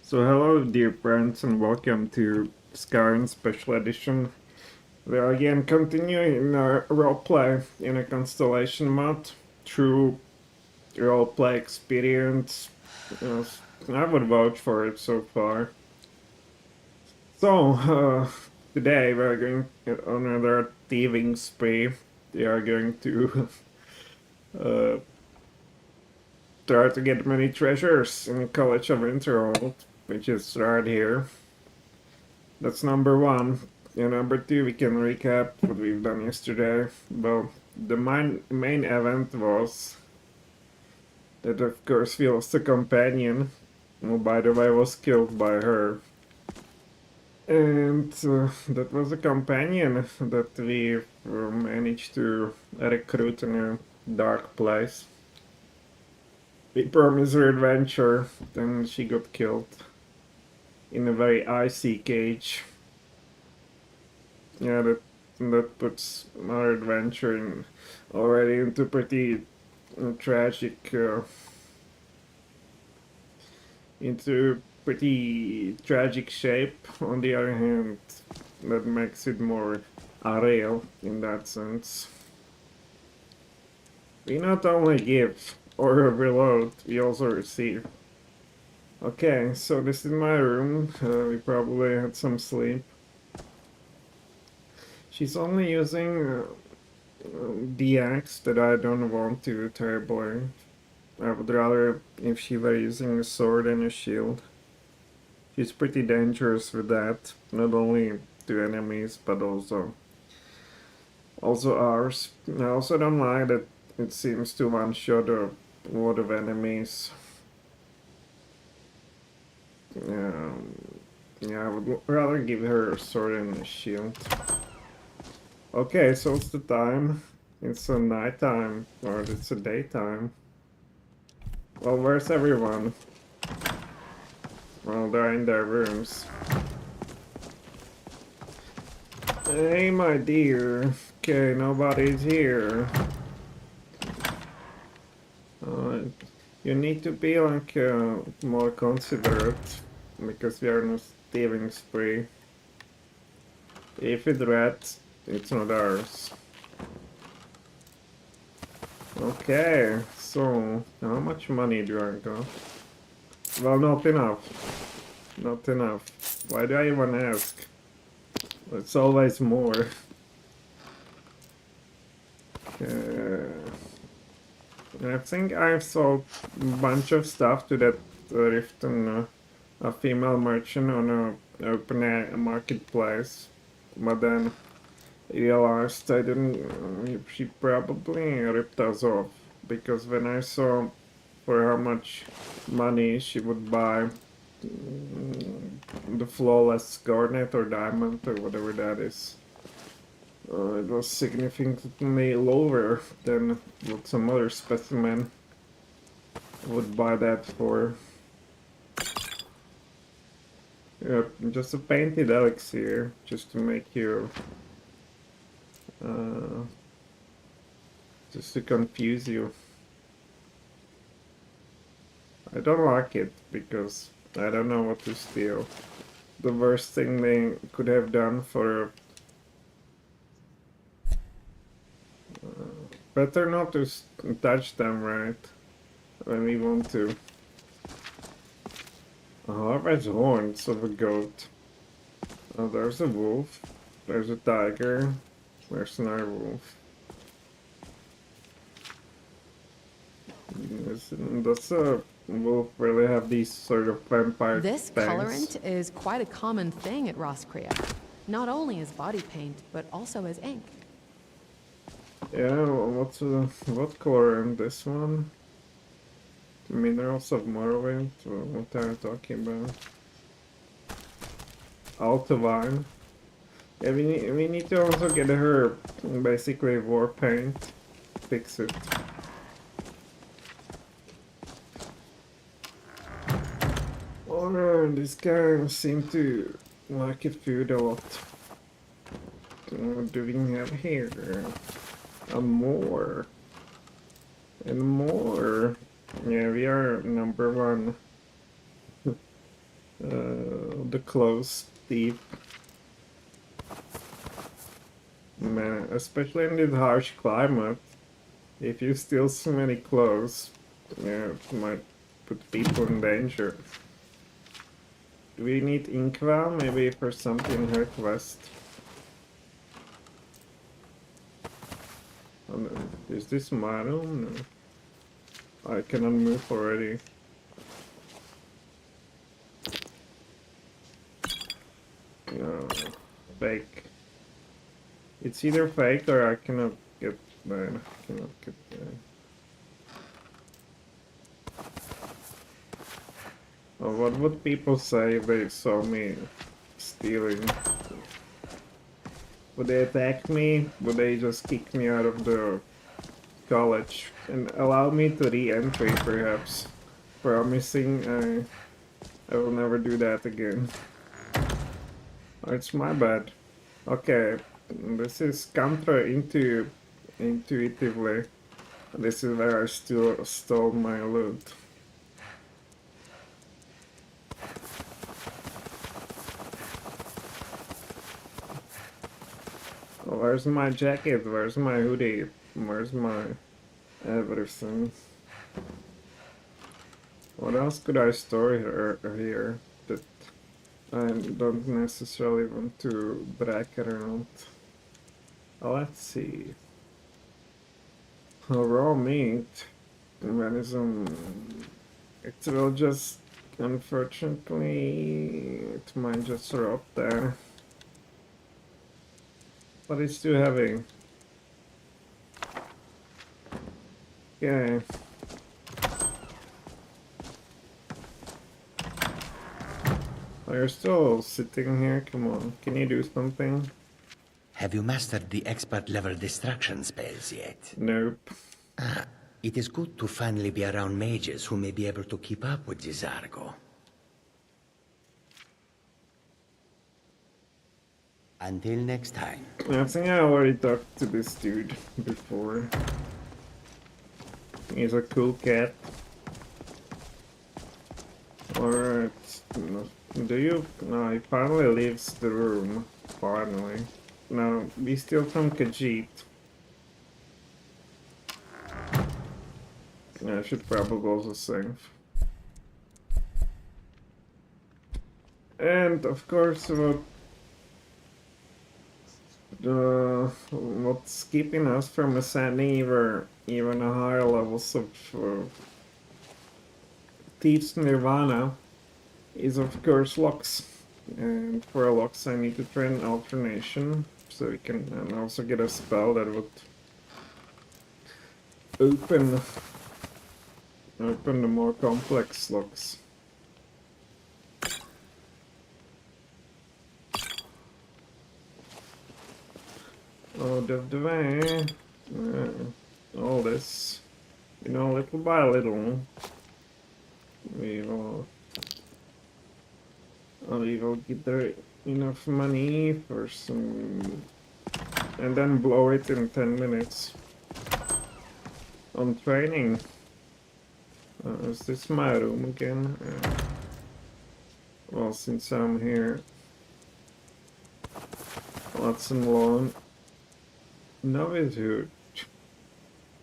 So hello dear friends and welcome to Skyrim Special Edition. We are again continuing our roleplay in a Constellation mod through roleplay experience. I would vouch for it so far. So today we're going on another thieving spree. We are going to uh, try to get many treasures in the College of Winterhold, which is right here. That's number one. And number two, we can recap what we've done yesterday. Well, the main event was that, of course, we lost a companion, who, by the way, was killed by her. And that was a companion that we managed to recruit in a dark place. We promised her adventure, then she got killed in a very icy cage. Yeah, that puts our adventure already into pretty tragic, into pretty tragic shape. On the other hand, that makes it more real in that sense. We not only give or reload, we also receive. Okay, so this is my room. We probably had some sleep. She's only using the axe that I don't want to terribly. I would rather if she were using a sword and a shield. She's pretty dangerous with that, not only to enemies but also ours. I also don't like that it seems to one-shot a lot of enemies. Yeah, I would rather give her a sword and a shield. Okay, so it's the time. It's a nighttime, or it's a daytime. Well, where's everyone? Well, they're in their rooms. Hey, my dear. Okay, nobody's here. You need to be like more considerate, because we are in a thieving spree. If it's rats, it's not ours. Okay, so how much money do I got? Well, not enough. Not enough. Why do I even ask? It's always more. I think I've sold a bunch of stuff to that Rift and a female merchant on a open air marketplace, but then realized I didn't. She probably ripped us off, because when I saw for how much money she would buy the flawless garnet or diamond or whatever that is, it was significantly lower than what some other specimen would buy that for. Just a painted elixir, just to make you just to confuse you. I don't like it because I don't know what to steal. The worst thing they could have done for better not to touch them, right? When we want to. Oh, there's horns of a goat. Oh, there's a wolf. There's a tiger. There's another wolf. Does a wolf really have these sort of vampire This fangs? colorant is quite a common thing at Roscrea. Not only as body paint, but also as ink. Yeah, what color in this one? Minerals of Morrowind? What are you talking about? Altavine. Yeah, we need to also get her basically war paint. Fix it. Oh, this guy seemed to like it food a lot. What do we have here? And more. And more. Yeah, we are number one. the clothes thief. Man, especially in this harsh climate, if you steal so many clothes, yeah, it might put people in danger. Do we need Inkwell maybe for something in her quest? Oh, no. Is this my room? No. I cannot move already. No. Fake. It's either fake or I cannot get there. I cannot get there. Oh, what would people say if they saw me stealing? Would they attack me? Would they just kick me out of the college and allow me to re-entry perhaps? Promising I will never do that again. Oh, it's my bad. Okay, this is intuitively. This is where I still stole my loot. Oh, where's my jacket? Where's my hoodie? Where's my everything? What else could I store here that I don't necessarily want to brag around? Oh, let's see. Raw meat. Realism. It will just, unfortunately, it might just rot there. But it's too heavy. Okay. Oh, you're still sitting here? Come on. Can you do something? Have you mastered the expert level destruction spells yet? Nope. It is good to finally be around mages who may be able to keep up with this Argo. Until next time. I think I already talked to this dude before. He's a cool cat. Alright. Do you? No, he finally leaves the room. Finally. Now, we steal from Khajiit. Yeah, I should probably also save. And, of course, what's keeping us from ascending even higher levels of Thieves Nirvana is, of course, locks. And for locks I need to train alternation, so we can and also get a spell that would open the more complex locks. Oh, the way, all this, little by little, we will get there enough money for some, and then blow it in 10 minutes on training. Is this my room again? Well, since I'm here, lots and lawn. No, it's huge.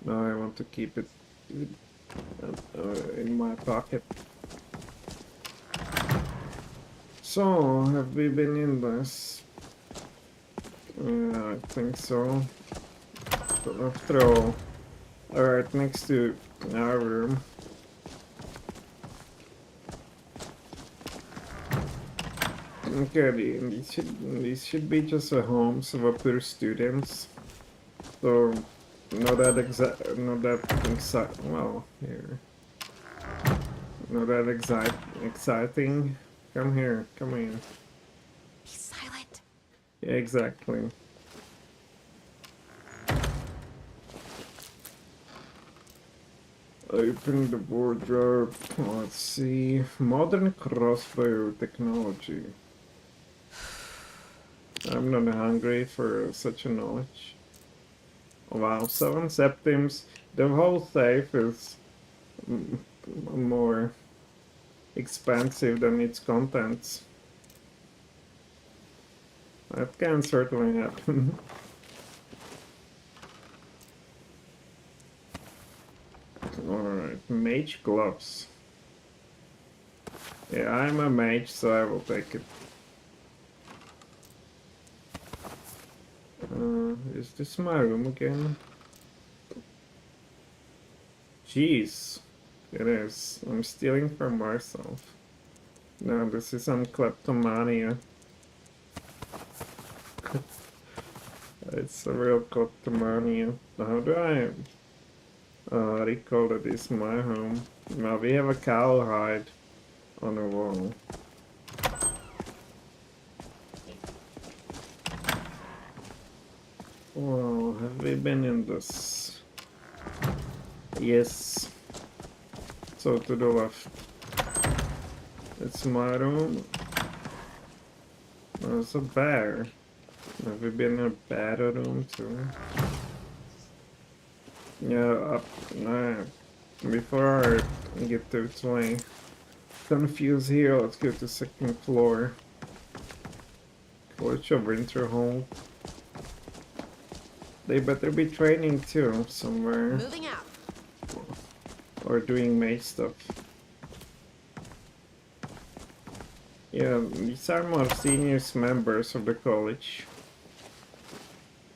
No, I want to keep it in my pocket. So, have we been in this? Yeah, I think so. But after all, alright, next to our room. Okay, these should be just the homes of upper students. So, not that exciting. Come here, come here. Be silent. Yeah, exactly. Open the wardrobe. Let's see. Modern crossbow technology. I'm not hungry for such a knowledge. Wow, 7 septims. The whole safe is more expansive than its contents. That can certainly happen. Alright, mage gloves. Yeah, I'm a mage, so I will take it. Is this my room again? Jeez, it is. I'm stealing from myself. No, this is some kleptomania. It's a real kleptomania. How do I recall that this is my home? Now we have a cowhide on the wall. Well, have we been in this? Yes. So to the left. It's my room. There's a bear. Have we been in a bear room too? Yeah, before I get totally confused here, let's go to second floor. College of Winterhold. They better be training too, somewhere. Moving out. Or doing mage stuff. Yeah, these are more senior members of the college.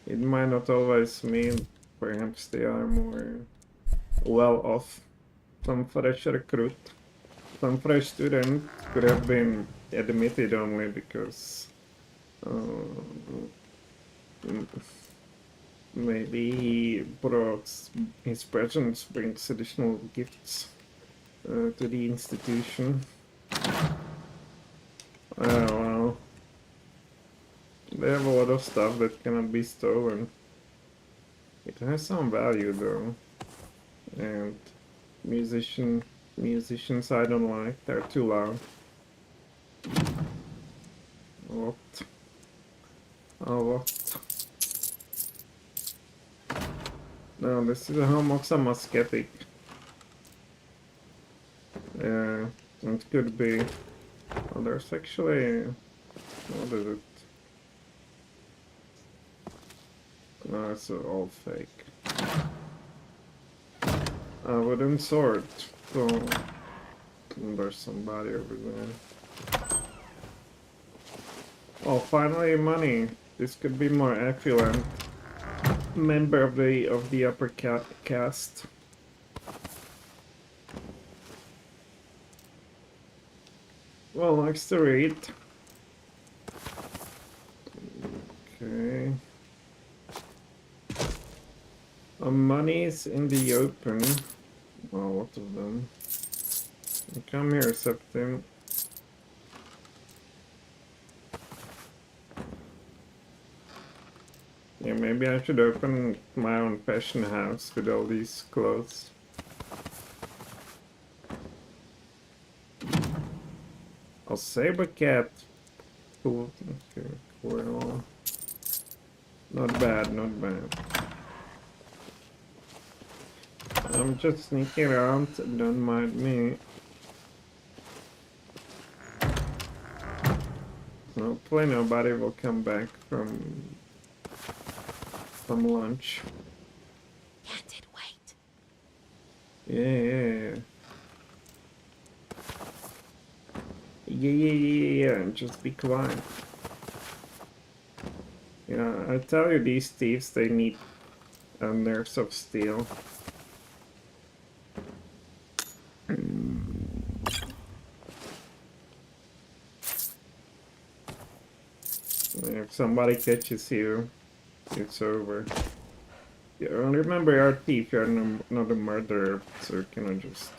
It might not always mean perhaps they are more well off. Some fresh recruit, some fresh student could have been admitted only because maybe he brought his presence brings additional gifts to the institution. Well, they have a lot of stuff that cannot be stolen. It has some value though, and musicians I don't like. They're too loud. What? Oh, what? No, this is a home of some ascetic. Yeah, it could be. Oh, there's actually... What is it? No, it's all fake. A wooden sword. So... There's somebody over there. Oh, finally money. This could be more affluent. Member of the upper caste. Well, likes to read. Okay. Money's in the open. Well, what of them? Come here, Septim. Yeah, maybe I should open my own fashion house with all these clothes. A saber cat. Cool. Okay, cool. Not bad, not bad. I'm just sneaking around, don't mind me. Hopefully nobody will come back from lunch. Can't it wait? Yeah. Yeah, just be quiet. Yeah, I tell you, these thieves, they need nerves of steel. If somebody catches you, it's over. Yeah, remember, you're a thief, you're not a murderer, so you cannot just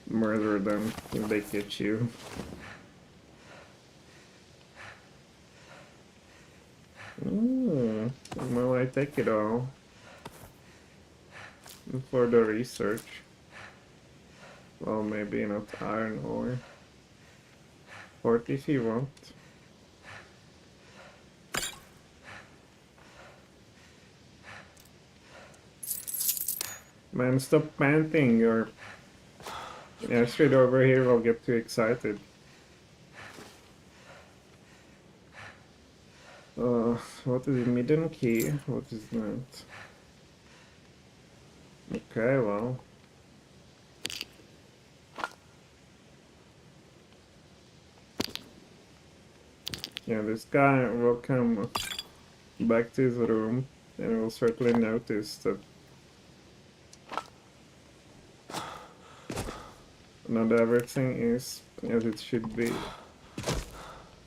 murder them if they catch you. Well, I take it all for the research. Well, maybe not iron ore. 40 if you want. Man, stop panting, you're Yeah, straight over here I'll get too excited. What is it? Midden key? What is that? Okay, well. Yeah, this guy will come back to his room and will certainly notice that not everything is as it should be.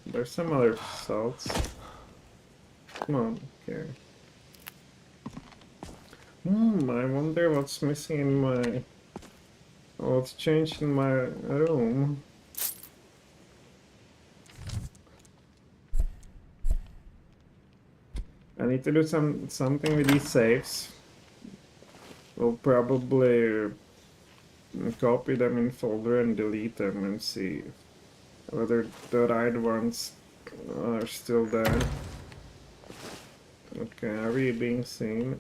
There's some other salts. Come on, okay. I wonder what's missing in my... What's changed in my room. I need to do something with these saves. We'll probably copy them in folder and delete them and see whether the right ones are still there. Okay, are we being seen?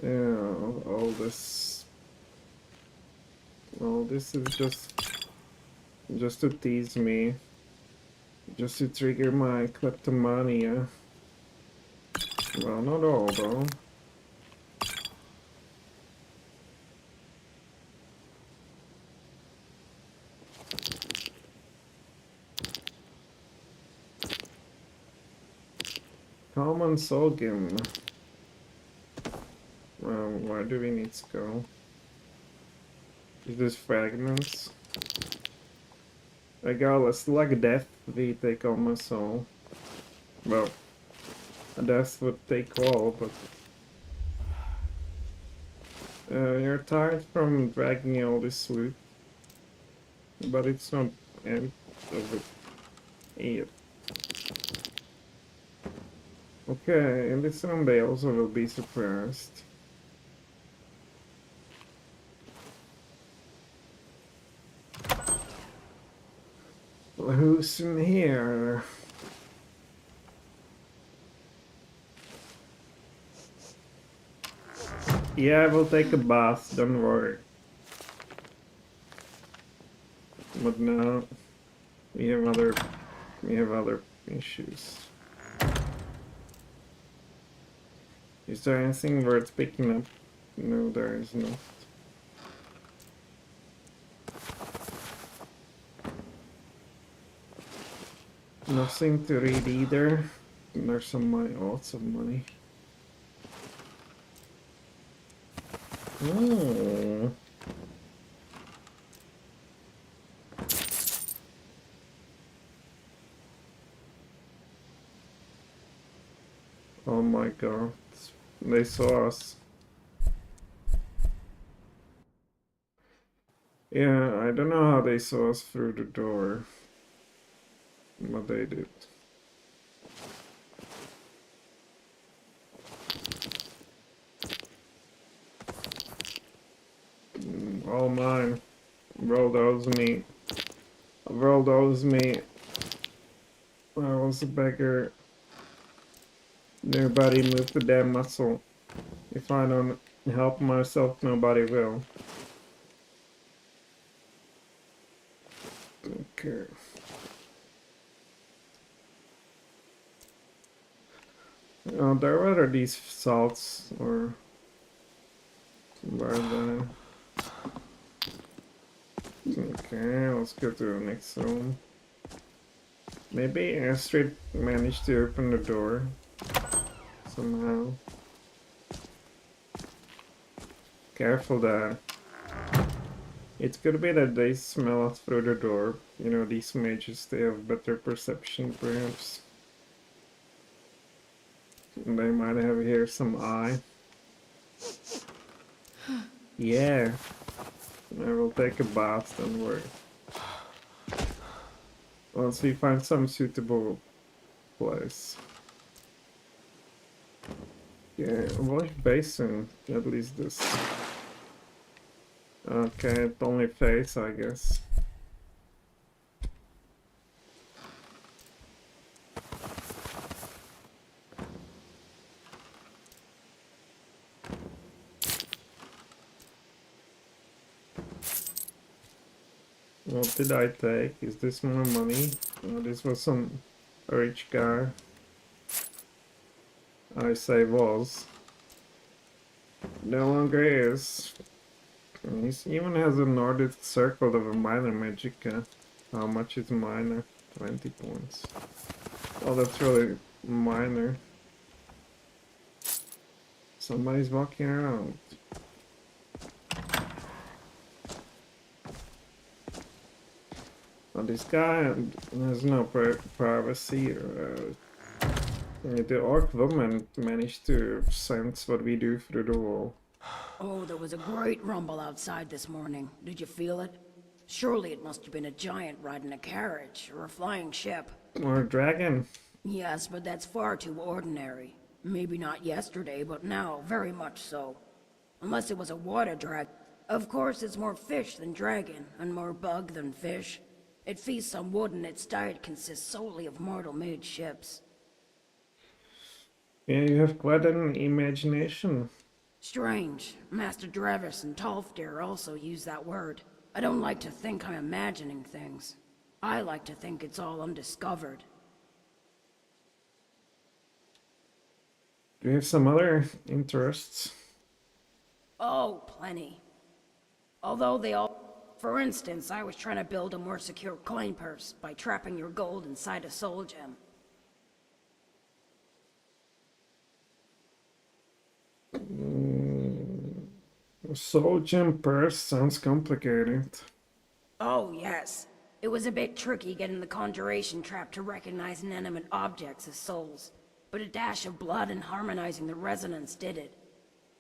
Yeah, all this is just to tease me, just to trigger my kleptomania. Well, not all though. Common Solgim. Well, why do we need skull? Is this fragments? Regardless, like death, we take all my soul. Well, a death would take all, but... you're tired from dragging all this loot. But it's not end of it yet. Okay, in this room they also will be surprised. Well, who's in here? Yeah, I will take a bath, don't worry. But now we have other issues. Is there anything worth picking up? No, there is not. Nothing to read either. There's some money, lots of money. Oh. Oh my god. They saw us. Yeah, I don't know how they saw us through the door. But they did. All mine. World owes me. The world owes me. I was a beggar. Nobody move the damn muscle. If I don't help myself, nobody will. Okay. There are these salts, or where are they? Okay, let's go to the next room. Maybe Astrid managed to open the door somehow. Careful there. It could be that they smell us through the door. You know, these mages, they have better perception, perhaps. They might have here some eye. Yeah. I will take a bath, don't worry. Once we find some suitable place. Yeah, wash basin, at least this. Okay, it's only face, I guess. What did I take? Is this more money? Oh, this was some rich guy. I say was. No longer is. He even has a Nordic circle of a minor magicka. How much is minor? 20 points. Oh, that's really minor. Somebody's walking around. Oh, this guy has no privacy. The orc woman managed to sense what we do through the wall. Oh, there was a great rumble outside this morning. Did you feel it? Surely it must have been a giant riding a carriage or a flying ship. Or a dragon. Yes, but that's far too ordinary. Maybe not yesterday, but now, very much so. Unless it was a water dragon. Of course, it's more fish than dragon, and more bug than fish. It feasts on wood, and its diet consists solely of mortal-made ships. Yeah, you have quite an imagination. Strange. Master Drevis and Tolfdir also use that word. I don't like to think I'm imagining things. I like to think it's all undiscovered. Do you have some other interests? Oh, plenty. Although they all... For instance, I was trying to build a more secure coin purse by trapping your gold inside a soul gem. Soul gem purse sounds complicated. Oh, yes. It was a bit tricky getting the conjuration trap to recognize inanimate objects as souls, but a dash of blood and harmonizing the resonance did it.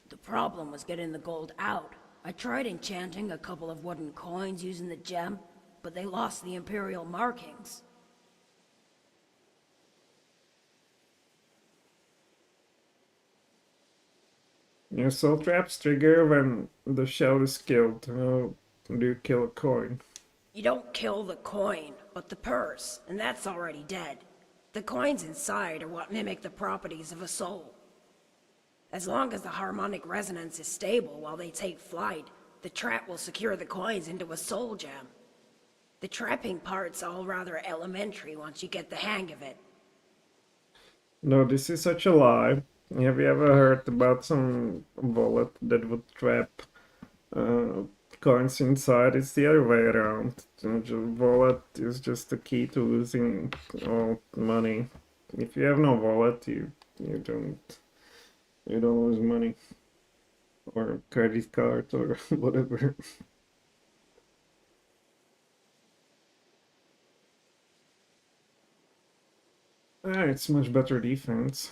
The problem was getting the gold out. I tried enchanting a couple of wooden coins using the gem, but they lost the imperial markings. Your soul traps trigger when the shell is killed. How do you kill a coin? You don't kill the coin, but the purse, and that's already dead. The coins inside are what mimic the properties of a soul. As long as the harmonic resonance is stable while they take flight, the trap will secure the coins into a soul gem. The trapping part's all rather elementary once you get the hang of it. No, this is such a lie. Have you ever heard about some wallet that would trap coins inside? It's the other way around. The wallet is just the key to losing all money. If you have no wallet, you don't lose money or credit card or whatever. It's much better defense.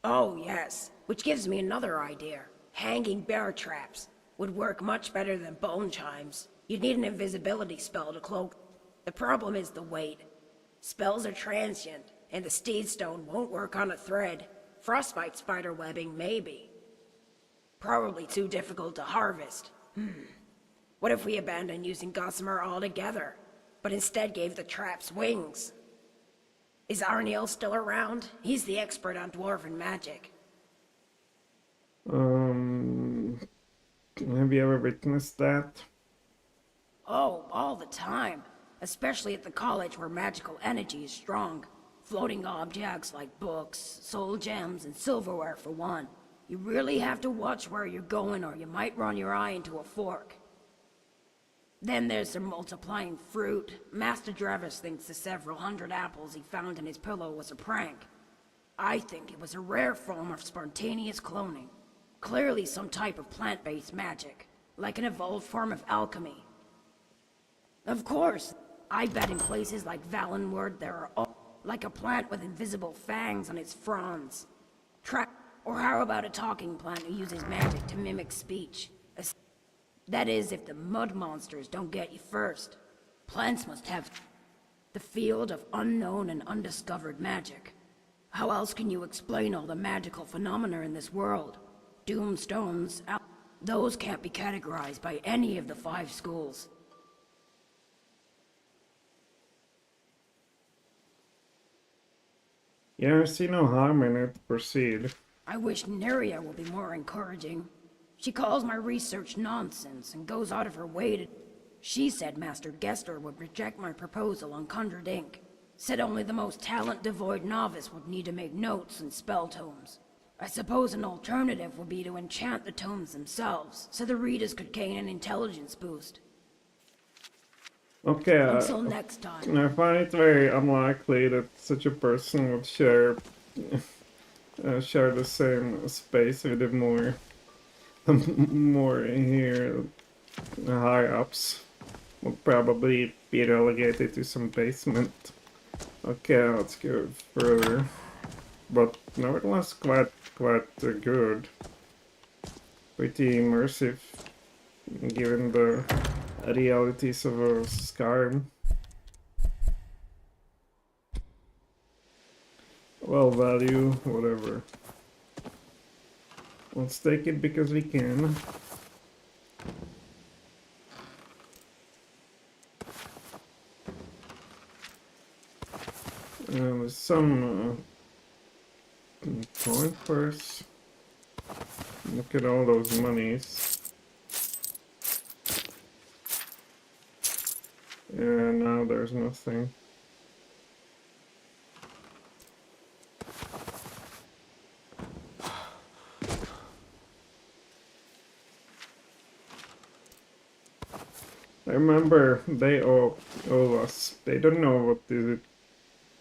Oh, yes. Which gives me another idea. Hanging bear traps would work much better than bone chimes. You'd need an invisibility spell to cloak. The problem is the weight. Spells are transient, and the steed stone won't work on a thread. Frostbite spider webbing, maybe. Probably too difficult to harvest. What if we abandoned using gossamer altogether, but instead gave the traps wings? Is Arniel still around? He's the expert on dwarven magic. Have you ever witnessed that? Oh, all the time. Especially at the college where magical energy is strong. Floating objects like books, soul gems, and silverware for one. You really have to watch where you're going or you might run your eye into a fork. Then there's the multiplying fruit. Master Drevis thinks the several hundred apples he found in his pillow was a prank. I think it was a rare form of spontaneous cloning. Clearly some type of plant-based magic, like an evolved form of alchemy. Of course, I bet in places like Valenwood there are all like a plant with invisible fangs on its fronds. Or how about a talking plant who uses magic to mimic speech? That is, if the mud monsters don't get you first. Plants must have the field of unknown and undiscovered magic. How else can you explain all the magical phenomena in this world? Doomstones, those can't be categorized by any of the 5 schools. Yeah, I see no harm in it. Proceed. I wish Neria would be more encouraging. She calls my research nonsense and goes out of her way to... She said Master Gester would reject my proposal on conjured ink. Said only the most talent-devoid novice would need to make notes and spell tomes. I suppose an alternative would be to enchant the tomes themselves, so the readers could gain an intelligence boost. Okay, Until next time. I find it very unlikely that such a person would share the same space with the more here high ups. Would probably be relegated to some basement. Okay, let's go further. But nevertheless, quite good. Pretty immersive, given the realities of Skyrim. Well, value, whatever. Let's take it because we can. There's some coin purse. Look at all those monies. Yeah, now there's nothing. I remember they owe us. They don't know what is it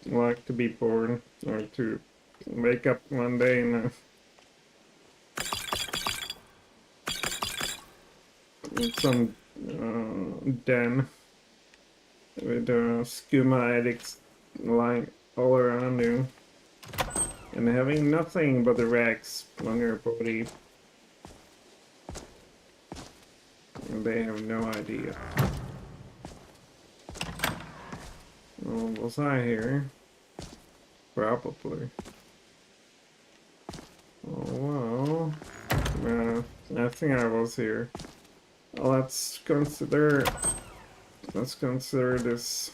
like to be born or to wake up one day in some den with skooma addicts lying all around you and having nothing but the rags on your body. And they have no idea. Oh, was I here? Probably. Oh well. I think I was here. Let's consider this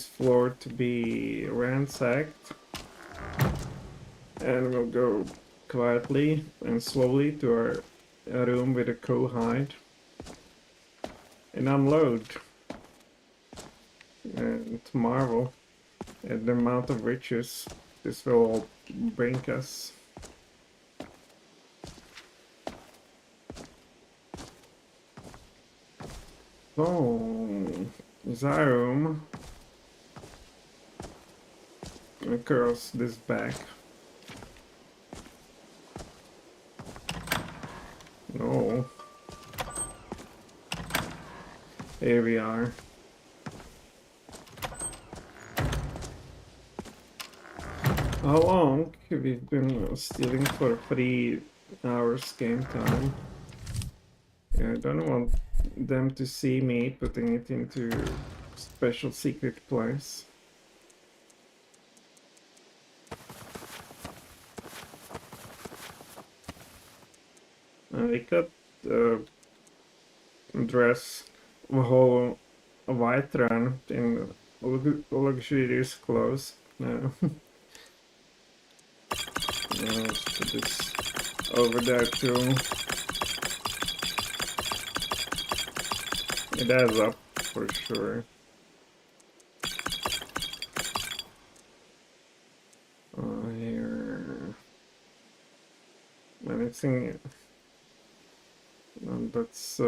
floor to be ransacked, and we'll go quietly and slowly to our room with a co-hide and unload and marvel at the amount of riches this will all bring us. Oh, is our room across this back? No. Here we are. How long have we been stealing for 3 hours game time? Yeah, I don't want them to see me putting it into special secret place. We could dress a whole white run in luxurious clothes now. Let's put this over there too. It adds up for sure. Here. Anything that's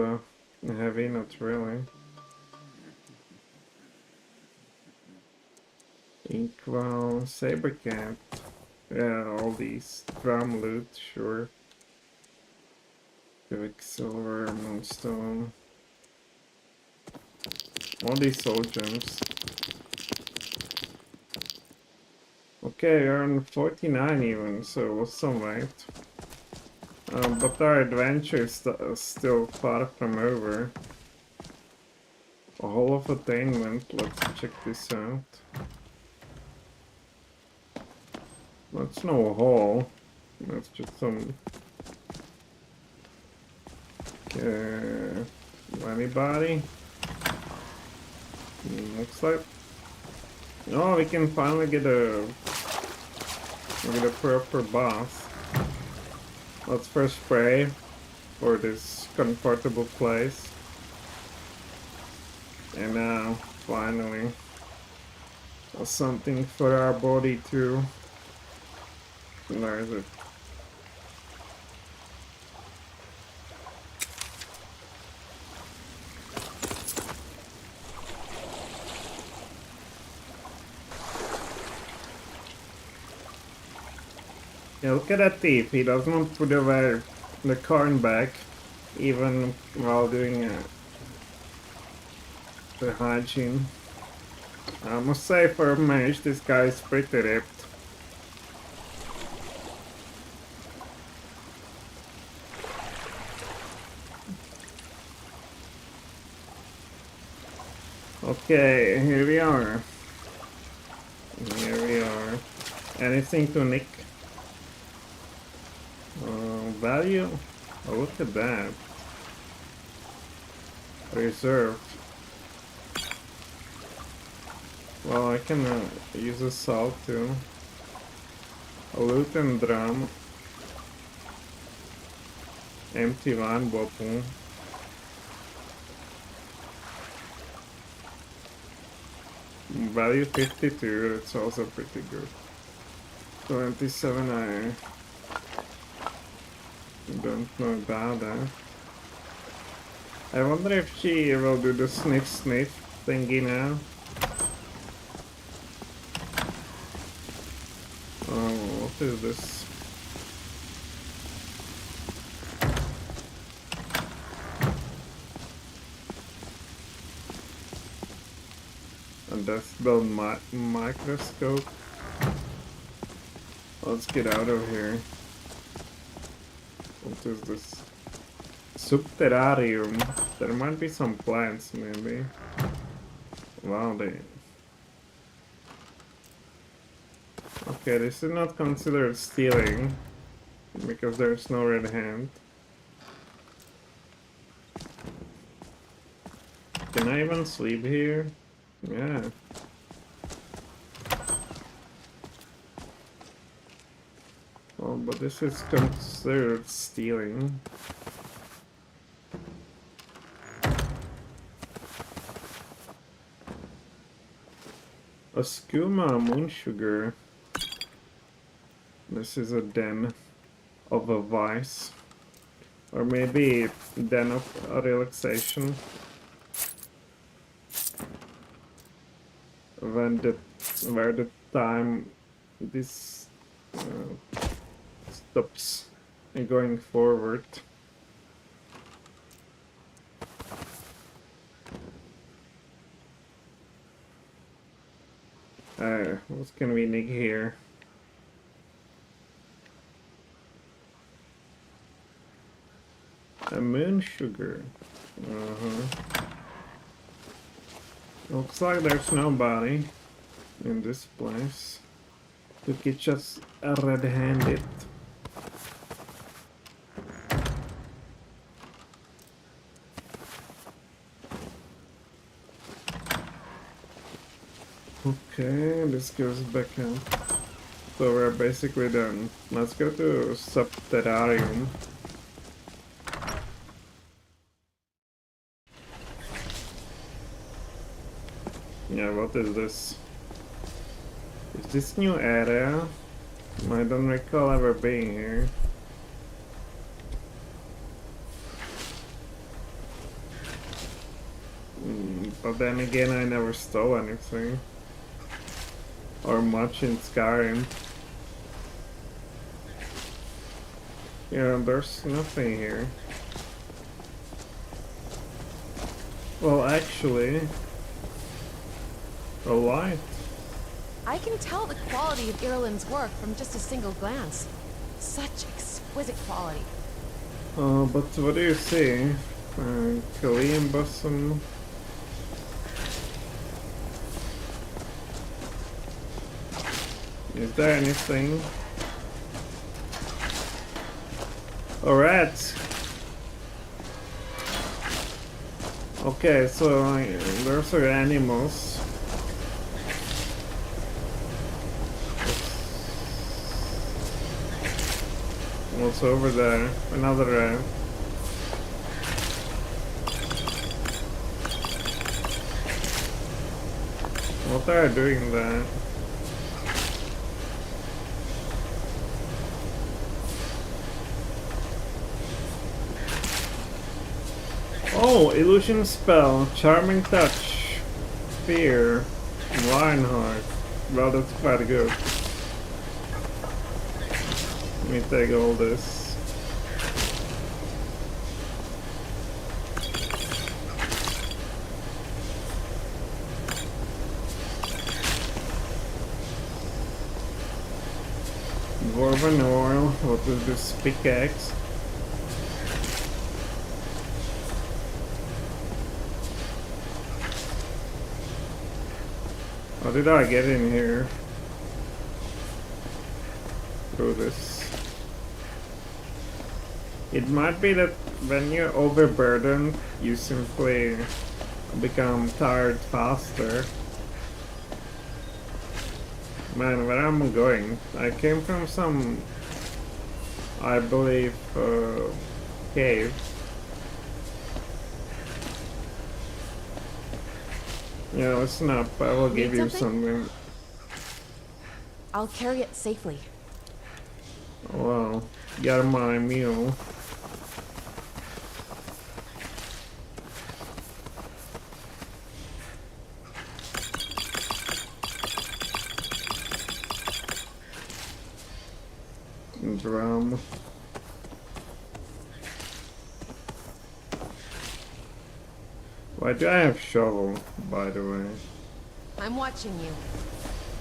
heavy? Not really. Inkwell, saber cat. Yeah, all these drum loot, sure. Quicksilver, moonstone. All these soul gems. Okay, we're on 49 even, so it was some weight. But our adventure is still far from over. A hall of attainment, let's check this out. That's no hall, that's just some... anybody? Looks like... Oh, we can finally get a proper boss. Let's first pray for this comfortable place. And now, finally, something for our body too. Where is it? Yeah, look at that thief. He doesn't want to put away the corn back, even while doing the hygiene. I must say, for a mage, this guy is pretty ripped. Okay, here we are. Here we are. Anything to nick? Value? Oh, look at that. Reserved. Well, I can use a salt too. A loot and drum. Empty wine bottle. Value 52, that's also pretty good. 27, I don't know about that. I wonder if she will do the sniff thingy now. Oh, what is this? A decibel microscope. Let's get out of here. What is this? Subterrarium. There might be some plants, maybe. Wow, they... Okay, this is not considered stealing, because there's no red hand. Can I even sleep here? Yeah. Oh, but this is considered stealing. A skooma moon sugar. This is a den of a vice. Or maybe den of a relaxation. Where the time this stops going forward. What can we nick here? A moon sugar. Looks like there's nobody in this place. Took it just red-handed. Okay, this goes back up. So we're basically done. Let's go to Subterrarium. Yeah, what is this? Is this new area? I don't recall ever being here. But then again, I never stole anything. Or much in Skyrim. Yeah, there's nothing here. Well, actually... a light. I can tell the quality of Ireland's work from just a single glance. Such exquisite quality. But what do you see? Kalian bosom. Is there anything? Alright. Okay, so there's our animals. What's over there? Another What are you doing there? Oh, illusion spell, charming touch, fear, Lionheart. Well, that's quite good. Let me take all this. Dwarven oil, what is this pickaxe? How did I get in here? Through this. It might be that when you're overburdened, you simply become tired faster. Man, where am I going? I came from some, I believe, cave. Yeah, listen up. I will give you something. I'll carry it safely. Wow, got my meal. Drum. Why do I have shovel, by the way? I'm watching you.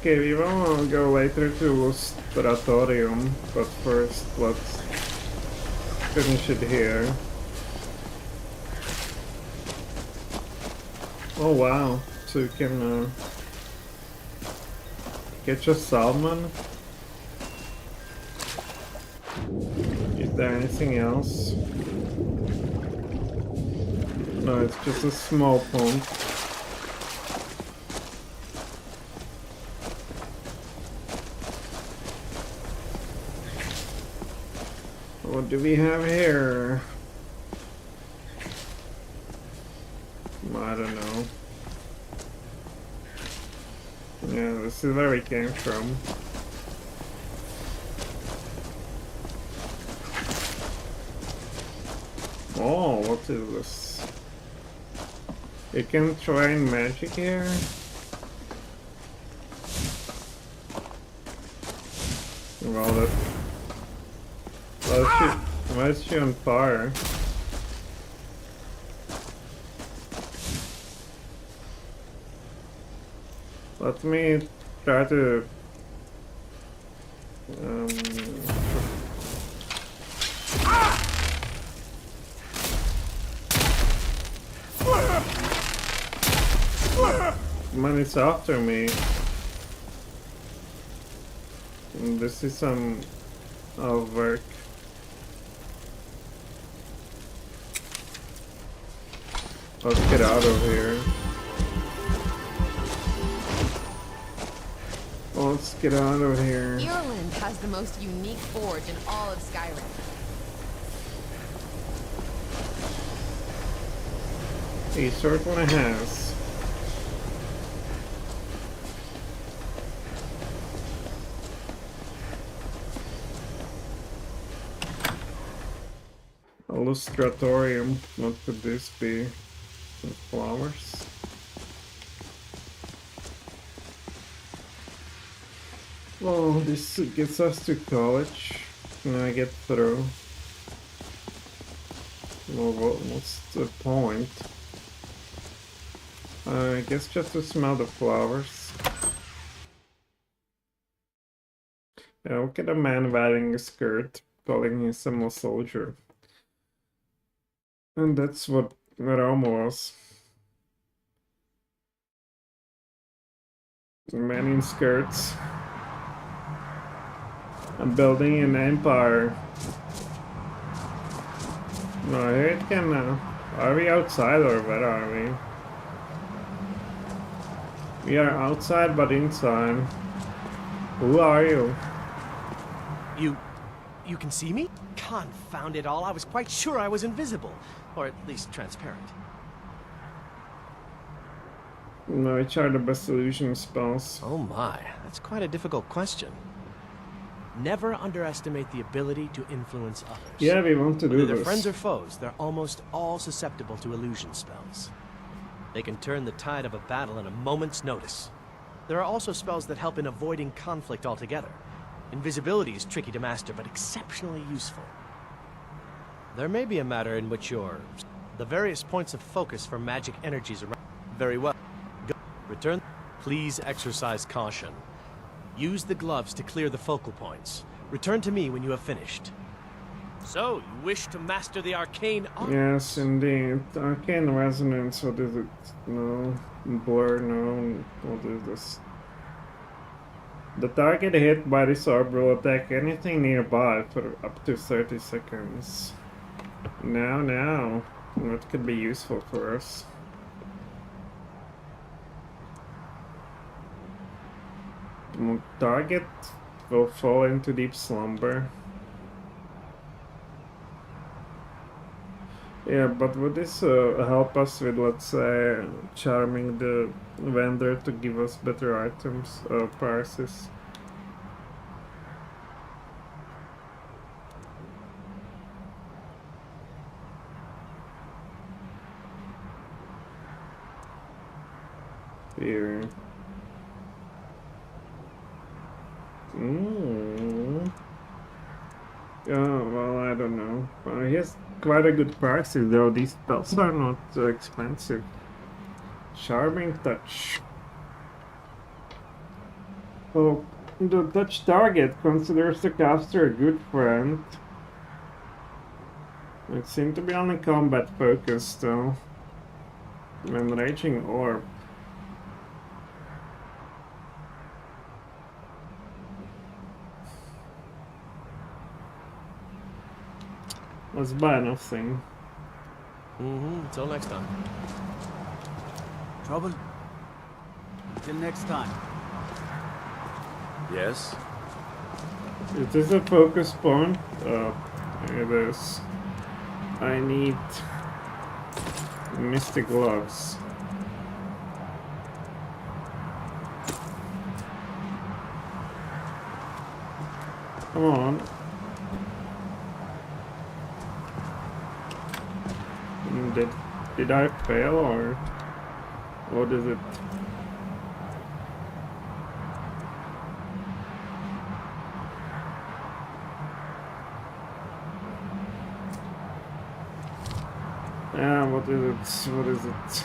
Okay, we will go later to Stratorium, but first let's finish it here. Oh wow, so you can catch a salmon? Is there anything else? No, it's just a small pond. What do we have here? I don't know. Yeah, this is where we came from. Oh, what is this? You can train magic here? Well, let's shoot on fire. Let me try to man, it's after me. This is some work. Let's get out of here. Let's get out of here. Ireland has the most unique forge in all of Skyrim. He certainly has. Illustratorium. What could this be? Some flowers. Well, this gets us to college. Can I get through? Well, what's the point? I guess just to smell the flowers. Yeah, look at a man wearing a skirt, calling himself a soldier. And that's what Rome was. A man in skirts. I'm building an empire. No, here it can. Are we outside or where are we? We are outside but inside. Who are you? You can see me? Confound it all, I was quite sure I was invisible. Or at least transparent. No, which are the best illusion spells? Oh my, that's quite a difficult question. Never underestimate the ability to influence others. Yeah, we want to do Whether they're this. friends or foes, they're almost all susceptible to illusion spells. They can turn the tide of a battle in a moment's notice. There are also spells that help in avoiding conflict altogether. Invisibility is tricky to master, but exceptionally useful. There may be a matter in which the various points of focus for magic energies around. Very well. Go. Return. Please exercise caution. Use the gloves to clear the focal points. Return to me when you have finished. So, you wish to master the arcane art? Yes, indeed. Arcane resonance, what is it? No. Blur, no. What is this? The target hit by this orb will attack anything nearby for up to 30 seconds. Now. That could be useful for us. Target will fall into deep slumber. Yeah, but would this help us with, let's say, charming the vendor to give us better items, prices? Here. Well, I don't know. He has quite a good prices, though. These spells are not expensive. Charming touch. Well, the touch target considers the caster a good friend. It seemed to be only combat focused, though. And raging orb. Let's buy nothing. Until next time. Trouble? Until next time. Yes? Is this a focus point? It is. I need mystic gloves. Come on. Did I fail or what is it? Yeah, what is it? What is it?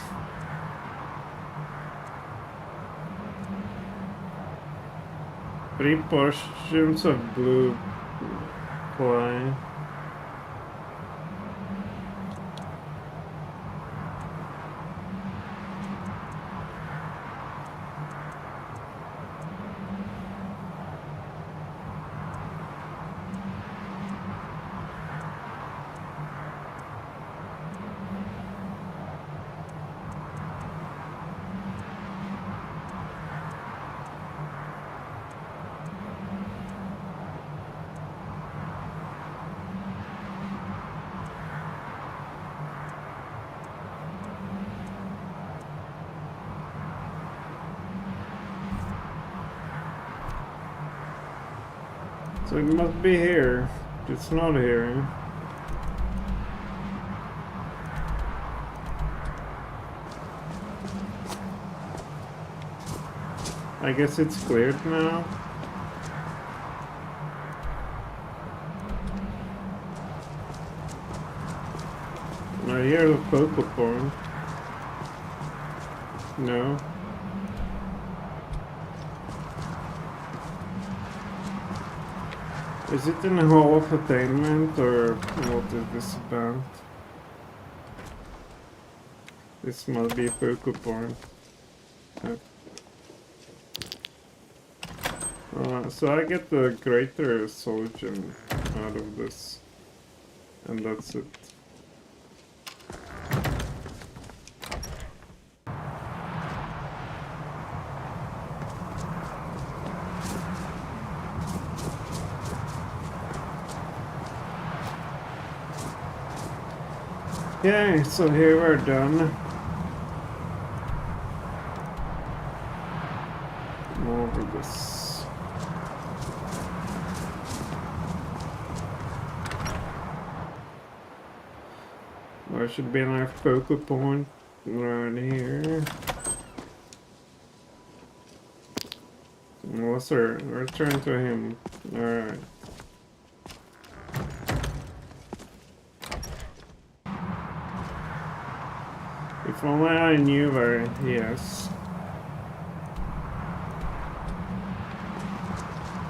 Three portions of blue clay. So it must be here. It's not here. I guess it's cleared now. I hear the focal point. No. Is it in the Hall of Attainment, or what is this about? This must be a focal point. So I get the greater soul gem out of this. And that's it. Okay, so here we're done. Over this. There should be another focal point right here. Well, sir, return to him. Alright. If only I knew where he is.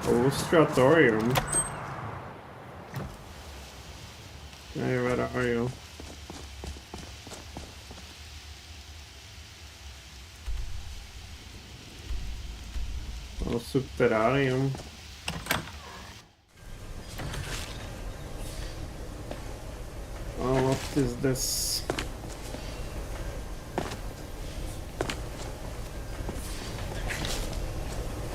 Illustratorium. Hey, where are you? Oh, subterraneum. Oh, what is this?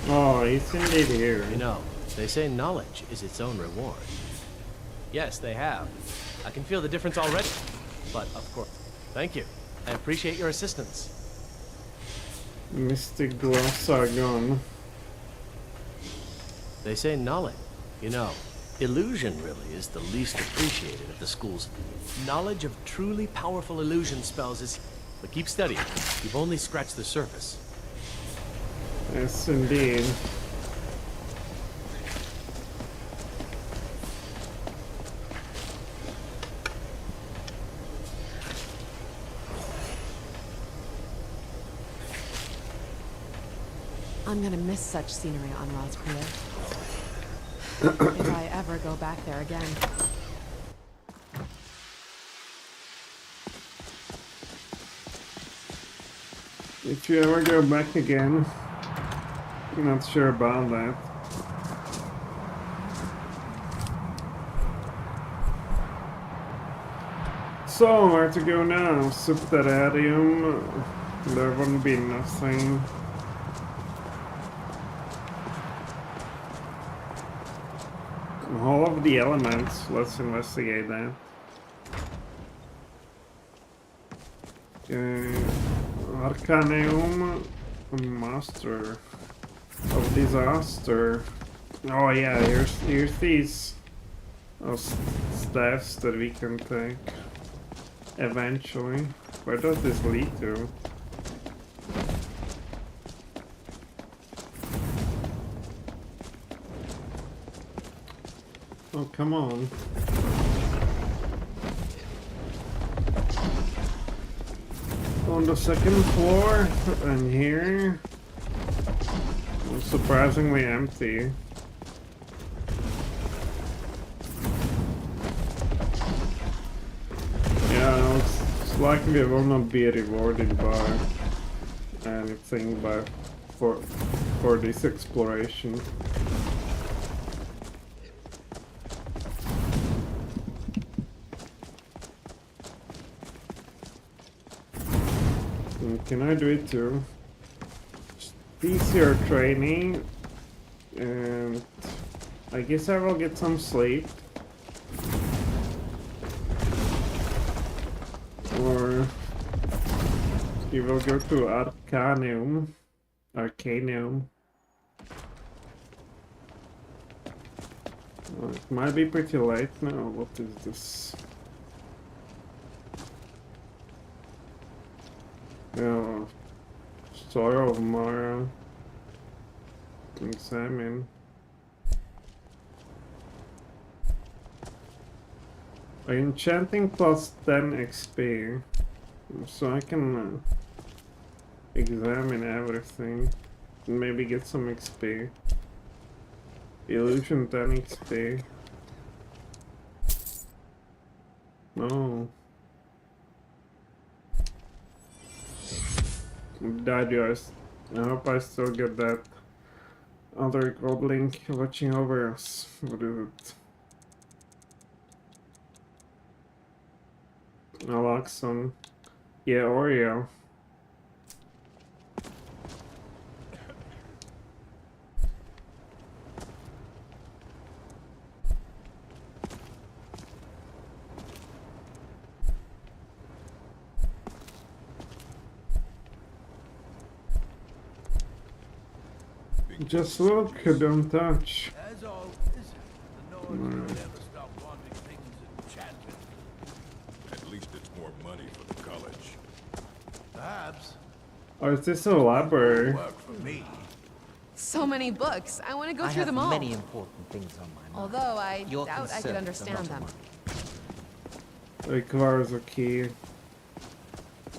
Oh, he's indeed here. You know, they say knowledge is its own reward. Yes, they have. I can feel the difference already. But, of course, thank you. I appreciate your assistance. Mystic gloves are gone. They say knowledge. You know, illusion really is the least appreciated of the schools. Knowledge of truly powerful illusion spells is... But keep studying. You've only scratched the surface. Yes, indeed. I'm gonna miss such scenery on Roscrea. If I ever go back there again. If you ever go back again, I'm not sure about that. So, where to go now? Subterraneum. There wouldn't be nothing. All of the elements. Let's investigate that. Arcaneum, Master of Disaster. Oh yeah, here's these staffs that we can take eventually. Where does this lead to? Oh, come on. On the second floor, and here, surprisingly empty. Yeah, it's like we will not be rewarded by anything for this exploration. Can I do it too? Easier training, and I guess I will get some sleep. Or you will go to Arcaneum. Oh, it might be pretty late now. What is this? Oh, Sorrow of Mara. Examine. Enchanting plus 10 XP. So I can examine everything. And maybe get some XP. Illusion 10 XP. No. Died yours. I hope I still get that other goblin watching over us. What is it? Aloxon. Yeah, Oreo. Just look, don't touch. As always, the Nords don't ever stop wanting things enchanted. At least it's more money for the college. Perhaps. Oh, is this a library? Work for me. So many books. I want to go I through have them all. many important things on my mind. Although I Your doubt I could concerns are understand not them. mine. Requires a key.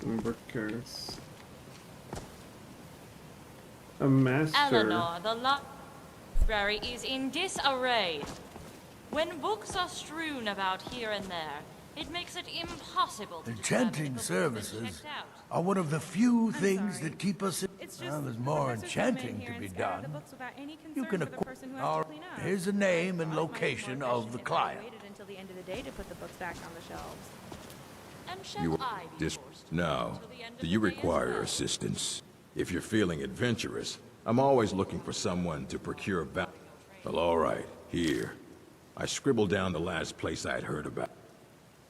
Bookcase. A master. Eleanor, the library is in disarray. When books are strewn about here and there, it makes it impossible to determine Enchanting if a book has been services checked out. are one of the few things sorry. that keep us in. It's Well, just there's the more professors come in enchanting here to be and scour the done. books without any You concern can for the person who has acquire. to clean up. Here's a name and Well, it might be location more of efficient the if I client. waited until the end of the day to put the books back on the shelves. And shall You I be dis- forced to Now, wait till the end of do the you day as require well? assistance? If you're feeling adventurous, I'm always looking for someone to procure Well, all right, here. I scribbled down the last place I'd heard about.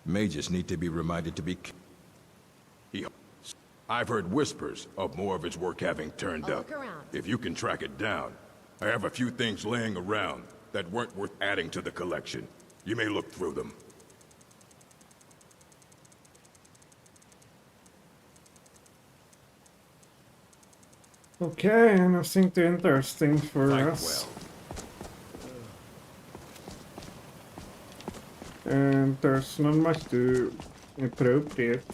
Mages need to be reminded to be... I've heard whispers of more of his work having turned I'll up. look around. If you can track it down, I have a few things laying around that weren't worth adding to the collection. You may look through them. Okay, nothing too interesting for Fight us. well. And there's not much to appropriate.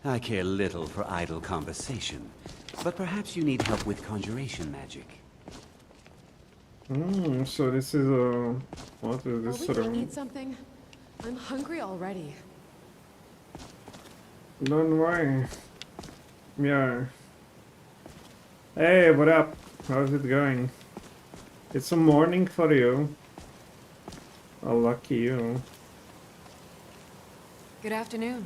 I care little for idle conversation, but perhaps you need help with conjuration magic. So this is a... What is Are this we gonna room? eat something? I'm hungry already. Don't worry. Yeah. Hey, what up? How's it going? It's a morning for you. Oh, lucky you. Good afternoon.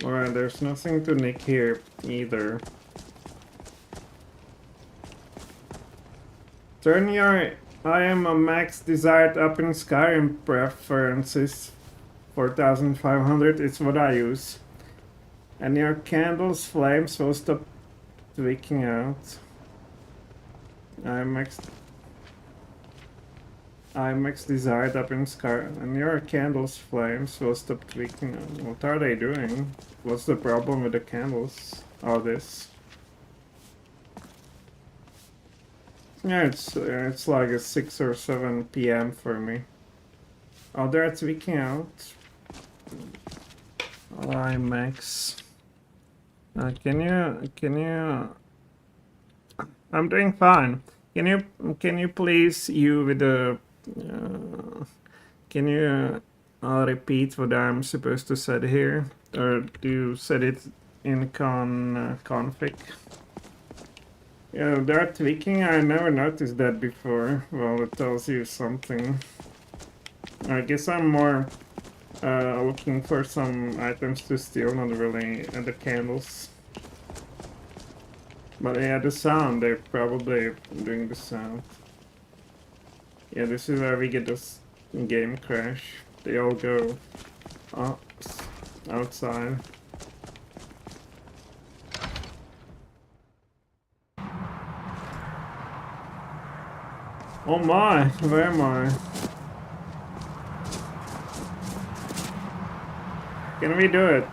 Alright, there's nothing to nick here either. Turn your I am a max desired up in Skyrim preferences. 4500 is what I use. And your candle's flames will stop tweaking out. I max desired up in Skyrim. And your candle's flames will stop tweaking out. What are they doing? What's the problem with the candles? Oh, this. Yeah, it's like a 6 or 7 p.m. for me. Oh, they're tweaking out. Alright, Max. Can you? I'm doing fine. Can you please with the? Can you repeat what I'm supposed to say here, or do you set it in config? Yeah, they're tweaking. I never noticed that before. Well, it tells you something. I guess I'm more looking for some items to steal, not really the candles. But yeah, the sound, they're probably doing the sound. Yeah, this is where we get this game crash. They all go outside. Oh my, where am I? Can we do it?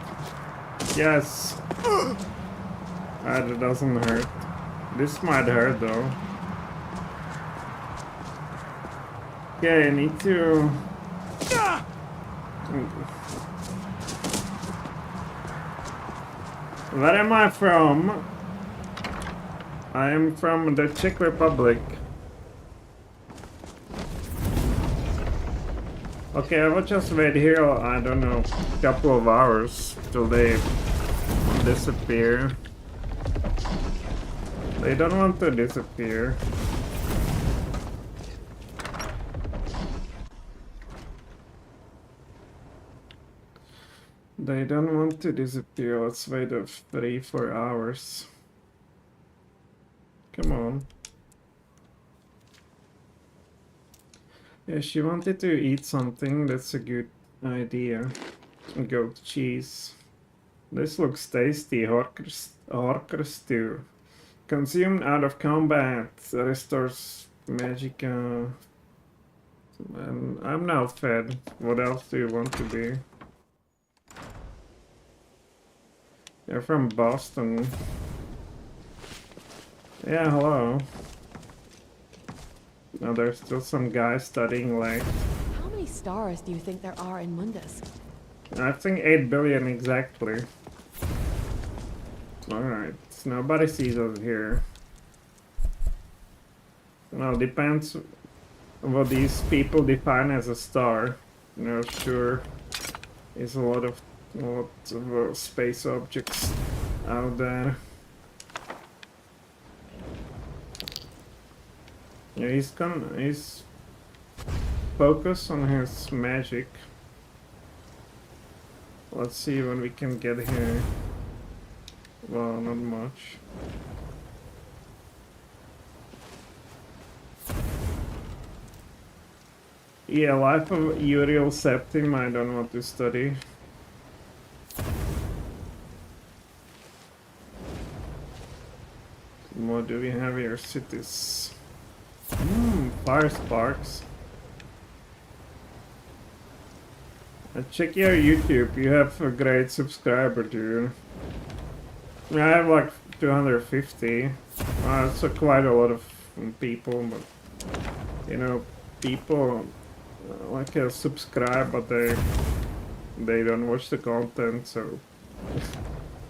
Yes. That doesn't hurt. This might hurt though. Okay, I need to... Where am I from? I am from the Czech Republic. Okay, I will just wait here, I don't know, a couple of hours till they disappear. They don't want to disappear. They don't want to disappear. Let's wait 3-4 hours. Come on. Yeah, she wanted to eat something. That's a good idea. Goat cheese. This looks tasty. Horker stew. Consumed out of combat. Restores magic. And I'm now fed. What else do you want to be? You're from Boston. Yeah, hello. Now there's still some guy studying like... How many stars do you think there are in Mundus? I think 8 billion exactly. Alright, so nobody sees us here. Well, depends what these people define as a star. You know, sure, there's a lot of space objects out there. Yeah, he's focused on his magic. Let's see when we can get here. Well, not much. Yeah, Life of Uriel Septim, I don't want to study. What do we have here? Cities. Fire sparks. Check your YouTube, you have a great subscriber, dude. I have like 250. It's quite a lot of people, but you know, people like subscribe, but they don't watch the content, so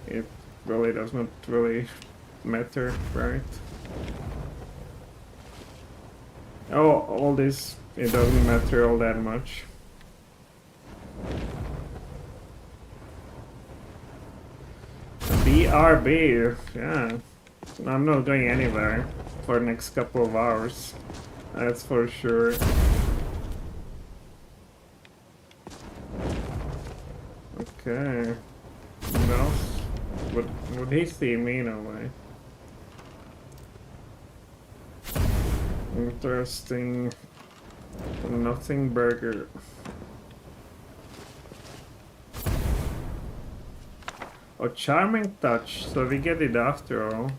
it really does not really matter, right? Oh, all this, it doesn't matter all that much. BRB, yeah. I'm not going anywhere for the next couple of hours. That's for sure. Okay. What else? Would he see me in a way? Interesting. Nothing burger. Oh, charming touch, so we get it after all.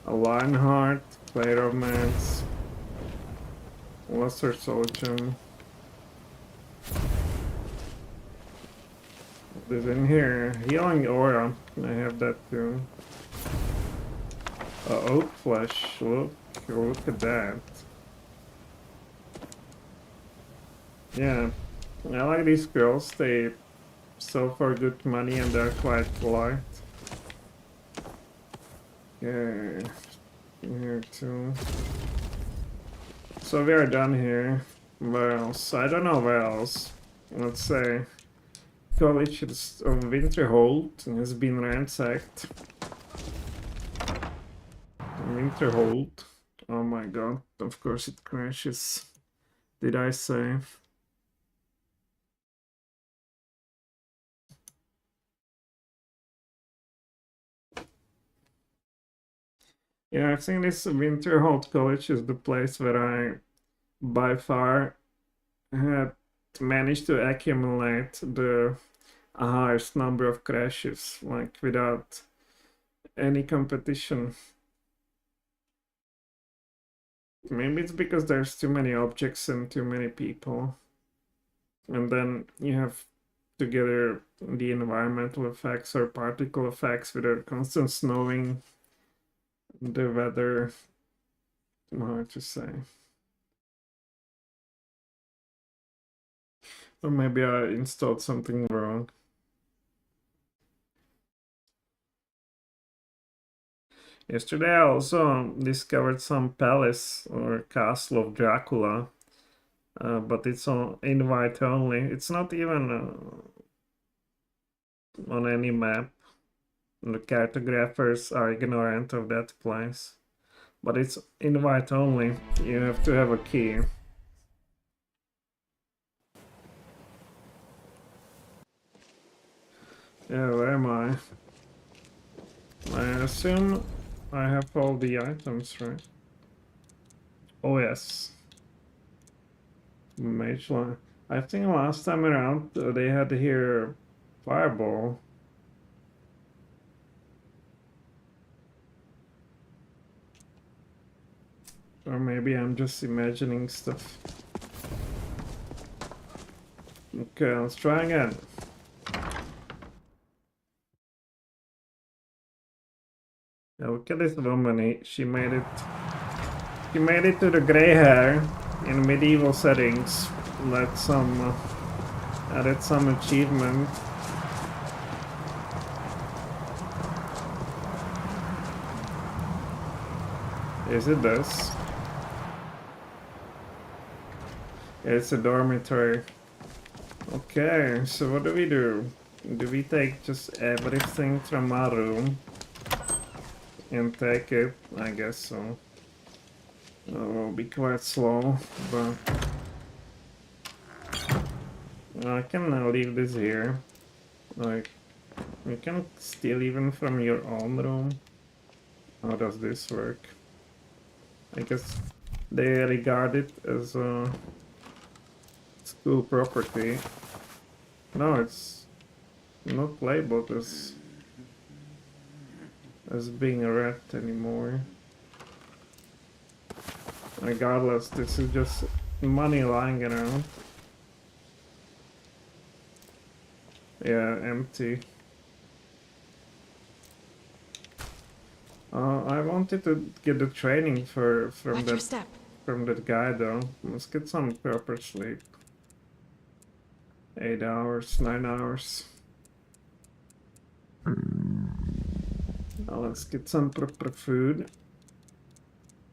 A Lionheart, Play Romance, Lesser Soldier. What is in here? Healing Aura, I have that too. Oak Flesh, look at that. Yeah, I like these girls, they sell for good money and they're quite light. Yeah, here too. So we are done here. Where else? I don't know where else. Let's say College of Winterhold has been ransacked. Winterhold. Oh my god, of course it crashes. Did I say? Yeah, I think this Winterhold College is the place where I, by far, had managed to accumulate the highest number of crashes, like without any competition. Maybe it's because there's too many objects and too many people. And then you have together the environmental effects or particle effects with a constant snowing. The weather, hard to say. Or maybe I installed something wrong. Yesterday I also discovered some palace or castle of Dracula, but it's on invite only. It's not even on any map. The cartographers are ignorant of that place. But it's invite only. You have to have a key. Yeah, where am I? I assume I have all the items, right? Oh yes. Mage line. I think last time around they had here fireball. Or maybe I'm just imagining stuff. Okay, let's try again. Yeah, look at this woman. She made it. She made it to the gray hair in medieval settings. That's some. Added some achievement. Is it this? It's a dormitory. Okay, so what do we do? Do we take just everything from our room and take it? I guess so. We'll be quite slow, but I can leave this here. Like, you can steal even from your own room. How does this work? I guess they regard it as a school property. No, it's not labeled as being a rat anymore. Regardless, this is just money lying around. Yeah, empty. I wanted to get the training from that guy though. Let's get some proper sleep. 8 hours, 9 hours. Now let's get some proper food.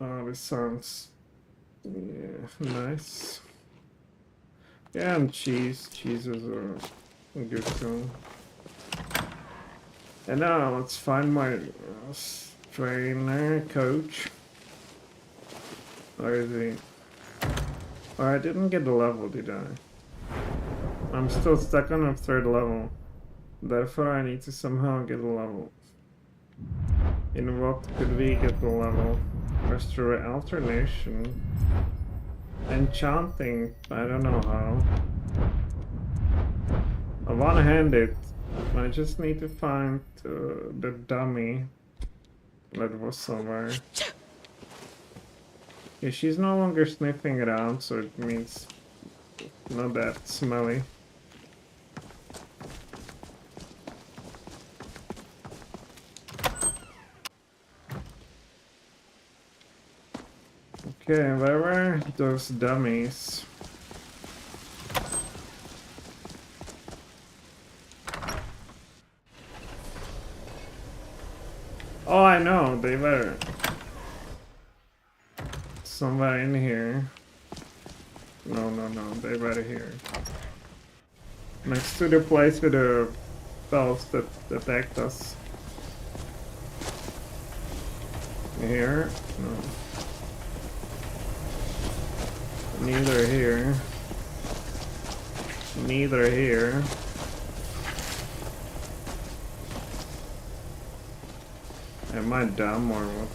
Oh, this sounds nice. Yeah, and cheese. Cheese is a good too. And now let's find my trainer, coach. Where is he? Oh, I didn't get the level, did I? I'm still stuck on a 3rd level. Therefore, I need to somehow get a level. In what could we get the level? Restore alternation. Enchanting. I don't know how. One-handed. I just need to find the dummy that was somewhere. Yeah, she's no longer sniffing around, so it means not that smelly. Okay, where were those dummies? Oh, I know, they were somewhere in here. No, they were here. Next to the place with the bells that attacked us. Here? No. Neither here. Neither here. Am I dumb or what?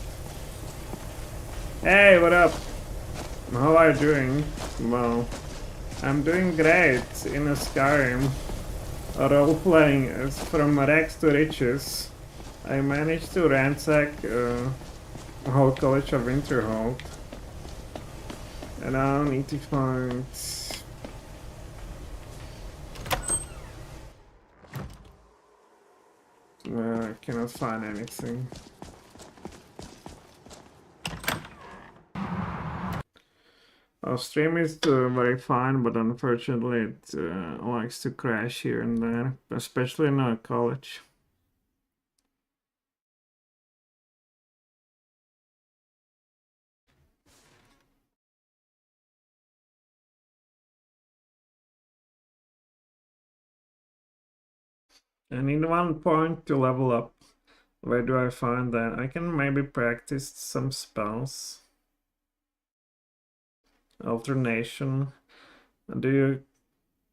Hey, what up? How are you doing? Well, I'm doing great in a Skyrim. Role-playing is from rags to riches. I managed to ransack a whole college of Winterhold. And I need to find... I cannot find anything. Our stream is very fine, but unfortunately it likes to crash here and there, especially in our college. I need 1 point to level up. Where do I find that? I can maybe practice some spells. Alternation. Do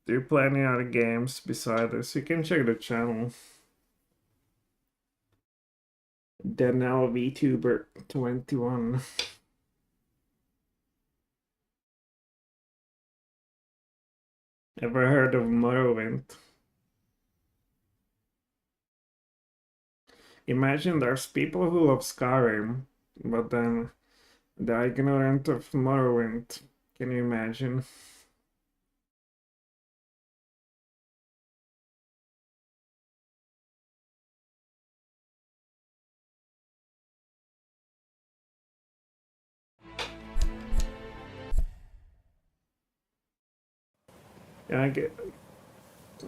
you play any other games beside this? You can check the channel. Denel VTuber 21. Ever heard of Morrowind? Imagine there's people who love Skyrim, but then they're ignorant of Morrowind. Can you imagine? Yeah,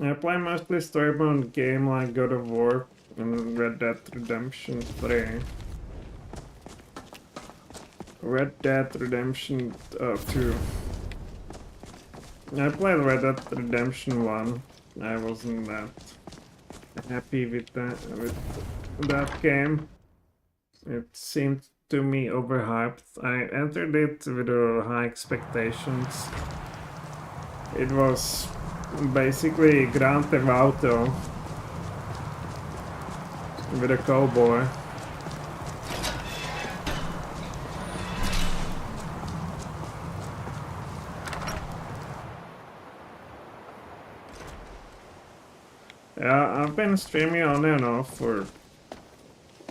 I play mostly story mode game like God of War and Red Dead Redemption 3. Red Dead Redemption 2. I played Red Dead Redemption 1. I wasn't that happy with that game. It seemed to me overhyped. I entered it with high expectations. It was basically Grand Theft Auto with a cowboy. Yeah, I've been streaming on and off for,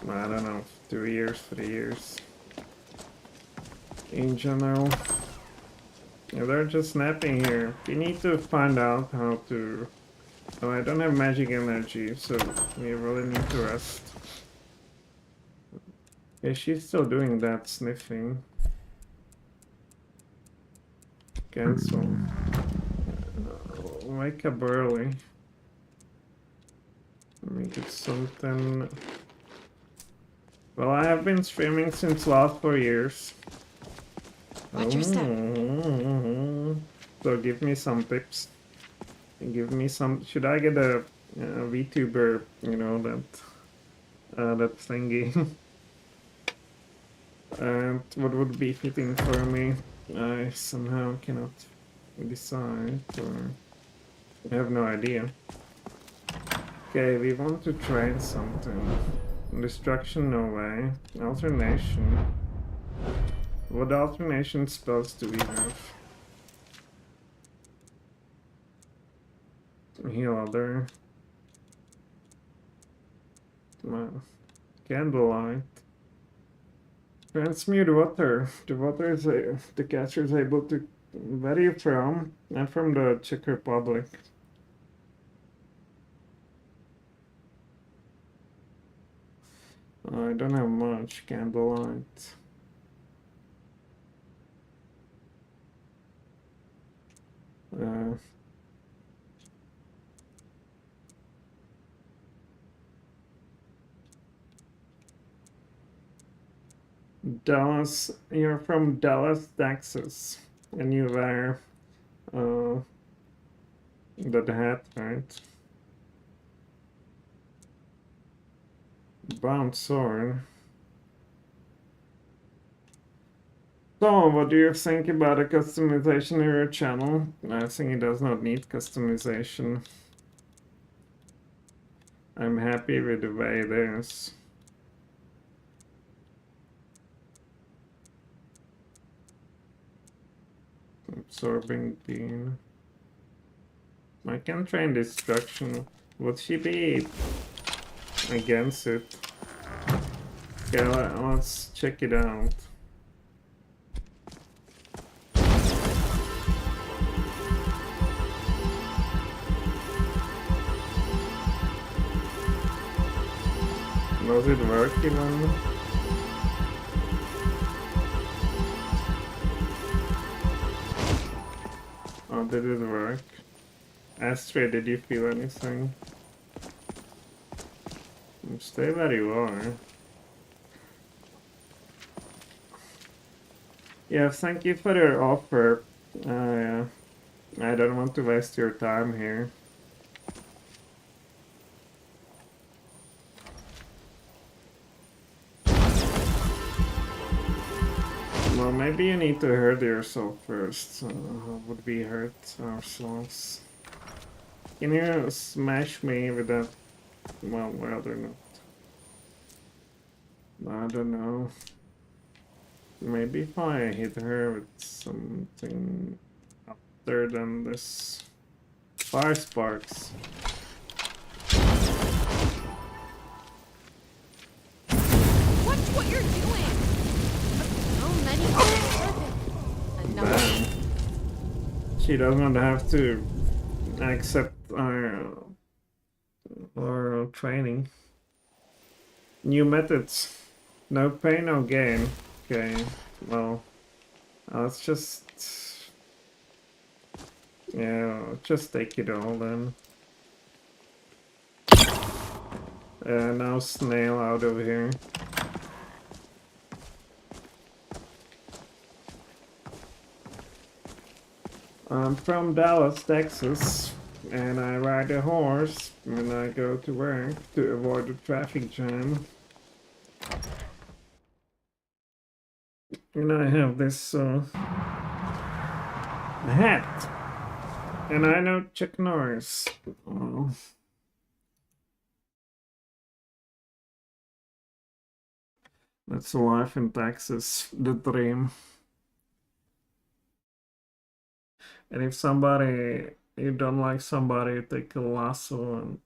I don't know, 2 years, 3 years. In general. Yeah, they're just snapping here. You need to find out how to... Oh, I don't have magic energy, so we really need to rest. Yeah, she's still doing that sniffing. Cancel. Wake up early. Make it something... Well, I have been streaming since last 4 years. Watch your step. So give me some tips. Give me some... Should I get a VTuber, you know, that thingy? And what would be fitting for me? I somehow cannot decide, or I have no idea. Okay, we want to train something. Destruction, no way. Alternation. What alternation spells do we have? Heal other. Candlelight. Transmute water. The water is the catcher is able to... Where are you from? I'm from the Czech Republic. I don't have much candlelight. Dallas, you're from Dallas, Texas, and you wear that hat, right? Bound sword. So, what do you think about the customization in your channel? I think it does not need customization. I'm happy with the way it is. Absorbing beam. I can train destruction. Would she be against it? Okay, let's check it out. Does it work even? Oh, did it work? Astrid, did you feel anything? Stay where you are. Yeah, thank you for your offer. I don't want to waste your time here. Well, maybe you need to hurt yourself first. How would we hurt ourselves? Can you smash me with that? Well, rather not. I don't know. Maybe if I hit her with something other than this fire sparks. Watch what you're doing! So many perfect. Enough. She doesn't have to accept our training. New methods. No pain, no gain. Okay, well, let's just... Yeah, just take it all then. Now snail out of here. I'm from Dallas, Texas, and I ride a horse when I go to work to avoid the traffic jam. And I have this hat. And I know Chuck Norris. Oh. That's life in Texas, the dream. And if you don't like somebody, you take a lasso and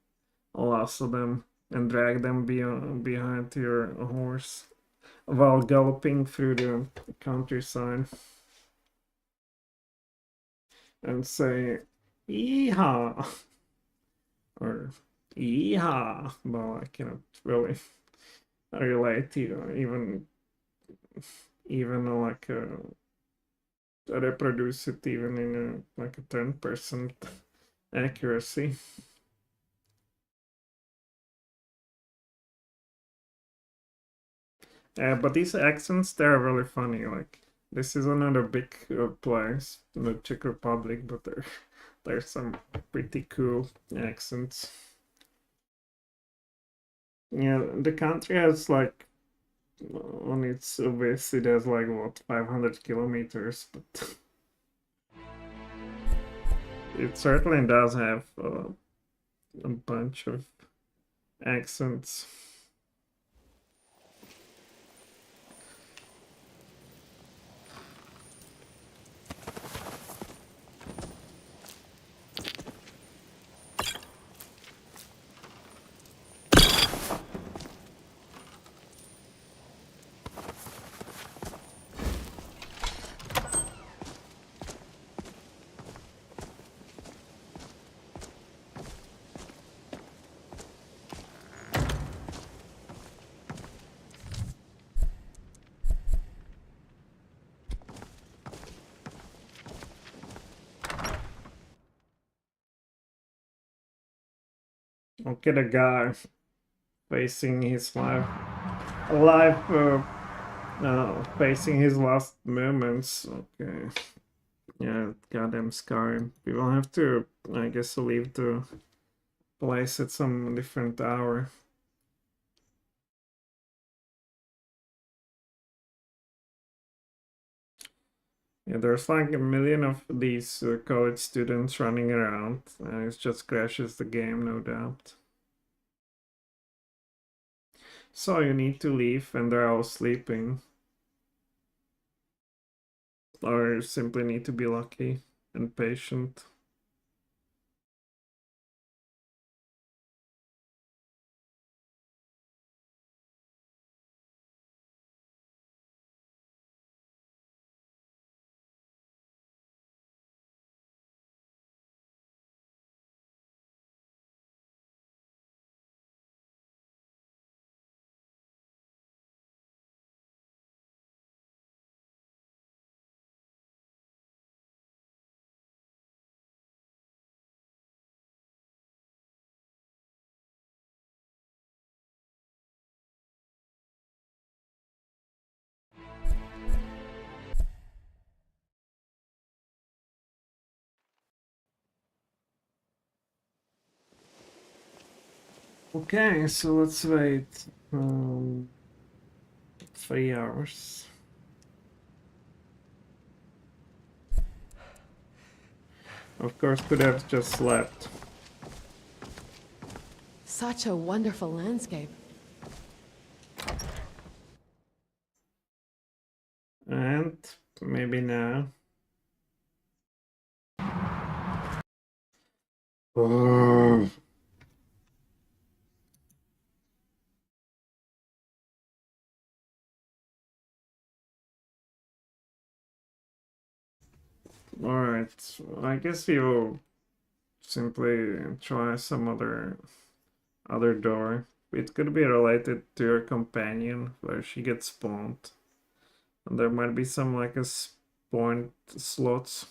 lasso them and drag them behind your horse while galloping through the countryside. And say, "Yeehaw!" or "Yeehaw!" Well, I cannot really relate to you, even like reproduce it even in like a 10% accuracy. But these accents, they're really funny. Like, this is another big place in the Czech Republic, but there's some pretty cool accents. Yeah, the country has like, on its width, it has like, what, 500 kilometers, but it certainly does have a bunch of accents. Okay, the guy facing his facing his last moments. Okay, yeah, goddamn Skyrim. We will have to, I guess, leave the place at some different hour. Yeah, there's like a million of these college students running around. It just crashes the game, no doubt. So you need to leave and they're all sleeping. Or you simply need to be lucky and patient. Okay, so let's wait 3 hours. Of course, could have just slept. Such a wonderful landscape. And maybe now. Oh. Alright, I guess we will simply try some other door. It could be related to her companion, where she gets spawned. And there might be some like a spawn slots,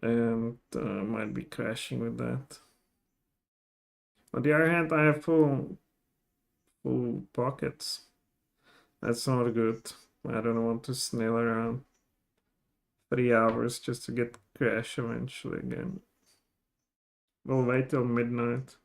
and might be crashing with that. On the other hand, I have full pockets. That's not good. I don't want to snail around 3 hours just to get crash eventually again. We'll wait till midnight.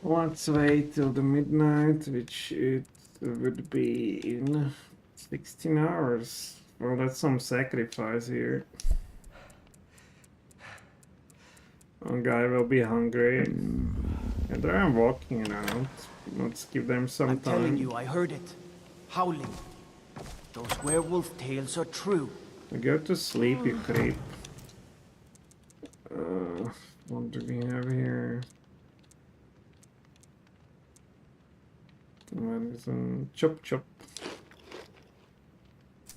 Let's wait till the midnight, which it would be in 16 hours. Well, that's some sacrifice here. One guy will be hungry, and they're walking around. Let's give them some time. I'm telling you, I heard it. Howling. Those werewolf tales are true. Go to sleep, you creep. What do we have here? What is a chop chop?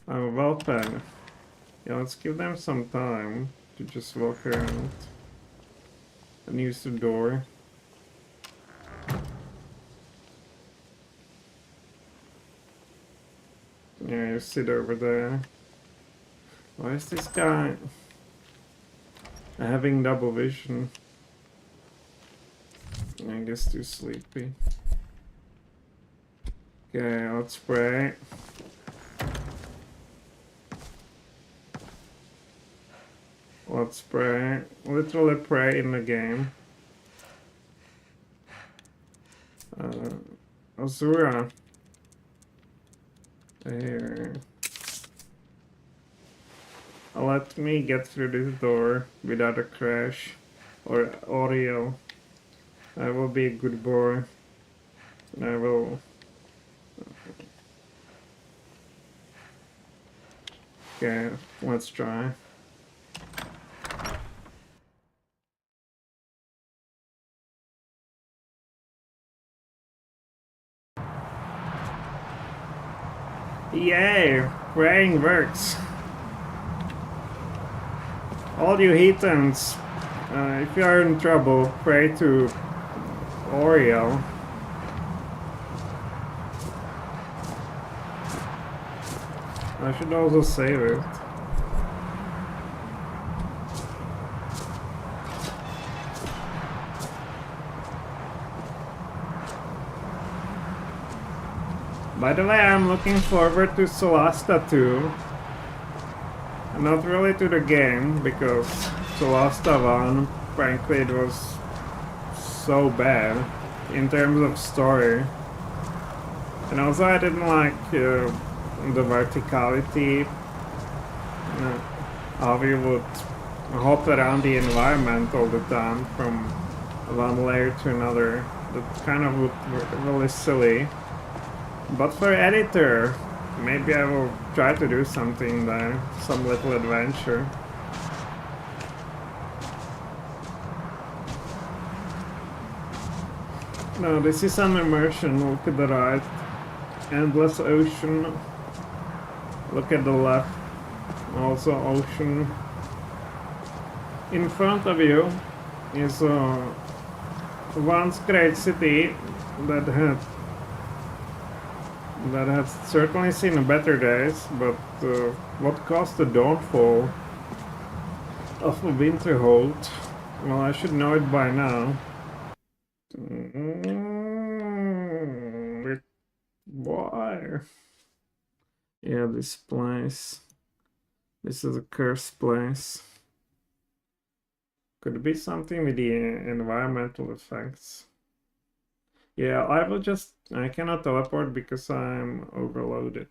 Oh, well fed. Yeah, let's give them some time to just walk around and use the door. Yeah, you sit over there. Why is this guy having double vision? I guess too sleepy. Okay, let's pray. Let's pray. Literally pray in the game. Azura. Here. Let me get through this door without a crash or Oreo. I will be a good boy. And I will... Okay, let's try. Yay! Praying works. All you heathens, if you are in trouble, pray to Oreo. I should also save it. By the way, I'm looking forward to Solasta 2. Not really to the game, because Solasta 1, frankly, it was so bad in terms of story. And also I didn't like the verticality, how you would hop around the environment all the time from one layer to another. That kind of looked really silly. But for editor, maybe I will try to do something there, some little adventure. No, this is an immersion. Look at the right. Endless ocean. Look at the left. Also ocean. In front of you is once great city that had certainly seen better days, but what caused the downfall of Winterhold? Well, I should know it by now. Why? Yeah, this place. This is a cursed place. Could it be something with the environmental effects? Yeah, I cannot teleport because I'm overloaded.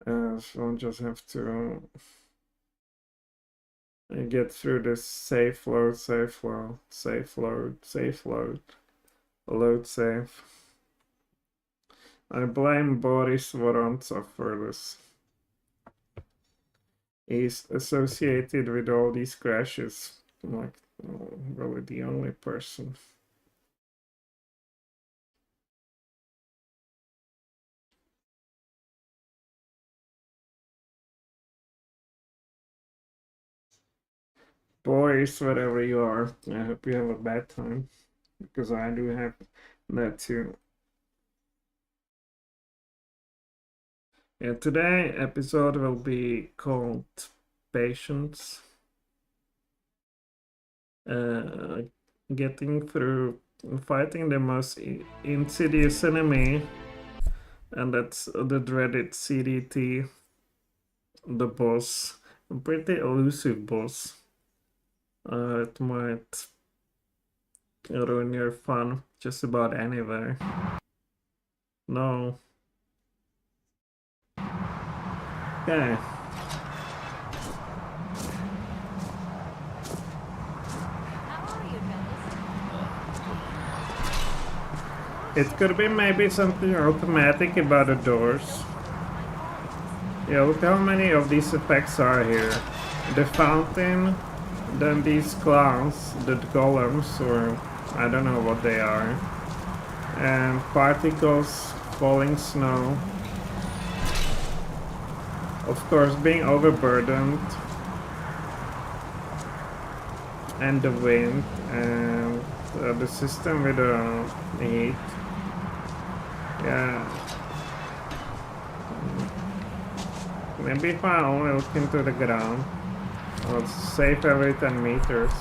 So I'll just have to get through this safe load, safe load, safe load, safe load, load safe. I blame Boris Vorontsov for this. He's associated with all these crashes, like really the only person. Boys, wherever you are, I hope you have a bad time, because I do have that too. Yeah, today episode will be called Patience. Getting through fighting the most insidious enemy, and that's the dreaded CDT, the boss. A pretty elusive boss. It might ruin your fun just about anywhere. No. Okay. It could be maybe something automatic about the doors. Yeah, look how many of these effects are here. The fountain, then these clowns, the golems, or I don't know what they are. And particles, falling snow. Of course, being overburdened. And the wind, and the system with the heat. Yeah. Maybe if I only look into the ground, I'll save every 10 meters.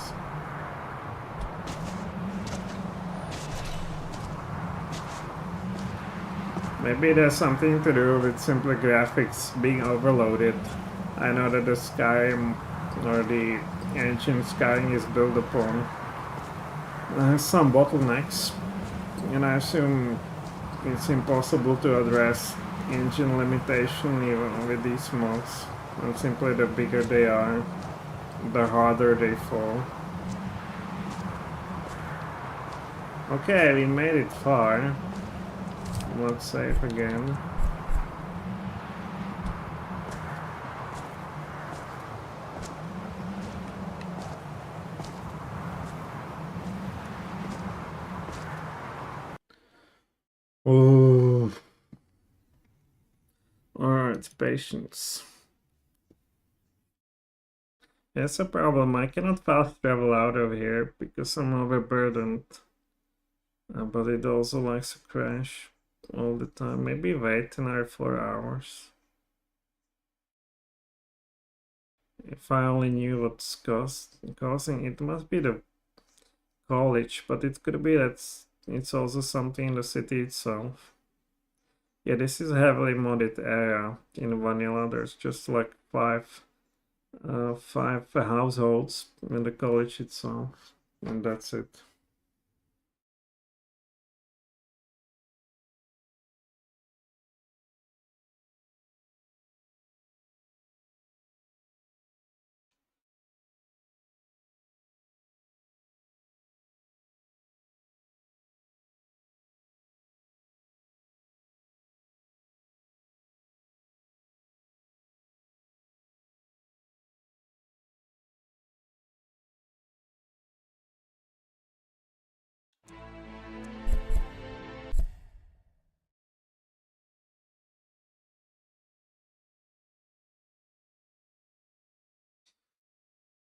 Maybe it has something to do with simply graphics being overloaded. I know that the Skyrim, or the ancient Skyrim, is built upon some bottlenecks, and I assume it's impossible to address engine limitation even with these mods, and simply the bigger they are, the harder they fall. Okay, we made it far. Let's save again. Oh. Alright, patience. That's a problem. I cannot fast travel out of here because I'm overburdened. But it also likes to crash all the time. Maybe wait another 4 hours. If I only knew what's causing it, must be the college, but it could be that it's also something in the city itself. Yeah, this is a heavily modded area in vanilla. There's just like five households in the college itself, and that's it.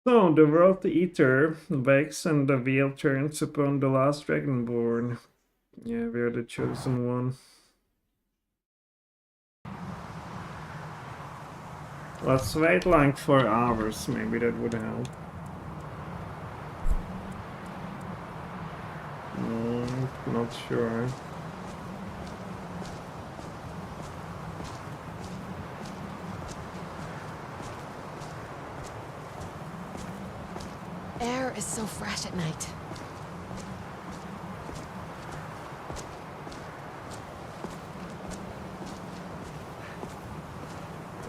So, the World Eater wakes and the wheel turns upon the last Dragonborn. Yeah, we're the chosen one. Let's wait like 4 hours, maybe that would help. Not sure. air is so fresh at night.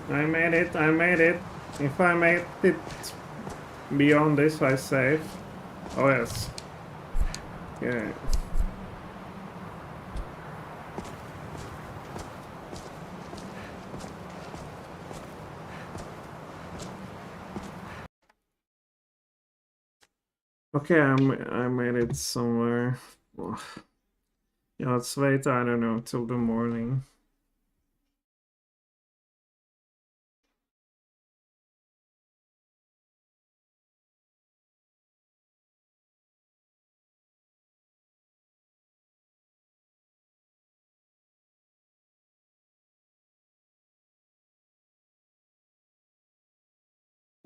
I made it, I made it. If I made it beyond this, I save. Oh yes. Yeah. Okay, I made it somewhere. Ugh. Yeah, let's wait, I don't know, till the morning.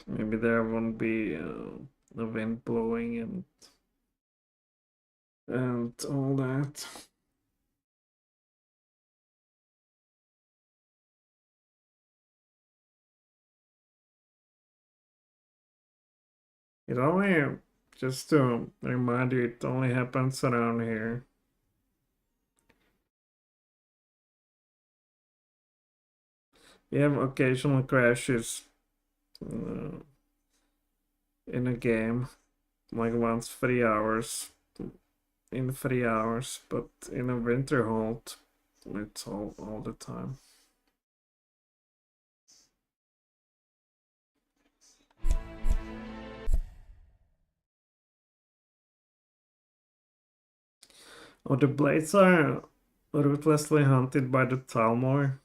Maybe there won't be the wind blowing and all that. It only, just to remind you, it only happens around here. We have occasional crashes in a game, like once 3 hours, in 3 hours, but in a winter halt, it's all the time. Oh, the blades are ruthlessly hunted by the Talmor.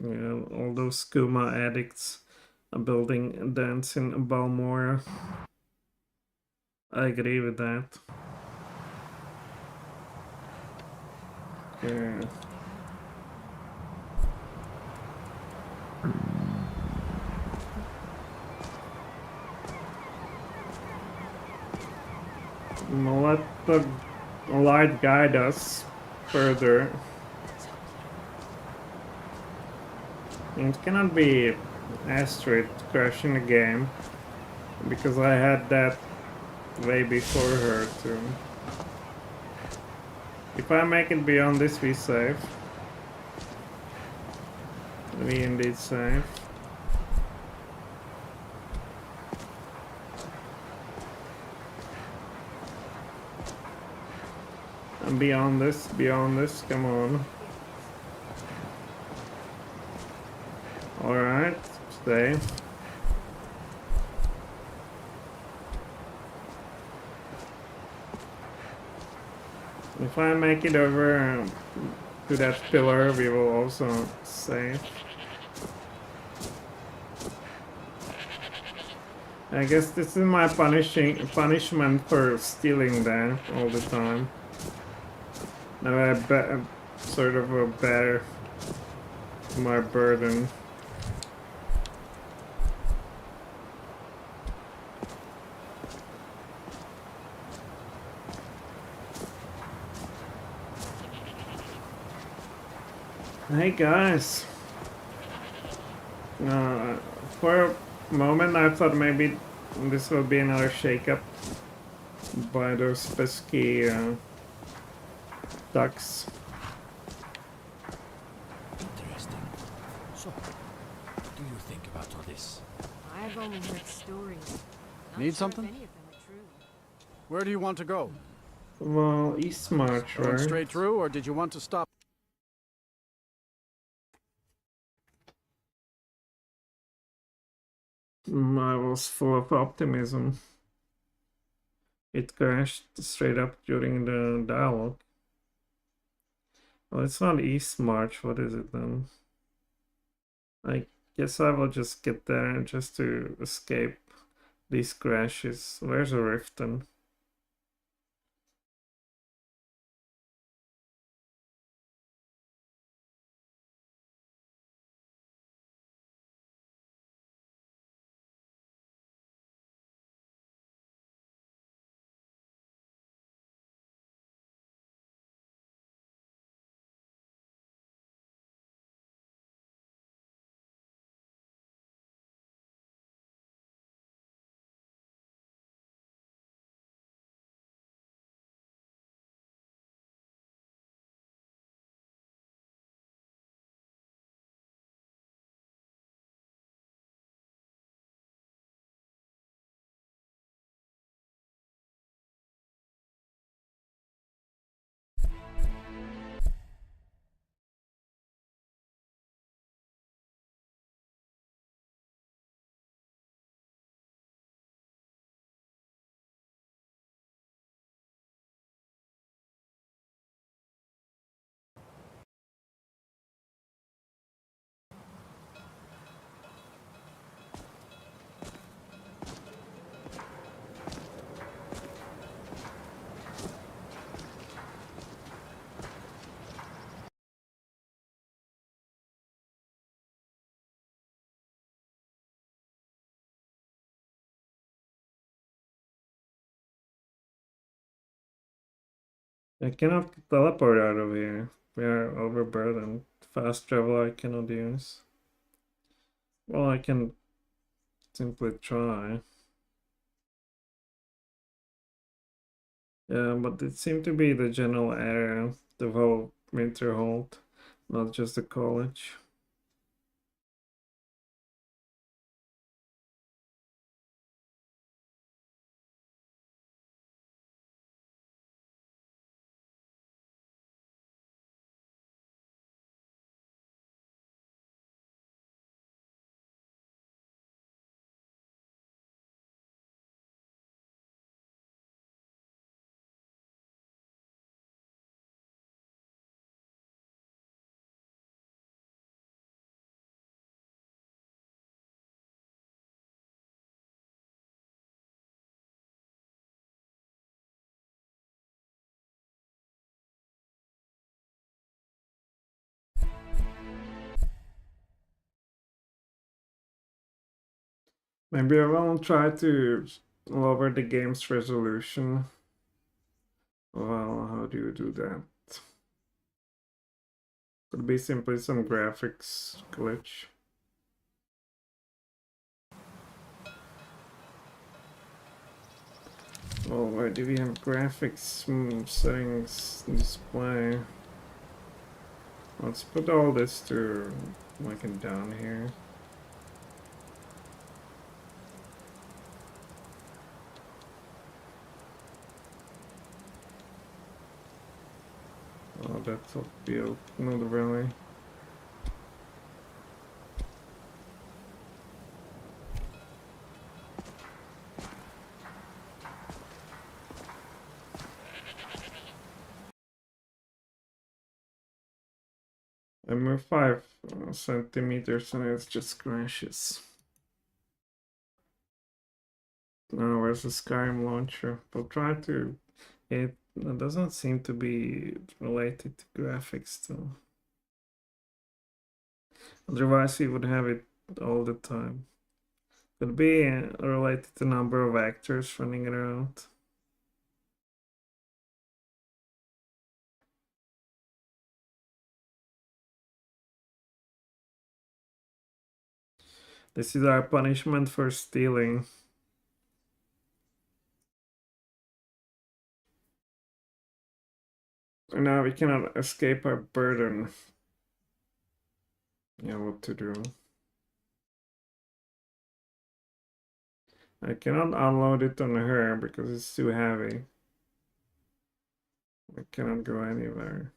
All those skooma addicts are building dens in Balmora. I agree with that. Yeah. Let the light guide us further. It cannot be Astrid crashing the game, because I had that way before her too. If I make it beyond this, we save. We indeed save. And beyond this, come on. Alright, stay. If I make it over to that pillar, we will also save. I guess this is my punishment for stealing that all the time. Now I sort of bear my burden. Hey guys, for a moment I thought maybe this will be another shake-up by those pesky ducks. Interesting. So, what do you think about all this? I've only heard stories. Not Need sure something? if any of them are true. Where do you want to go? Well, East March, Going right? straight through, or did you want to stop? I was full of optimism. It crashed straight up during the dialogue. Well, it's not East March, what is it then? I guess I will just get there just to escape these crashes. Where's a Riften? I cannot teleport out of here. We are overburdened. Fast travel I cannot use. Well, I can simply try. Yeah, but it seemed to be the general area, the whole Winterhold, not just the college. Maybe I will try to lower the game's resolution. Well, how do you do that? Could be simply some graphics glitch. Oh, where do we have graphics settings display? Let's put all this to like in down here. Oh, that's a build, not really. I move 5 centimeters and it just crashes. Now where's the Skyrim launcher? I'll try to... It doesn't seem to be related to graphics though. Otherwise we would have it all the time. Could be related to number of actors running around. This is our punishment for stealing. And now we cannot escape our burden. Yeah, what to do? I cannot unload it on her because it's too heavy. I cannot go anywhere.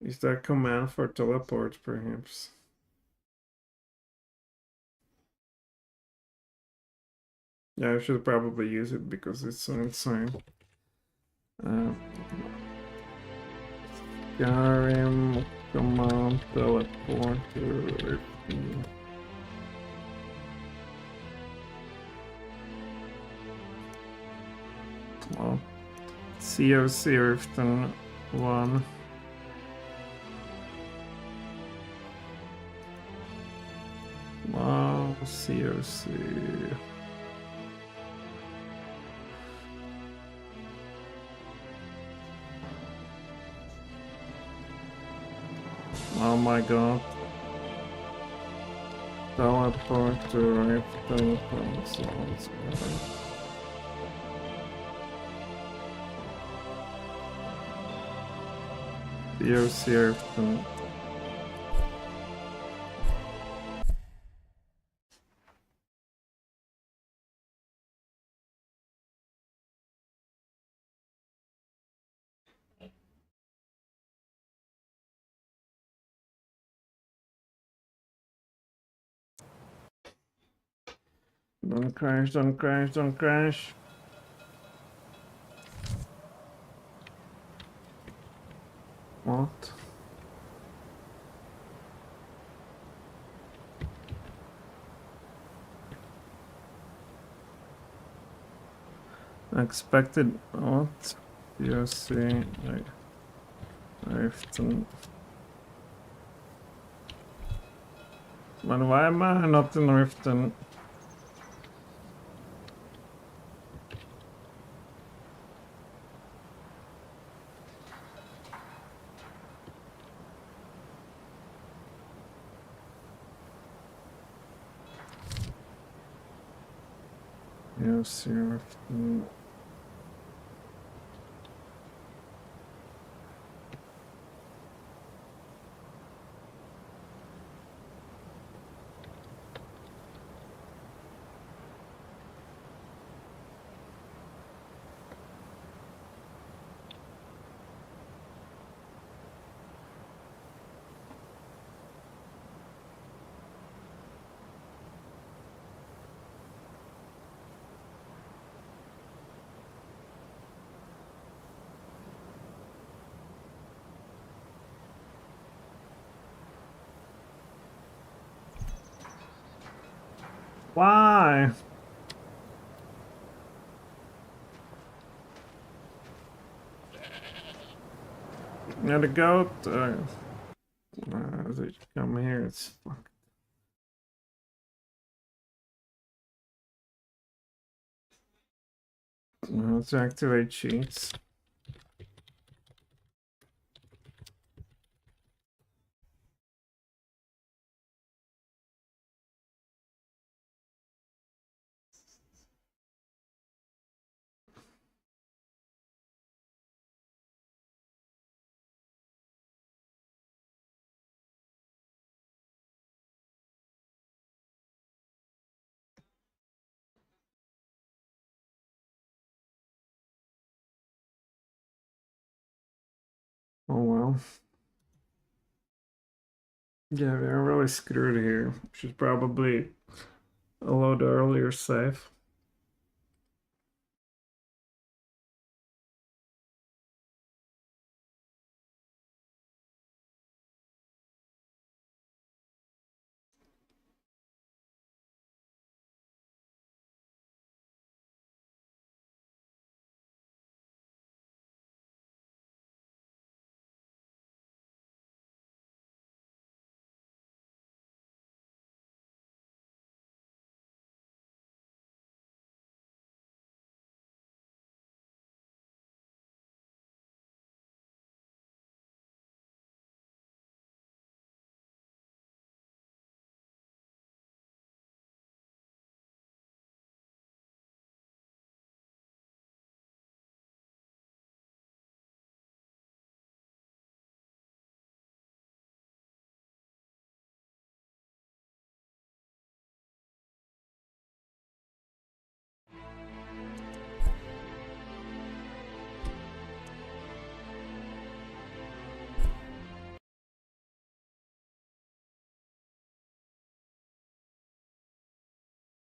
Is there a command for teleport, perhaps? Yeah, I should probably use it because it's so insane. Skyrim command teleport to well, COC Riften 1. Wow, COC. Oh my god. Teleport to Riften consoles. COC Riften. Don't crash, don't crash, don't crash. What? Expected what? COC Riften. But why am I not in Riften? Yes, you're... Why? Now the goat, they come here, it's fucked. Let's activate cheats. Oh well. Yeah, we're really screwed here. Should probably allow the earlier save.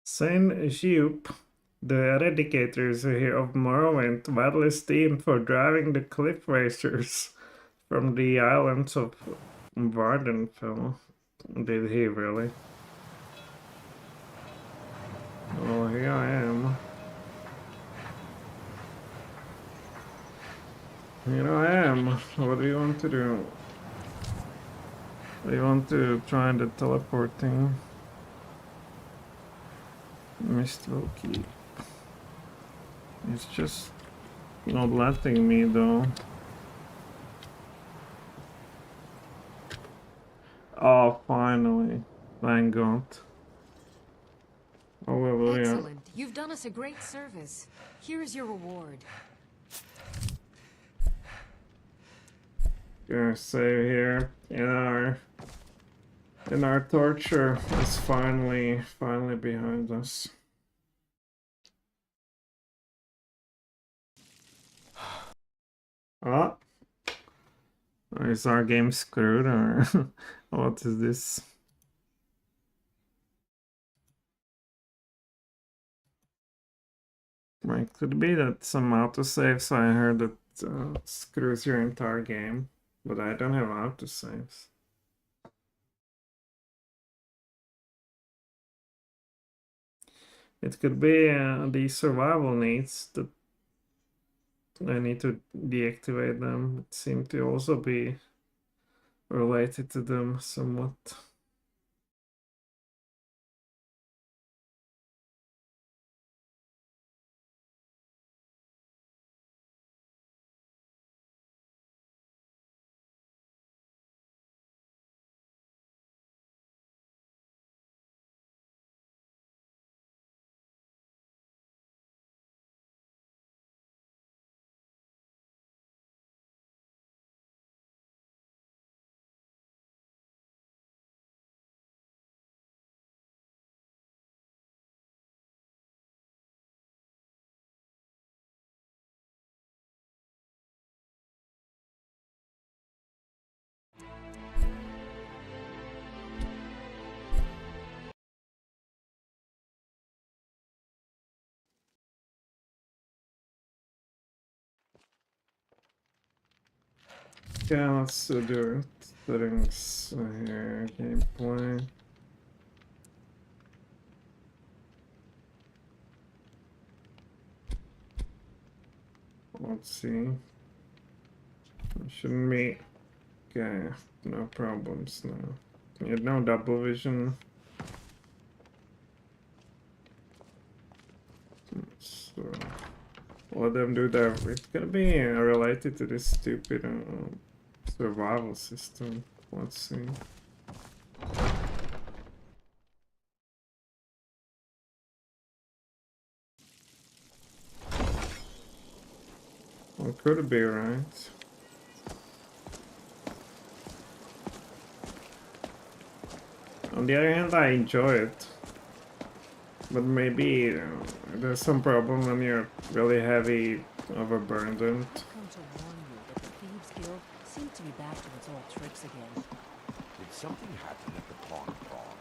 Saint Jupe, the eradicators here of Morrowind, widely esteemed for driving the cliff racers from the islands of Vardenfell. Did he really? Oh, here I am. Here I am. What do you want to do? Do you want to try the teleporting? Mist will keep. It's just not letting me though. Oh, finally. Thank God. Oh, well, yeah. Excellent. You've done us a great service. Here is your reward. Gonna save here. And our torture is finally behind us. Ah, is our game screwed or what is this? Right, could be that some autosaves I heard that screws your entire game, but I don't have autosaves. It could be the survival needs that I need to deactivate them. It seem to also be related to them somewhat. Yeah, let's do it. Settings here, gameplay. Let's see. Shouldn't be. Okay, no problems now. You no double vision. So let them do that. It's gonna be related to this stupid survival system. Let's see. Well, could it be right? On the other hand, I enjoy it. But maybe there's some problem when you're really heavy overburdened. Come to warn you that the Thieves Guild seems to be back to its old tricks again. Did something happen at the pawn farm?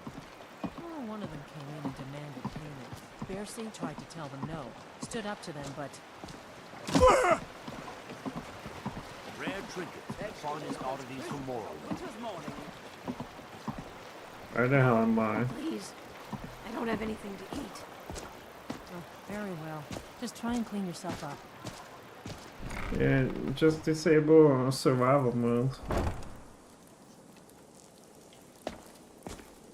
Oh, one of them came in and demanded payment. Bearsy tried to tell them no, stood up to them, but... Rare trinkets, finest oddities from Morrowind. Where the hell am I? Please, I don't have anything to eat. Oh, very well. Just try and clean yourself up. Yeah, just disable survival mode.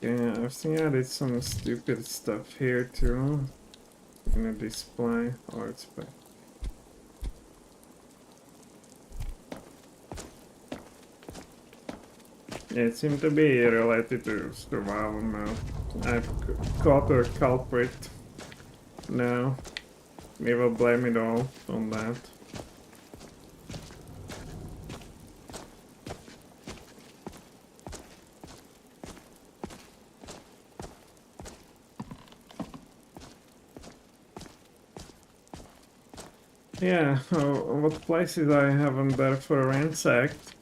Yeah, I've seen I did some stupid stuff here too. In a display. Oh, it's back. Yeah, it seemed to be related to survival mode. I've caught a culprit now. We will blame it all on that. Yeah, what places I haven't therefore ransacked?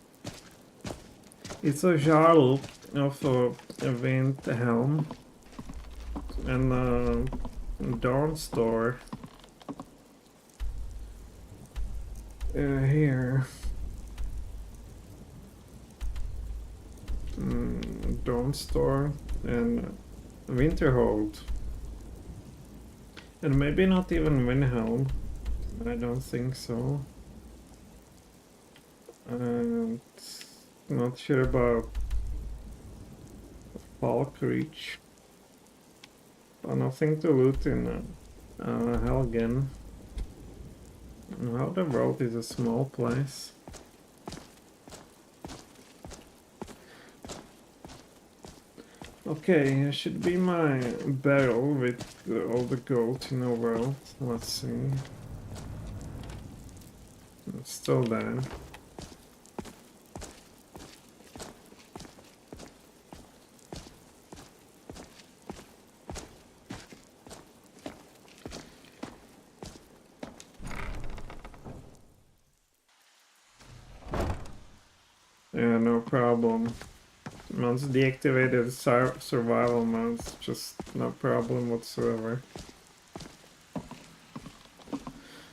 It's a Jarl of a wind helm and a Dawn store here. Dawn store and Winterhold, and maybe not even Windhelm. I don't think so. And not sure about Falkreach. But nothing to loot in Helgen. How the world is a small place. Okay, it should be my barrel with all the gold in the world. Let's see. It's still there. Yeah, no problem. Once deactivated survival modes, just no problem whatsoever.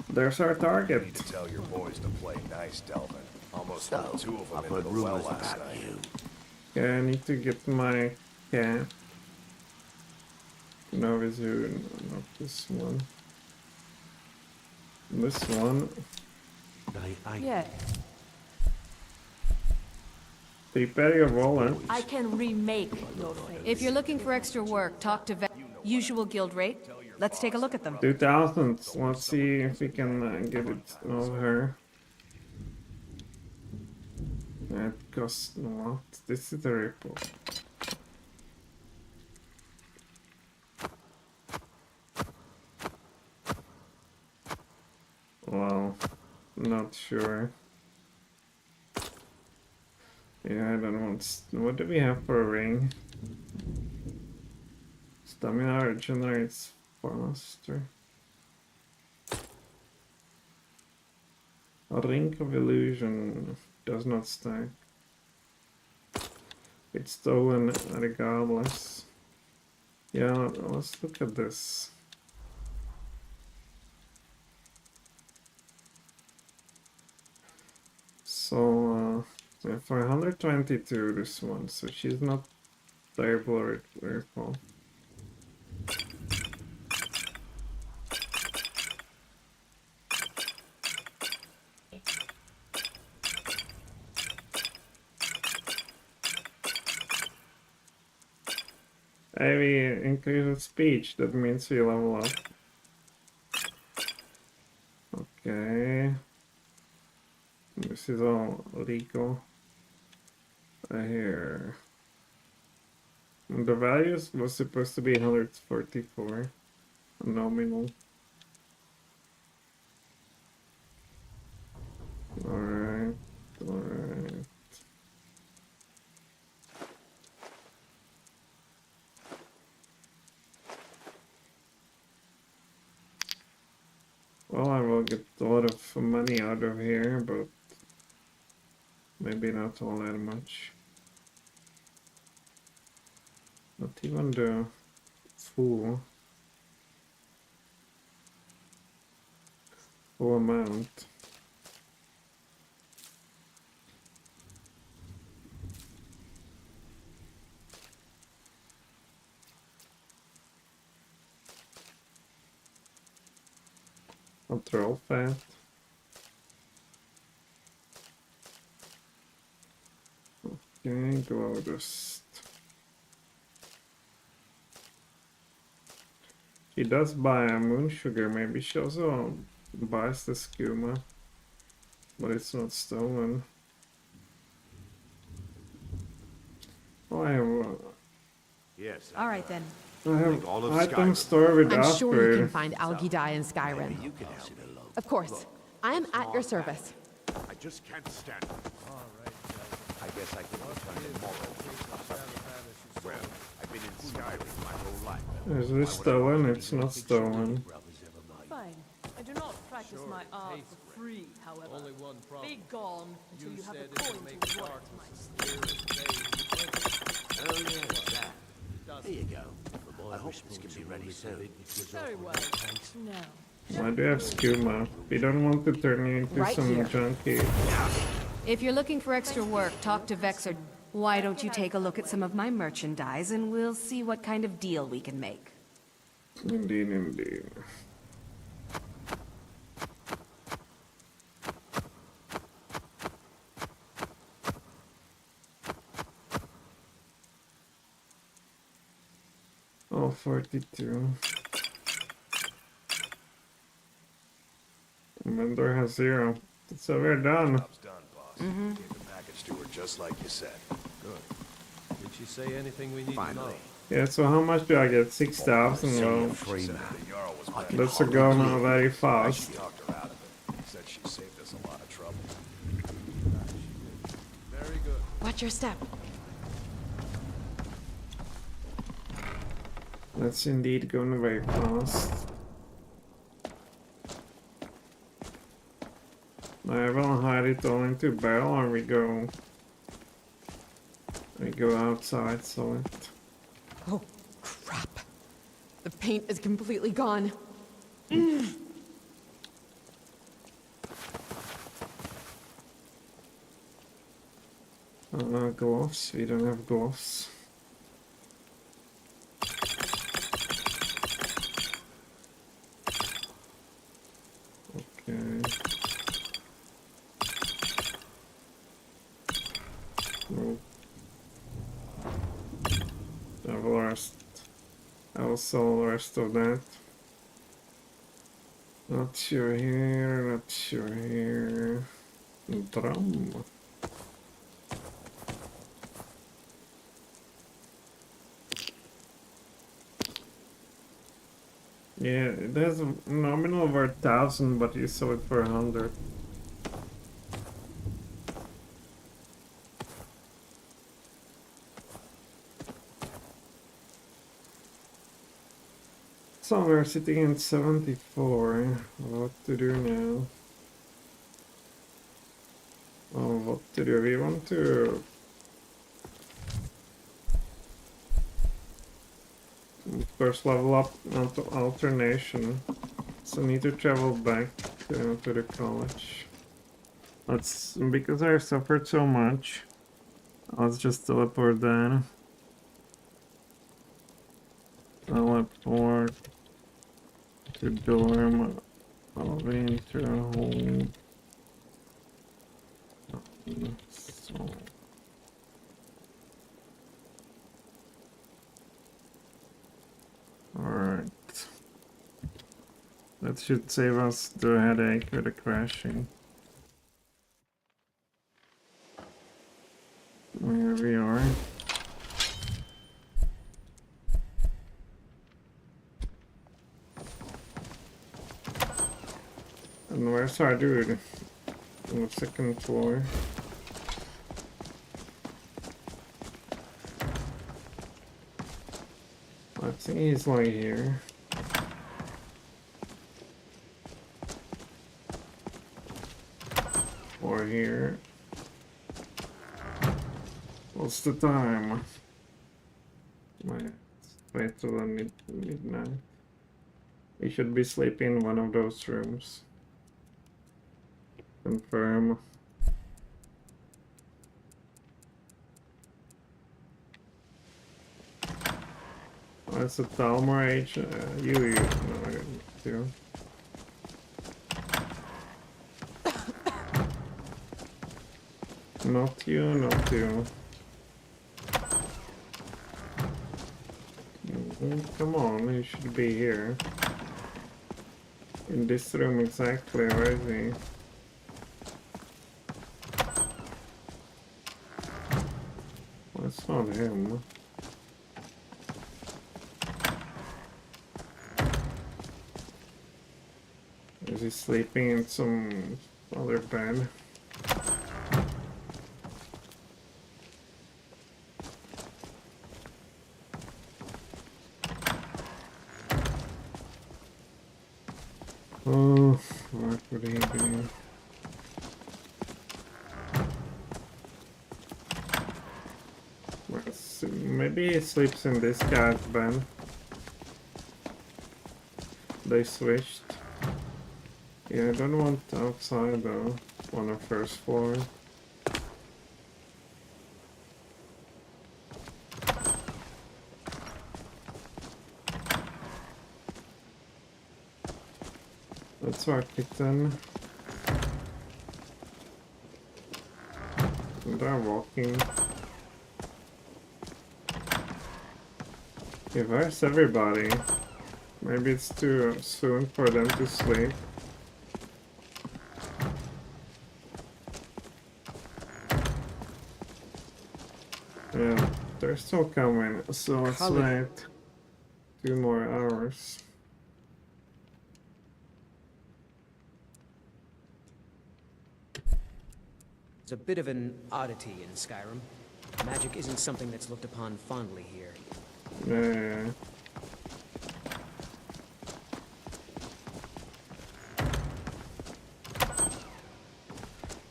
There's our target. Need to tell your boys to play nice, Delvin. Almost So, had 2 of them I've into heard the rumors well last about night. you. Yeah, I need to get my cat. No, is who? Not this one. This one. Yeah, Prepare your wallet. I can remake your face. If you're looking for extra work, talk to usual guild rate. Let's take a look at them. 2000. Let's see if we can get it over. That costs a lot. This is a ripple. Well, not sure. Yeah, I don't want. What do we have for a ring? Stamina regenerates faster. A ring of illusion does not stack. It's stolen regardless. Yeah, let's look at this. So, Yeah, for 122 this one, so she's not terrible rifle. Heavy increase of speech, that means we level up. Okay. This is all legal. Here. The values was supposed to be 144. Nominal. Alright. Alright. Well, I will get a lot of money out of here, but maybe not all that much. Not even the full amount. Control fat. Okay, glow dust. She does buy a moon sugar, maybe she also buys the skooma, but it's not stolen. Oh, I have Yes. All right then. I have item store with I'm sure you upgrade. can find algae dye in Skyrim. Of course. I am at your service. I just can't stand it. I guess I can return tomorrow. Well, I've been in Skyrim my whole life. Is this stolen? It's not stolen. Fine. I do not practice my art for free, however. Only one problem. Be gone until you have said a it coin would make to work darkness my clear as day. Oh, yeah, that. There you go. I hope this can be ready soon. Very well. Now. Why do you have skooma? We don't want to turn you into Right some here. junkie. If you're looking for extra work, talk to Vex or... Why don't you take a look at some of my merchandise and we'll see what kind of deal we can make. Indeed, indeed. Oh, 42. Vendor has 0. So we're done. Job's done, boss. Gave the package to her just like you said. Good. Did she say anything we need to know? Yeah, so how much do I get? 6,000? Well, Free man. The Jarl was mad. let's go now very fast. She talked her out of it. Said she saved us a lot of trouble. Very good. Watch your step. Let's indeed go very fast. I will hide it all into a barrel or we go outside, so it... Oh, crap. The paint is completely gone. Gloves, we don't have gloves. Okay. Nope. I will sell the rest of that. Not sure here, not sure here. Drum. Yeah, it has a nominal worth 1,000, but you sell it for 100. So we're sitting in 74. What to do now? Oh, what to do? We want to first level up onto alternation. So need to travel back to the college. Let's, because I suffered so much, let's just teleport then. Teleport to dorm of Interhold. So. Alright. That should save us the headache with the crashing. Here we are. And where's our dude? On the second floor. Let's see, he's like here. Or here. What's the time? Wait till midnight. We should be sleeping in one of those rooms. Confirm. Oh, it's a Altmer H. You. No, I didn't do. Not you, not you. Come on, he should be here. In this room exactly, where is he? Well, it's not him. Is he sleeping in some other bed? Oh, what would he be? Well, maybe he sleeps in this guy's bed. They switched. Yeah, I don't want outside though, on the first floor. That's our kitten. And they're walking. Okay, where's everybody? Maybe it's too soon for them to sleep. Yeah, they're still coming, so let's wait 2 more hours. It's a bit of an oddity in Skyrim. Magic isn't something that's looked upon fondly here. Yeah.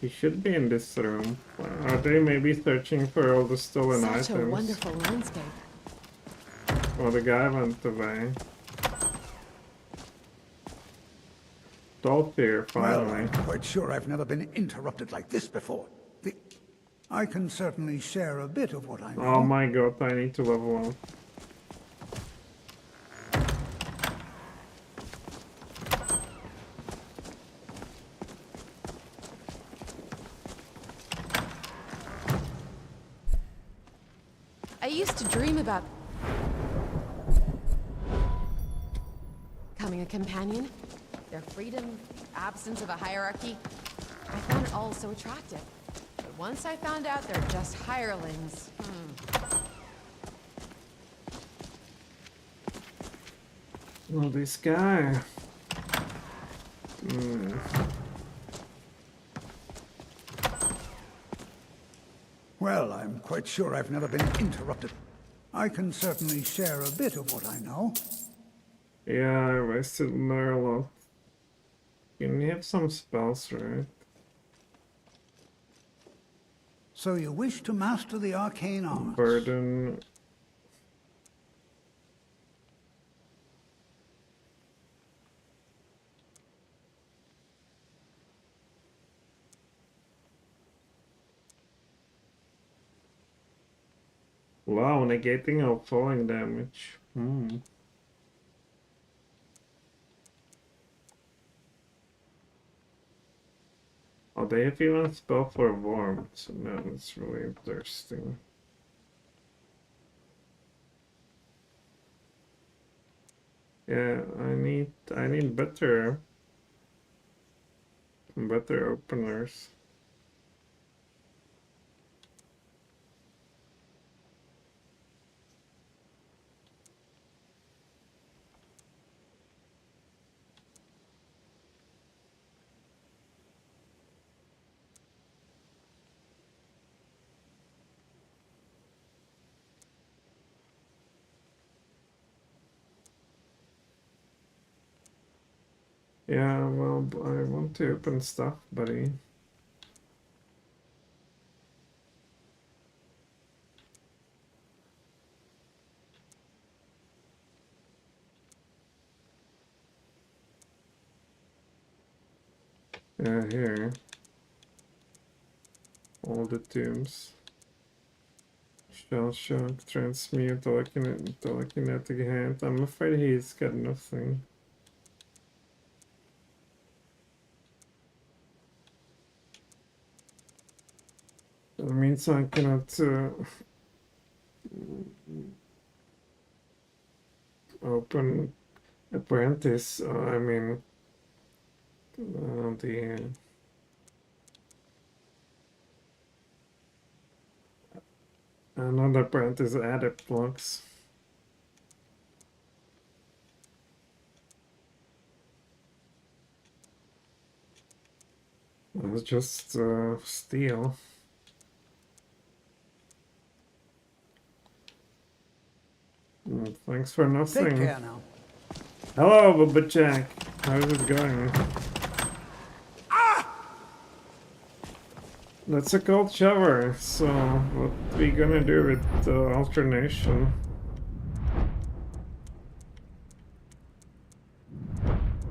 He should be in this room. Are they maybe searching for all the stolen items? Such a wonderful landscape. Oh, the guy went away. Here, finally. Well, I'm quite sure I've never been interrupted like this before. I can certainly share a bit of what I know. Oh my god, I need to level up. I used to dream about becoming a companion. Their freedom, absence of a hierarchy. I found it all so attractive. But once I found out they're just hirelings. Well, this guy. Well, I'm quite sure I've never been interrupted. I can certainly share a bit of what I know. Yeah, I wasted there a lot. You have some spells, right? So you wish to master the arcane arts? Burden. Wow, negating our falling damage. Oh, they have even spell for warmth, so now that's really interesting. Yeah, I need better openers. Yeah, well, I want to open stuff, buddy. Yeah, here. All the tombs. Shell shock, transmute, telekinetic hand. I'm afraid he's got nothing. That means I cannot open apprentice. I mean, the another apprentice adept blocks. It's just steel. Thanks for nothing. Take care now. Hello, Bubba Jack. How's it going? That's a cold shower, so what we gonna do with the alternation?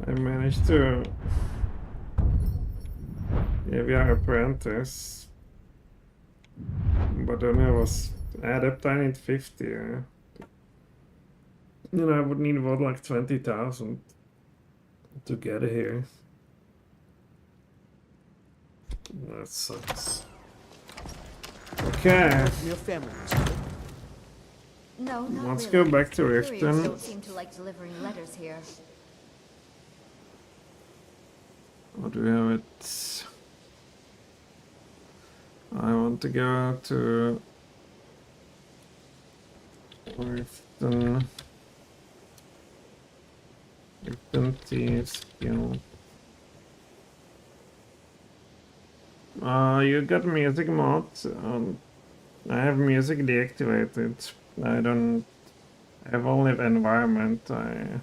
I managed to... Yeah, we are apprentice. But then I was adept, I need 50, You know, I would need about like 20,000 to get here. That sucks. Okay. Your family. No, not Let's really. go back to Couriers Riften. don't seem to like delivering letters here. What do we have it? I want to go to Riften. Riften T skill. You got music mod. I have music deactivated. I have only environment. I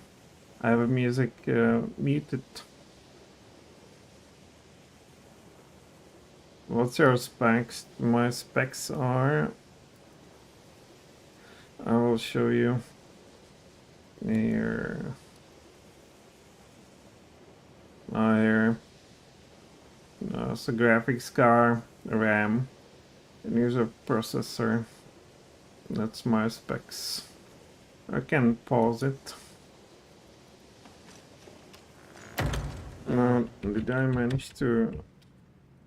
have music muted. What's your specs? My specs are... I will show you here. Here. It's a graphics card, RAM, and here's a processor. That's my specs. I can pause it. Did I manage to...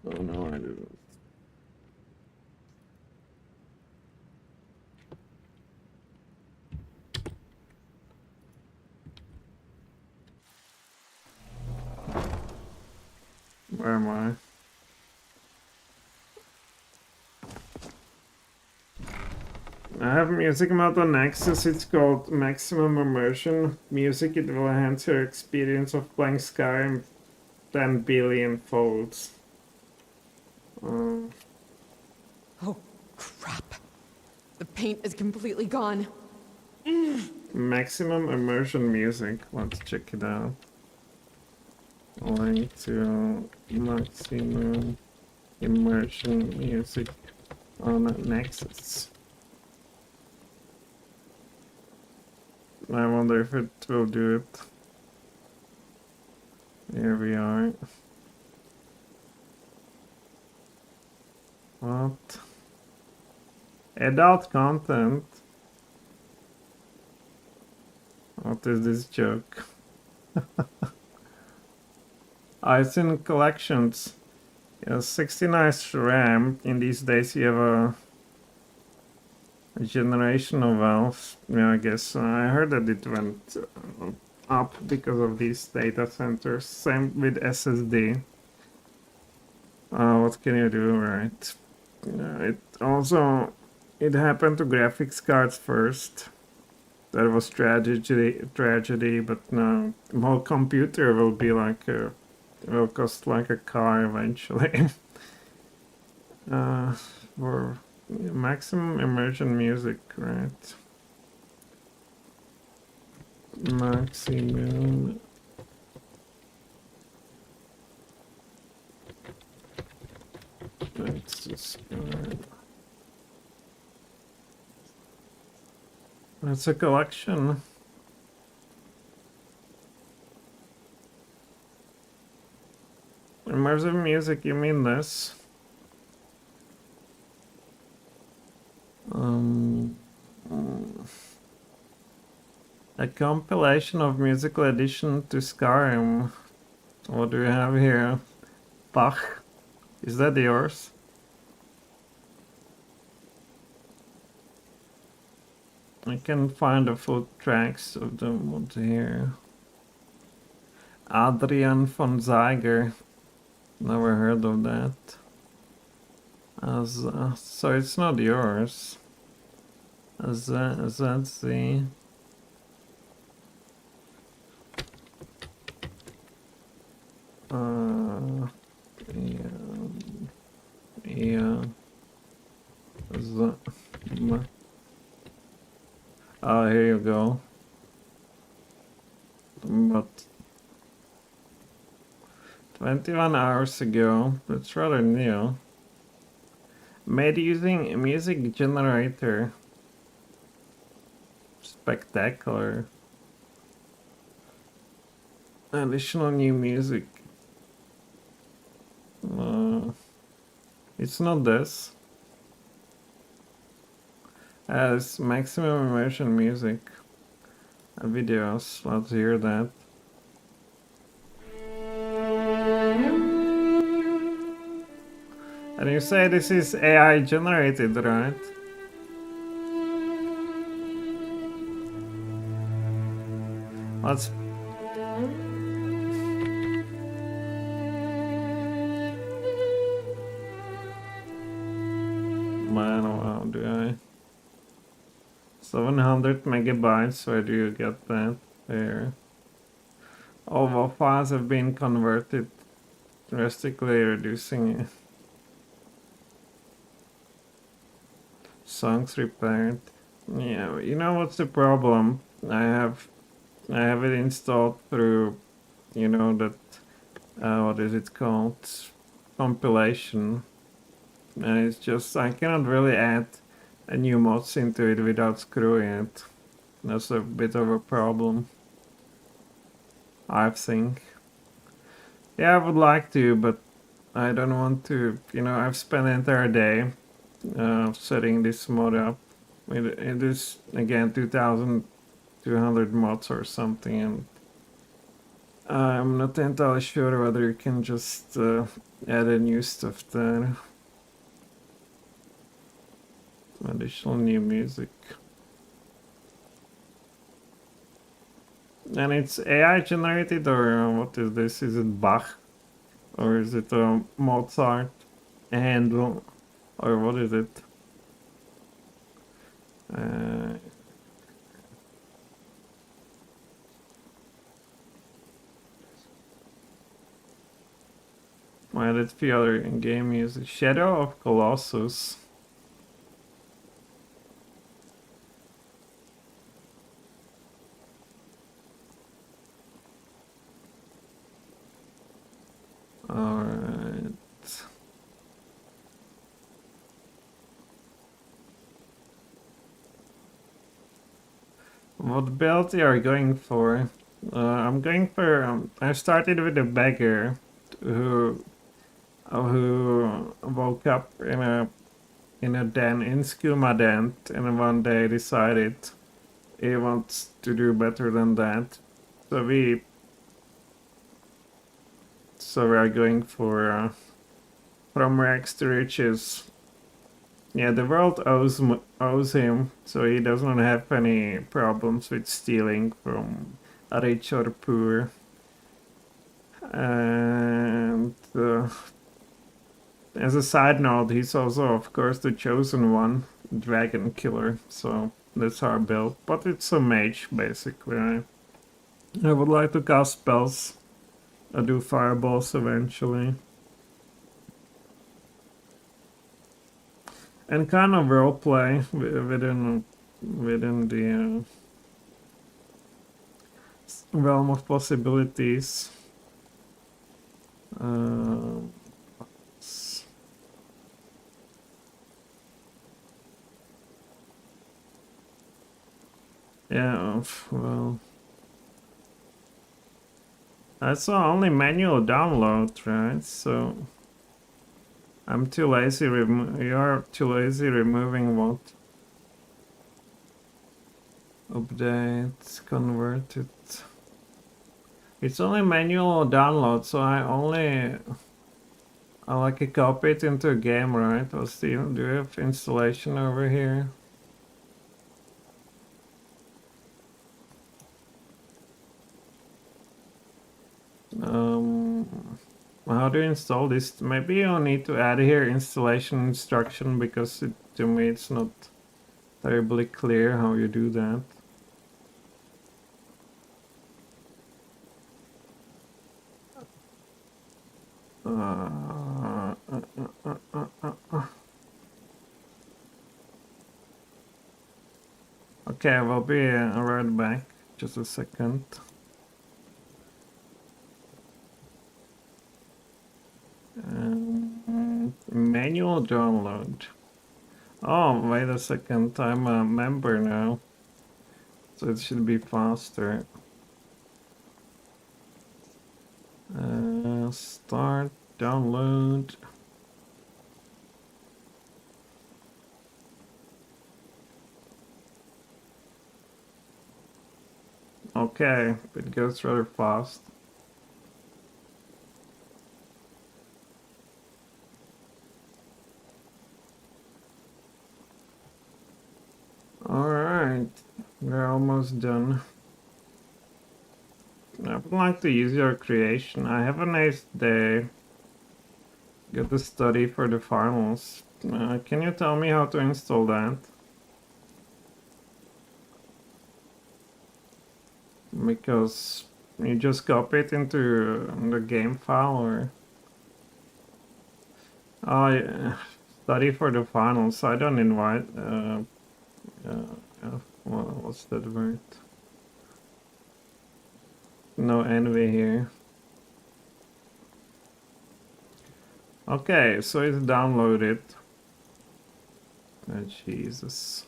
Oh no, I didn't. Where am I? I have music mod on Nexus. It's called Maximum Immersion Music. It will enhance your experience of playing Skyrim 10 billion folds. Oh, crap. The paint is completely gone. Maximum Immersion Music. Let's check it out. Link to Maximum Immersion Music on Nexus. I wonder if it will do it. Here we are. What? Adult content. What is this joke? It's in collections. 69 RAM. In these days you have a generation of valves. Yeah, I guess I heard that it went up because of these data centers. Same with SSD. What can you do, right? It happened to graphics cards first. That was tragedy, but now the whole computer will be like will cost like a car eventually. For maximum immersion music, right? Maximum. Let's just That's a collection. Immersive music, you mean this? A compilation of musical addition to Skyrim. What do we have here? Bach. Is that yours? I can find the full tracks of the mod here. Adrian von Zeiger. Never heard of that. So it's not yours. Let's see. Yeah. Oh, here you go. But 21 hours ago, that's rather new. Made using a music generator. Spectacular. Additional new music. It's not this. As maximum immersion music. Videos, let's hear that. And you say this is AI generated, right? Let's... Man, how do I... 700 megabytes, where do you get that? There. All WAV files have been converted, drastically reducing it. Songs repaired. Yeah, you know what's the problem? I have it installed through, you know, that, what is it called? Compilation. And it's just, I cannot really add a new mods into it without screwing it. That's a bit of a problem, I think. Yeah, I would like to, but I don't want to, you know, I've spent the entire day setting this mod up. It is, again, 2,200 mods or something, and I'm not entirely sure whether you can just add a new stuff there. Additional new music. And it's AI generated, or what is this? Is it Bach? Or is it a Mozart? A Handel? Or what is it? Well, let's see other in-game music. Shadow of Colossus. Alright. What build are you going for? I'm going for... I started with a beggar who woke up in a in a den in Skumadent, and one day decided he wants to do better than that. So we are going for from rags to riches. Yeah, the world owes him, so he doesn't have any problems with stealing from rich or poor. And as a side note, he's also, of course, the chosen one, dragon killer. So that's our build, but it's a mage basically. I would like to cast spells. I do fireballs eventually. And kind of roleplay within the realm of possibilities. Yeah, well, that's only manual download, right? So I'm too lazy. You're too lazy removing what? Update, converted. It's only manual download, so I like copy it into a game, right? Or Steven, do you have installation over here? How do you install this? Maybe you'll need to add here installation instruction, because to me it's not terribly clear how you do that. Okay, we'll be right back. Just a second. Manual download. Oh, wait a second. I'm a member now, so it should be faster. Start download. Okay, it goes rather fast. Alright, we're almost done. I would like to use your creation. I have a nice day. Get the study for the finals. Can you tell me how to install that? Because you just copy it into the game file, or... Oh, yeah. Study for the finals. I don't invite... well, what's that word? No envy here. Okay, so it's downloaded. Oh, Jesus.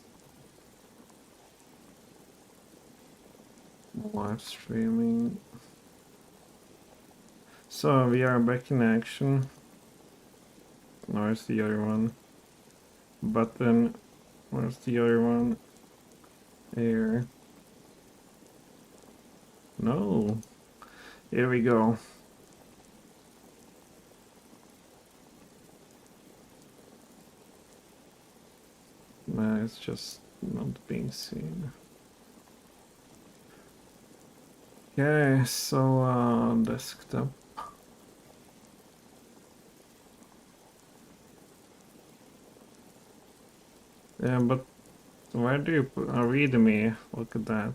Live streaming. So we are back in action. Where's the other one? Button. Where's the other one? Here. No. Here we go. Nah, it's just not being seen. Okay, so desktop. Yeah, but where do you put readme? Look at that.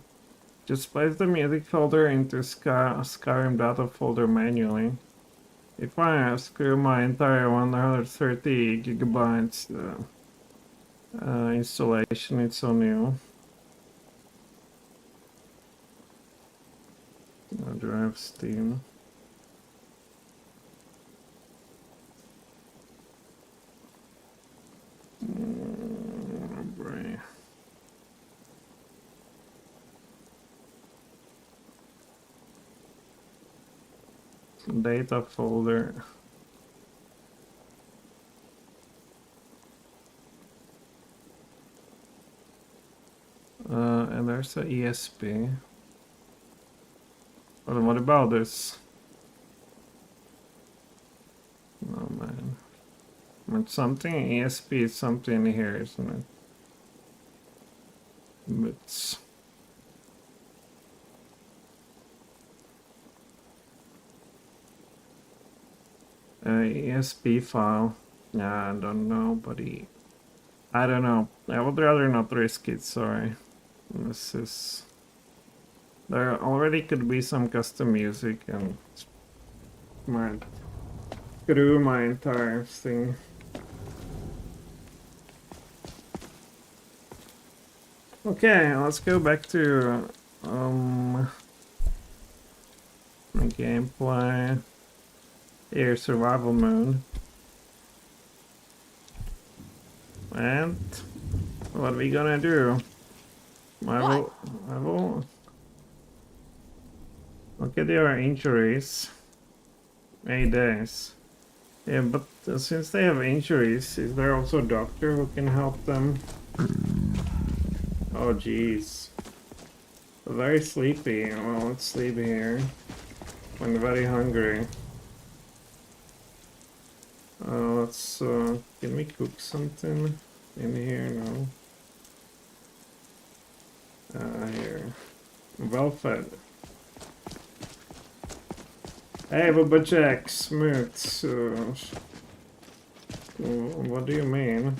Just place the music folder into Skyrim data folder manually. If I screw my entire 130 gigabytes installation, it's on you. Drive Steam. Brain. Data folder. there's a ESP. But what about this? Oh man. It's something, ESP is something here, isn't it? But... ESP file. Yeah, I don't know, buddy. I don't know. I would rather not risk it, sorry. This is... There already could be some custom music and... might screw my entire thing. Okay, let's go back to... gameplay. Here, survival mode. And what are we gonna do? I will okay, there are injuries. 8 days. Yeah, but since they have injuries, is there also a doctor who can help them? Oh jeez. Very sleepy. Well, let's sleep here. I'm very hungry. Let's, can we cook something in here? No. Here. Well fed. Hey, Bubba Jack, smooth. What do you mean?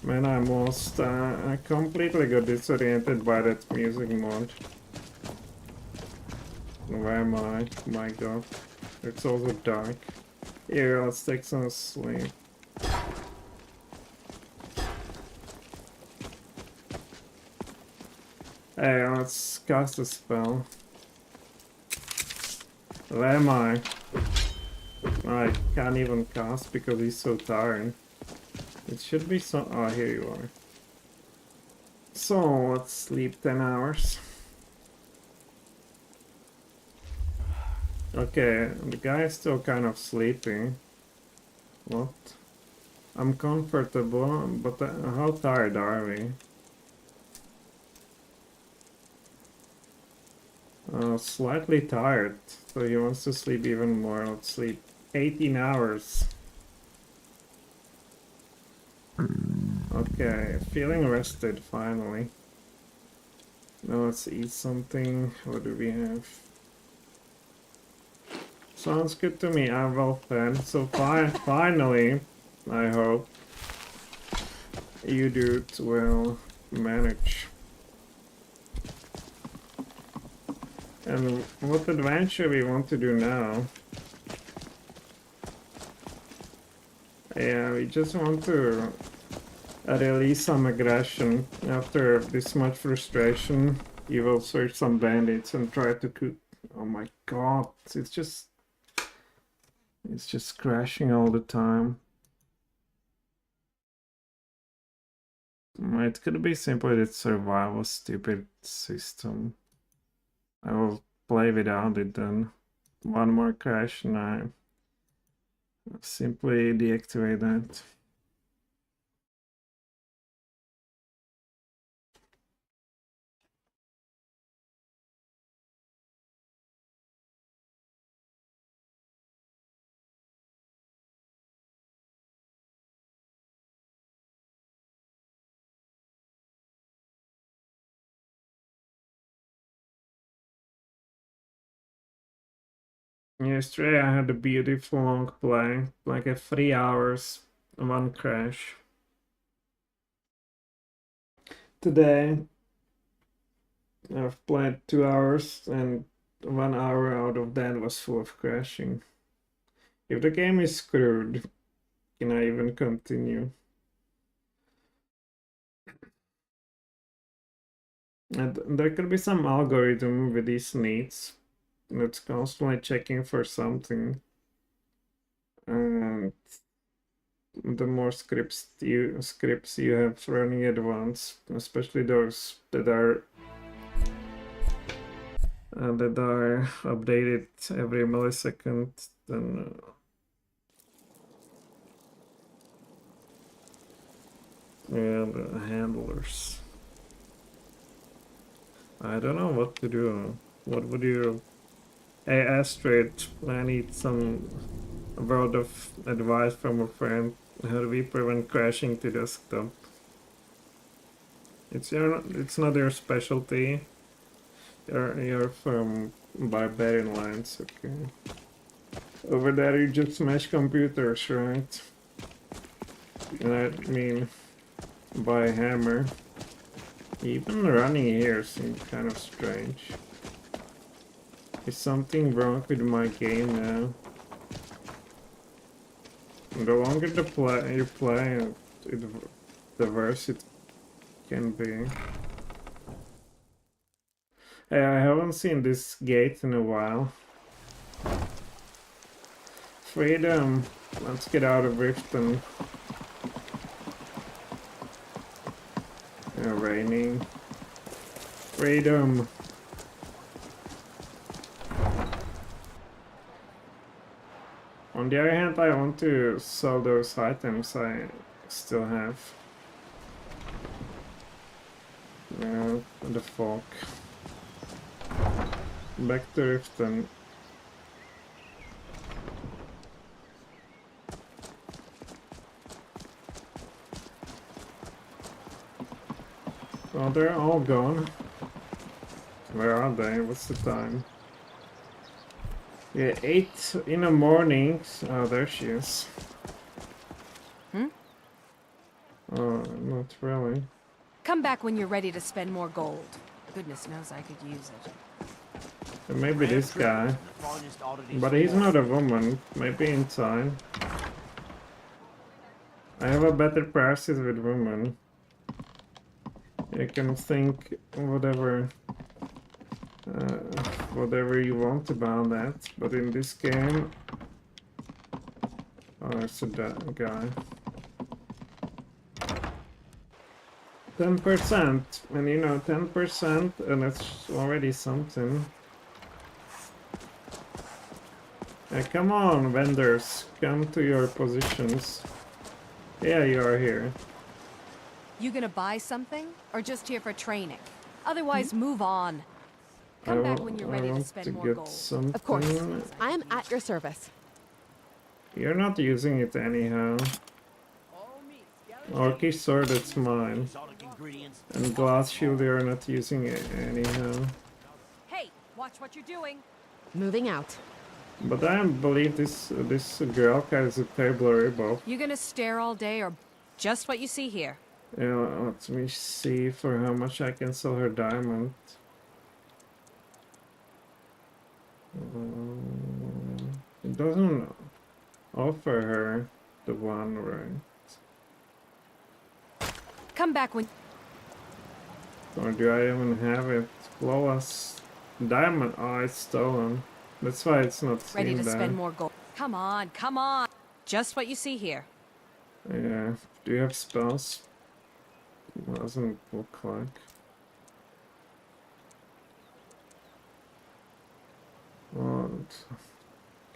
Man, I'm lost. I completely got disoriented by that music mod. Where am I? My god. It's also dark. Here, let's take some sleep. Hey, let's cast a spell. Where am I? I can't even cast because he's so tired. It should be so... Oh, here you are. So, let's sleep 10 hours. Okay, the guy is still kind of sleeping. What? I'm comfortable, but how tired are we? Slightly tired, so he wants to sleep even more. Let's sleep 18 hours. Okay, feeling rested finally. Now let's eat something. What do we have? Sounds good to me. I'm well fed. So finally, I hope you dudes will manage. And what adventure we want to do now? Yeah, we just want to release some aggression. After this much frustration, you will search some bandits and try to cook. Oh my god, it's just crashing all the time. It could be simply that survival stupid system. I will play without it then. One more crash and I simply deactivate that. Yesterday I had a beautiful long play, like a 3 hours, one crash. Today I've played 2 hours and 1 hour out of that was full of crashing. If the game is screwed, can I even continue? And there could be some algorithm with these needs that's constantly checking for something. And the more scripts you have running at once, especially those that are updated every millisecond, then And handlers. I don't know what to do. What would you... Hey Astrid, I need some word of advice from a friend. How do we prevent crashing to desktop? It's not your specialty. You're from Barbarian Lines, okay. Over there you just smash computers, right? And I mean, by hammer. Even running here seems kind of strange. Is something wrong with my game now? The longer you play it, the worse it can be. Hey, I haven't seen this gate in a while. Freedom! Let's get out of Riften. Raining. Freedom! On the other hand, I want to sell those items I still have. Yeah, the fog. Back to Riften. Oh, they're all gone. Where are they? What's the time? Yeah, 8 in the morning. Oh, there she is. Oh, not really. Come back when you're ready to spend more gold. Goodness knows I could use it. And maybe this guy. But he's not a woman. Maybe in time. I have a better prices with women. You can think whatever you want about that, but in this game, oh, it's a guy. 10%, and you know, 10%, and that's already something. Hey, come on, vendors, come to your positions. Yeah, you are here. You gonna buy something, or just here for training? Otherwise, move on. Come back when you're ready to spend more gold. Something. Of course, I am at your service. You're not using it anyhow. Orky sword, that's mine. And glass shield, you're not using it anyhow. Hey, watch what you're doing. Moving out. But I believe this girl has a table above. You gonna stare all day, or just what you see here? Yeah, let me see for how much I can sell her diamond. It doesn't offer her the one, right? Come back when... Or do I even have it? Flawless diamond. Oh, it's stolen. That's why it's not seen ready to there. spend more gold. Come on, come on. Just what you see here. Yeah. Do you have spells? Doesn't look like.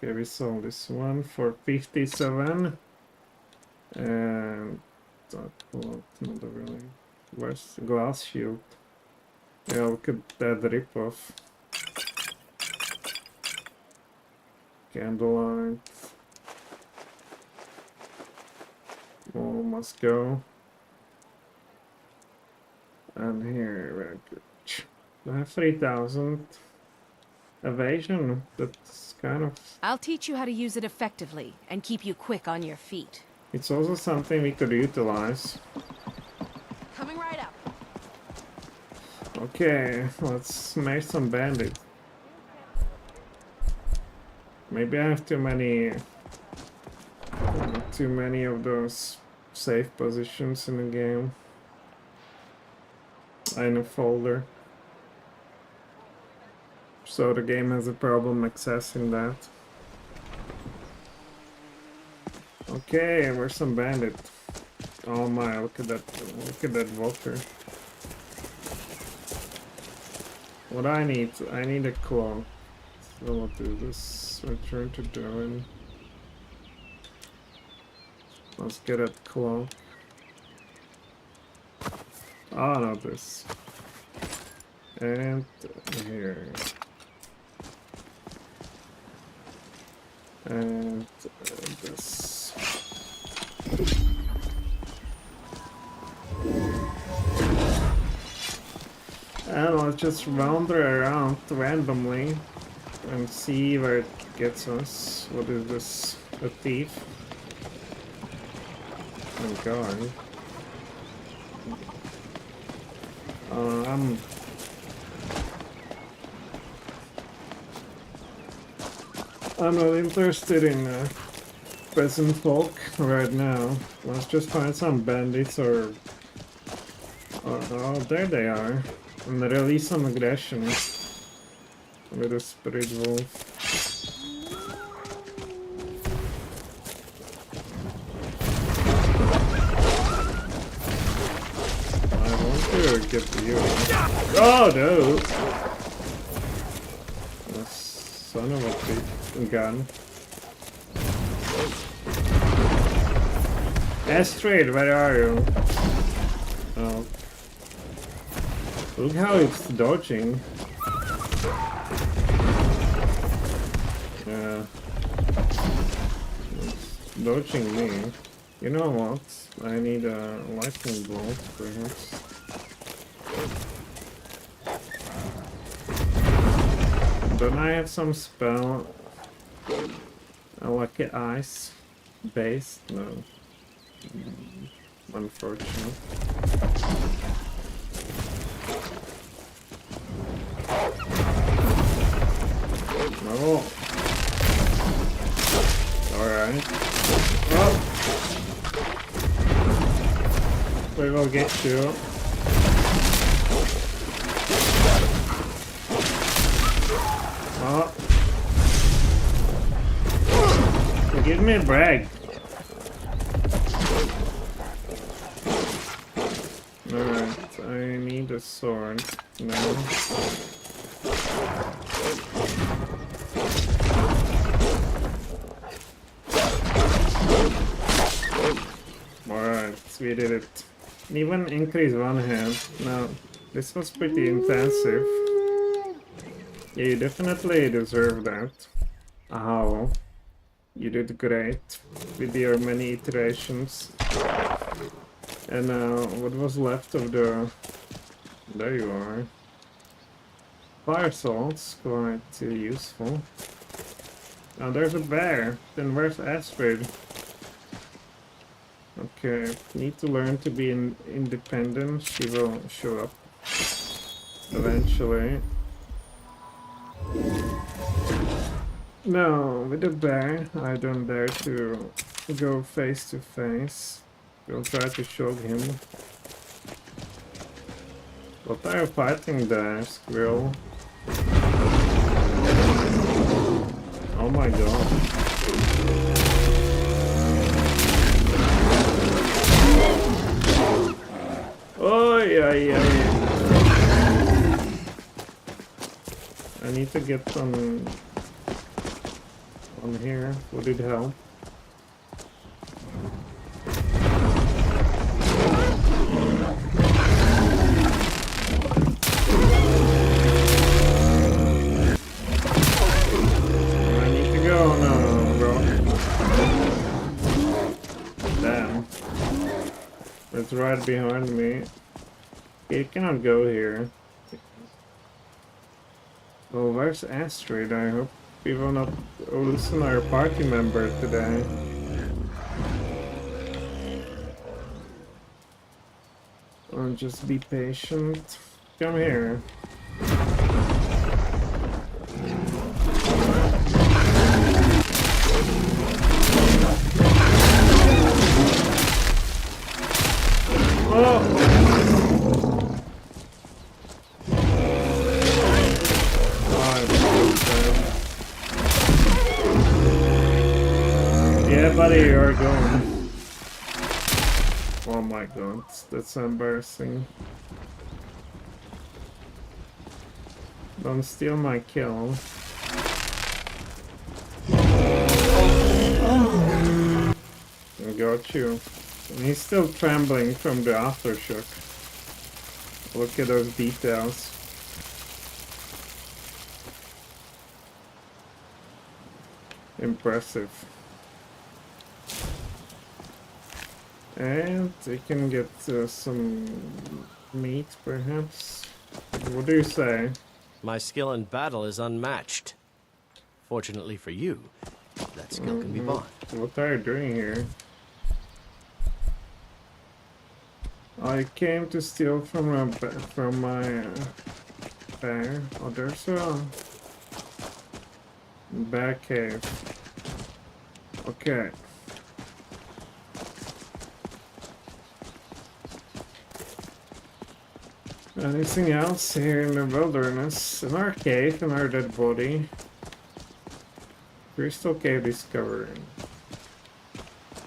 Okay, we sold this one for 57. And not really. Where's the glass shield? Yeah, look at that ripoff. Candlelight. Oh, must go. And here, very good. I have 3,000 evasion. That's kind of... I'll teach you how to use it effectively and keep you quick on your feet. It's also something we could utilize. Coming right up. Okay, let's make some bandits. Maybe I have too many of those safe positions in the game. In a folder. So the game has a problem accessing that. Okay, where's some bandit? Oh my, look at that water. What I need a cloak. So we'll do this. Return to Darwin. Let's get a cloak. Oh, no, this. And here. And this. And I'll just wander around randomly and see where it gets us. What is this? A thief? Oh god. I'm not interested in peasant folk right now. Let's just find some bandits or oh, there they are. And release some aggression with a spirit wolf. I want to get you. Oh no! The son of a big gun. Astrid, where are you? Oh. Look how it's dodging. Yeah. It's dodging me. You know what? I need a lightning bolt, perhaps. Don't I have some spell? Like ice based? No. Unfortunate. No. Alright. Oh. We will get you. Oh. Give me a break. Alright, I need a sword now. Alright, we did it. Even increase one hand. Now, this was pretty intensive. Yeah, you definitely deserve that. Ow. You did great with your many iterations. And what was left of the... There you are. Fire salts, quite useful. Now there's a bear. Then where's Astrid? Okay, need to learn to be independent. She will show up eventually. No, with the bear, I don't dare to go face to face. We'll try to shock him. What are you fighting there, squirrel? Oh my god. Oh yeah, yeah. I need to get some on here. Would it help? I need to go now, bro. Damn. It's right behind me. You cannot go here. Well, where's Astrid? I hope we will not loosen our party member today. Or just be patient. Come here. Oh! Yeah, buddy, you're going. Oh my god, that's embarrassing. Don't steal my kill. I got you. And he's still trembling from the aftershock. Look at those details. Impressive. And we can get some meat, perhaps. What do you say? My skill in battle is unmatched. Fortunately for you, that skill can be bought. What are you doing here? I came to steal from my bear. Oh, there's a bear cave. Okay. Anything else here in the wilderness? An arcade, another dead body. Crystal cave discovery.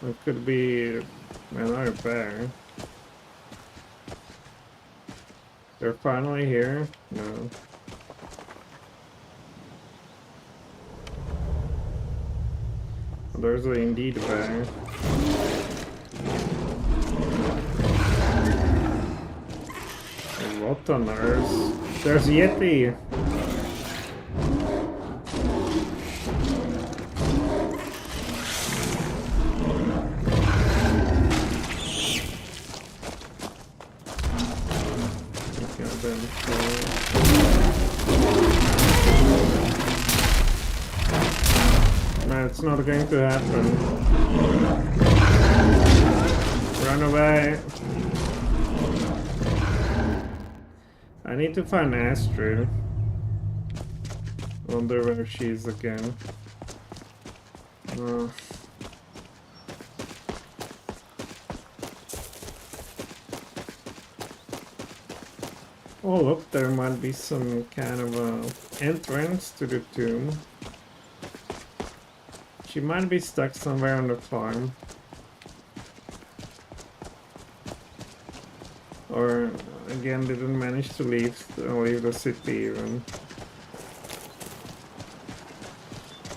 It could be another bear. They're finally here? No. There's indeed a bear. What on earth? There's Yeti! No, it's not going to happen. Run away! I need to find Astrid. Wonder where she is again. Oh look, there might be some kind of entrance to the tomb. She might be stuck somewhere on the farm. Or again didn't manage to leave the city even.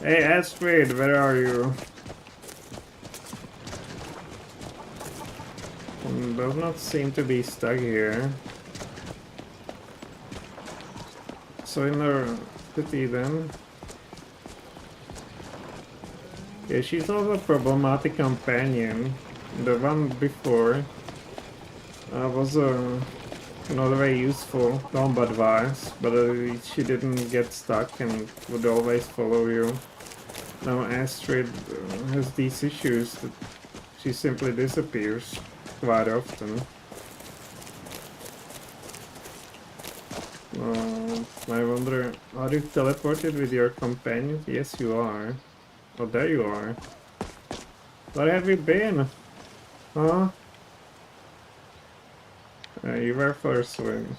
Hey Astrid, where are you? Does not seem to be stuck here. So in the city then. Yeah, she's also a problematic companion. The one before was not very useful combat wise, but she didn't get stuck and would always follow you. Now Astrid has these issues that she simply disappears quite often. I wonder, are you teleported with your companion? Yes, you are. Oh, there you are. Where have you been? Huh? You were for a swim.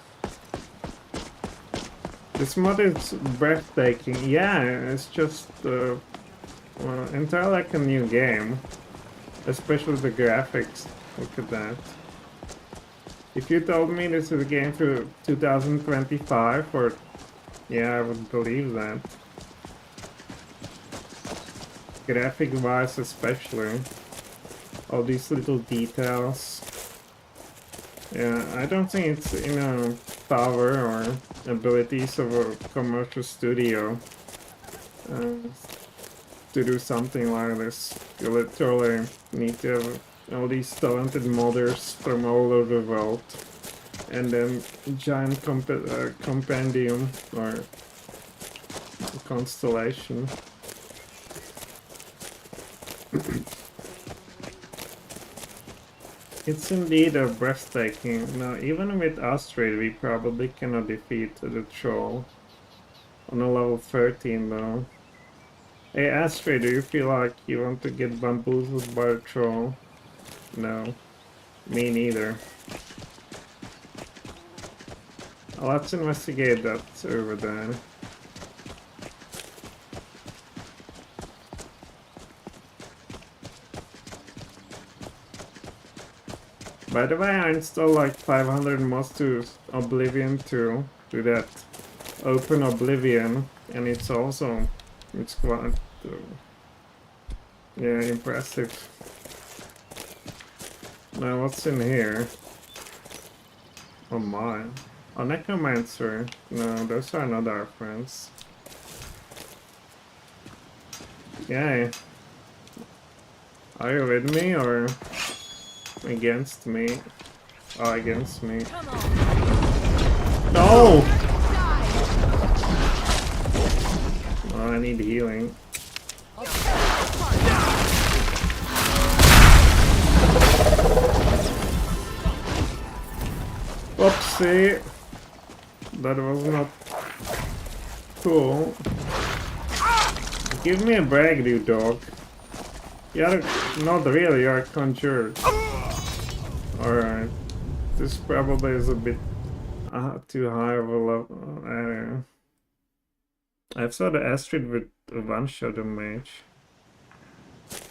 This mod is breathtaking. Yeah, it's just entirely like a new game. Especially the graphics. Look at that. If you told me this is a game for 2025, or yeah, I would believe that. Graphic-wise especially. All these little details. Yeah, I don't think it's in a power or abilities of a commercial studio to do something like this. You literally need to have all these talented modders from all over the world, and then giant compendium or constellation. It's indeed a breathtaking. Now, even with Astrid, we probably cannot defeat the troll on a level 13 though. Hey Astrid, do you feel like you want to get bamboozled by a troll? No, me neither. Let's investigate that over there. By the way, I installed like 500 mods to Oblivion 2, to that Open Oblivion, and it's quite, yeah, impressive. Now what's in here? Oh my. Oh, necromancer. No, those are not our friends. Yay. Are you with me or against me? Oh, against me. No! Oh, I need healing. Whoopsie. That was not cool. Give me a break, you dog. You're not really, you're conjured. Alright. This probably is a bit too high of a level. I've saw the Astrid with a one-shot a mage.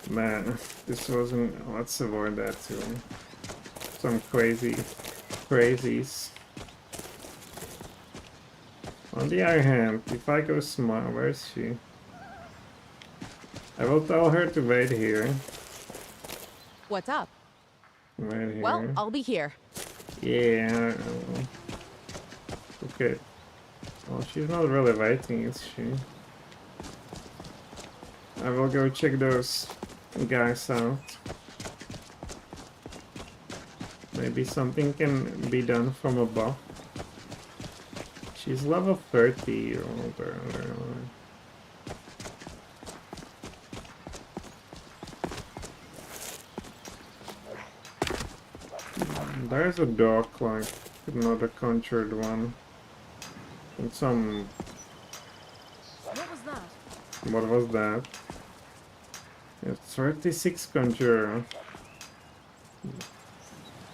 Man, this wasn't... Let's avoid that too. Some crazies. On the other hand, if I go smart, where is she? I will tell her to wait here. What's up? Wait here. Well, I'll be here. Yeah. Okay. Well, she's not really waiting, is she? I will go check those guys out. Maybe something can be done from above. She's level 30 or older. There's a dog, like, not a conjured one. And some... What was that? What was that? It's 36 conjurer.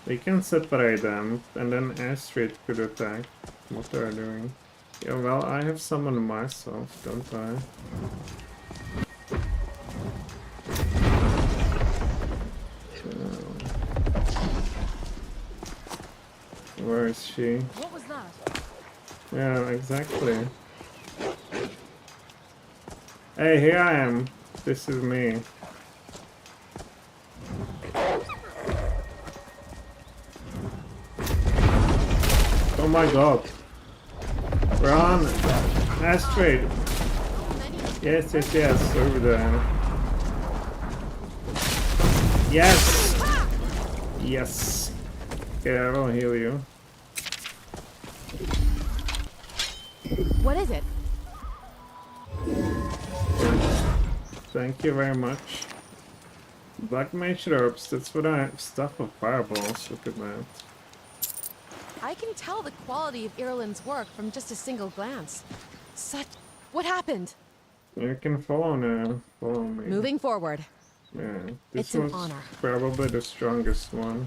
We can separate them, and then Astrid could attack. What they're doing. Yeah, well, I have summoned myself, don't I? Where is she? What was that? Yeah, exactly. Hey, here I am. This is me. Oh my god. Run! Astrid! Yes, over there. Yes! Yes! Okay, I will heal you. What is it? Thank you very much. Black mage herbs, that's what I have. Stuff of fireballs, look at that. I can tell the quality of Ireland's work from just a single glance. What happened? You can follow now. Follow me. Moving forward. Yeah, this It's an was honor. probably the strongest one.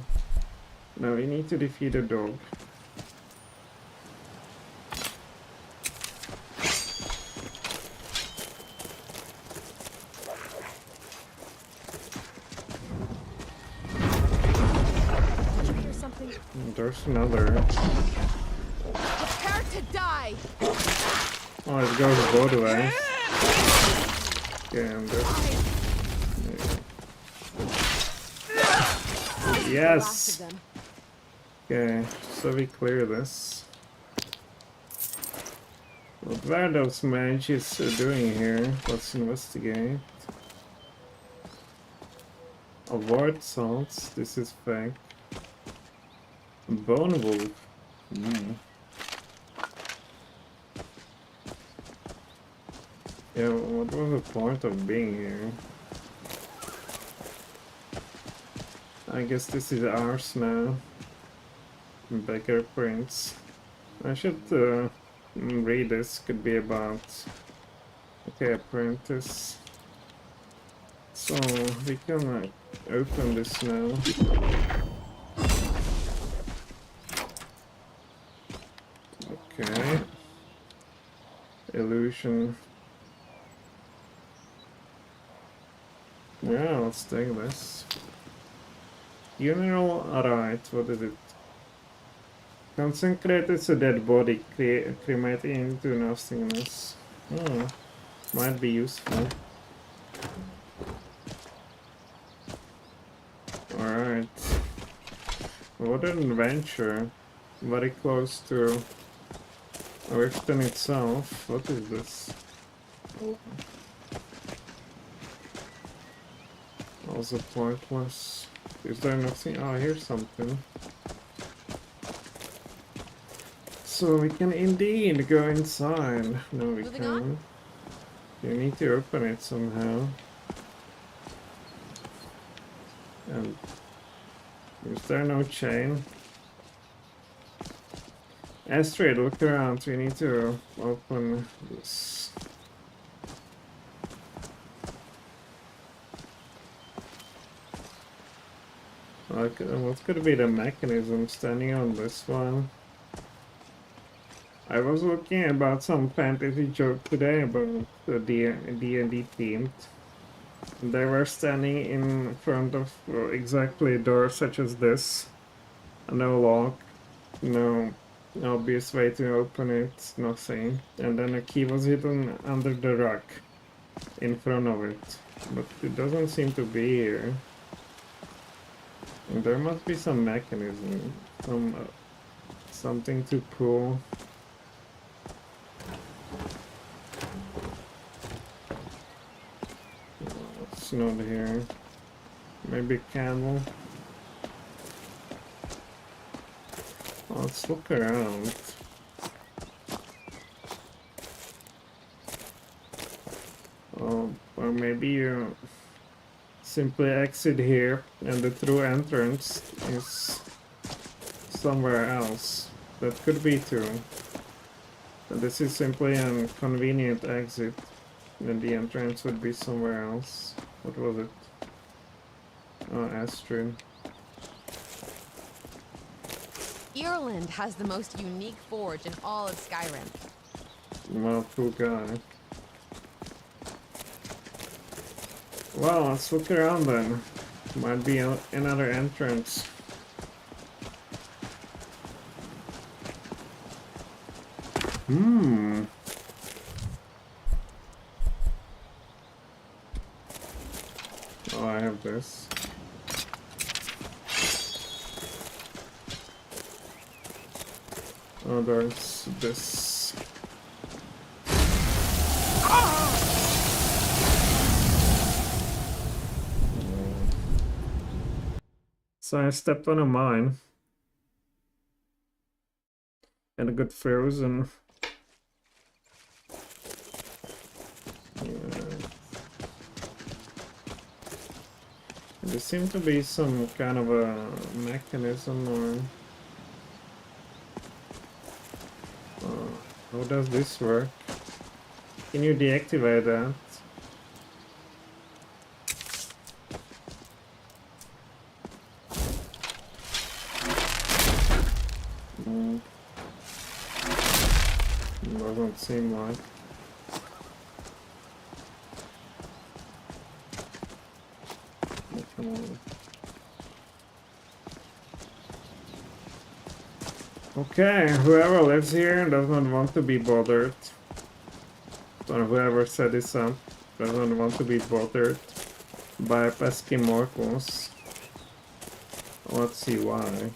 Now we need to defeat a dog. There's another. Prepare to die. Oh, it goes both ways. Okay, and yeah. Yes. Okay, so we clear this. What were those mages doing here? Let's investigate. Avoid salts. This is fake. Bone wolf. Yeah, what was the point of being here? I guess this is ours now. Baker Prince. I should read this. Could be about... Okay, apprentice. So, we can open this now. Okay. Illusion. Yeah, let's take this. Funeral rite, what is it? Consecrated a dead body, cremate into nothingness. Might be useful. Alright. What an adventure. very close to Richten itself. What is this? Also pointless. Is there nothing? Oh, here's something. So we can indeed go inside. No, we can't. You need to open it somehow. And is there no chain? Astrid, look around. We need to open this. What could be the mechanism standing on this one? I was looking about some fantasy joke today about the D&D themed. They were standing in front of exactly a door such as this. No lock, no obvious way to open it, nothing. And then a key was hidden under the rug in front of it. But it doesn't seem to be here. And there must be some mechanism, something to pull. It's not here. Maybe a candle. Let's look around. Or maybe you simply exit here and the true entrance is somewhere else. That could be too. This is simply a convenient exit and the entrance would be somewhere else. What was it? Oh, Astrid. Ireland has the most unique forge in all of Skyrim. Well, cool guy. Well, let's look around then. Might be another entrance. Oh, I have this. Oh, there's this. So I stepped on a mine. And it got frozen. There seemed to be some kind of a mechanism or... how does this work? Can you deactivate that? Doesn't seem like. Come on. Okay, whoever lives here does not want to be bothered. Or whoever set this up doesn't want to be bothered by pesky mortals. Let's see why.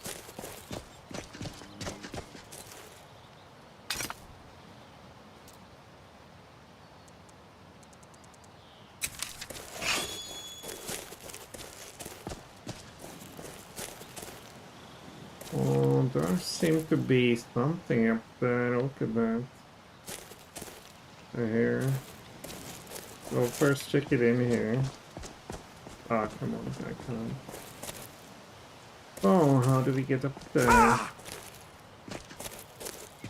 Oh, there seems to be something up there. Look at that. Here. Well, first check it in here. Ah, come on, I can't. Oh, how do we get up there?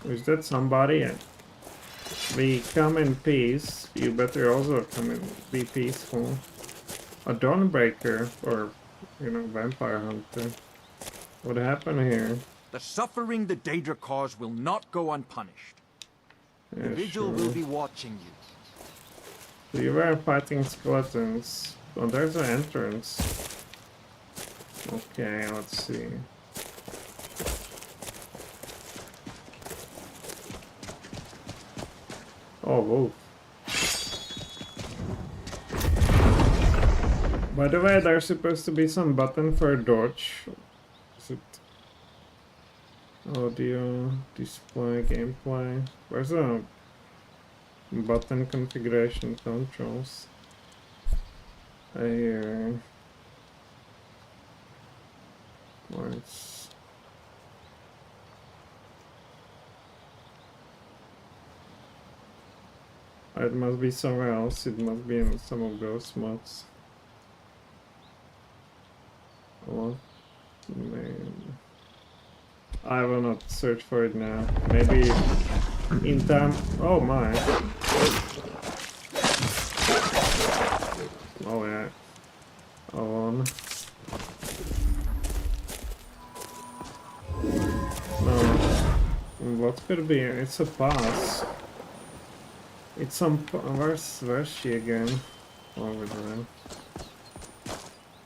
Is that somebody? We come in peace. You better also come in, be peaceful. A Dawnbreaker, or, you know, vampire hunter. What happened here? The suffering the Daedra cause will not go unpunished. Yeah, the Vigil sure. will be watching you. So you were fighting skeletons. Oh, there's an entrance. Okay, let's see. Oh, whoa. By the way, there's supposed to be some button for dodge. Is it? Audio, display, gameplay. Where's the button configuration controls? Here. It's it must be somewhere else. It must be in some of those mods. What name? I will not search for it now. Maybe in time. Oh my. Oh yeah. On. No. What could be? It's a pass. It's some. Where's she again? Over there.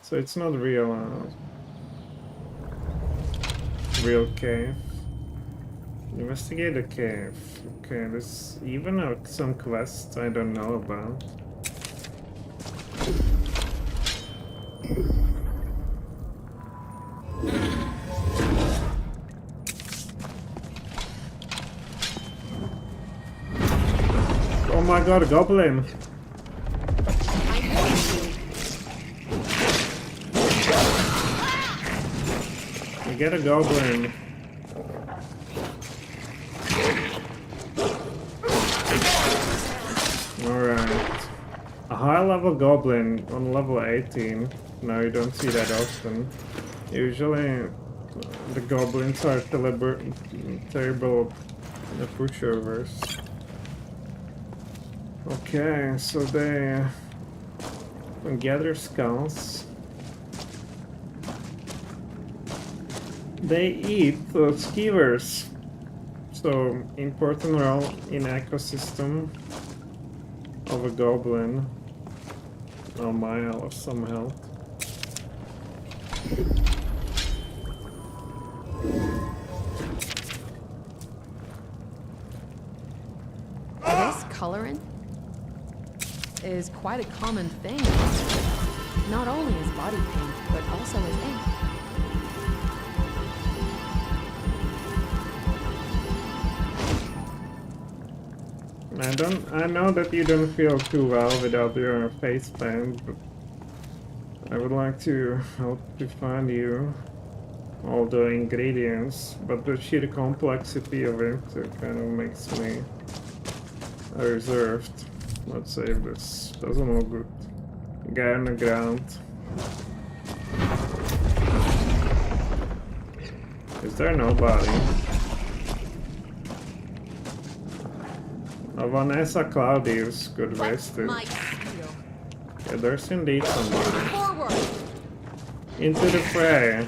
So it's not real. Real cave. Investigate the cave. Okay, there's even some quests I don't know about. Oh my god, a goblin! You get a goblin. Alright. A high level goblin on level 18. No, you don't see that often. Usually the goblins are terrible pushovers. Okay, so they gather skulls. They eat skewers. So important role in ecosystem of a goblin. Oh my, I'll have some help. This coloring is quite a common thing. Not only as body paint, but also as ink. I know that you don't feel too well without your face paint, but I would like to help to find you all the ingredients, but the sheer complexity of it kind of makes me reserved. Let's save this. Doesn't look good. Guy on the ground. Is there nobody? Vanessa Claudius could waste it. Yeah, there's indeed somebody. Forward. Into the fray.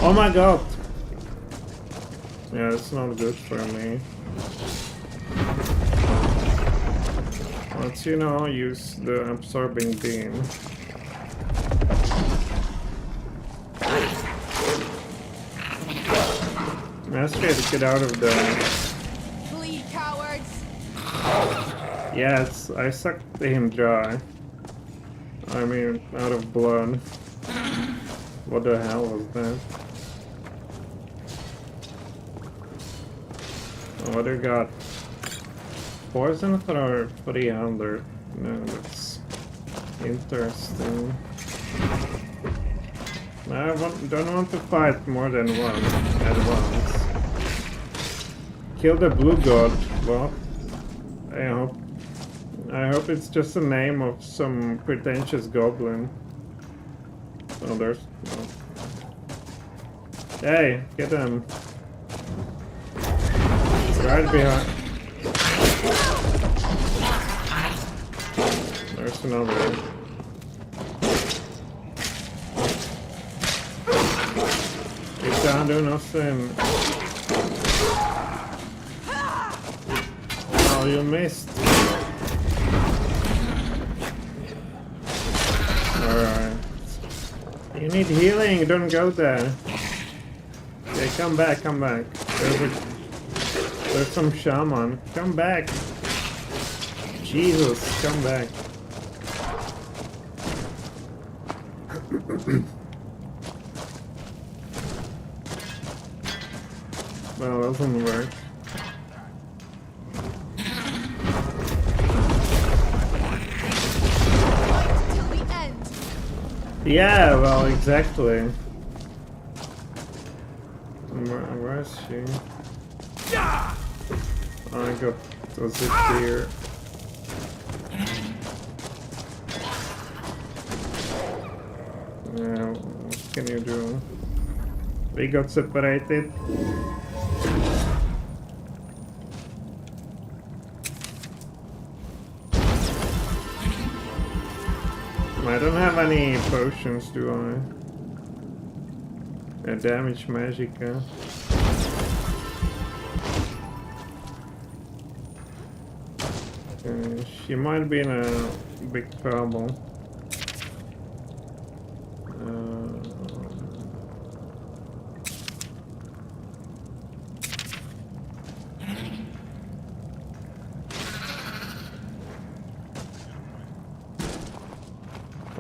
Oh my god! Yeah, it's not good for me. Let's, use the absorbing beam. Let's try to get out of there. Bleed, cowards! Yes, I sucked him dry. I mean, out of blood. What the hell was that? What do you got? Poison for 300. No, that's interesting. I don't want to fight more than one at once. Kill the blue god. What? I hope it's just a name of some pretentious goblin. Oh, there's no. Hey, get him. Right behind. There's another. You can't do nothing. Oh, you missed. Alright. You need healing, don't go there. Okay, come back, come back. There's some shaman. Come back. Jesus, come back. Well, that doesn't work. Yeah, well, exactly. Where is she? Oh, I got a zip here. Yeah, what can you do? We got separated. I don't have any potions, do I? A damage magic, huh? She might be in a big trouble.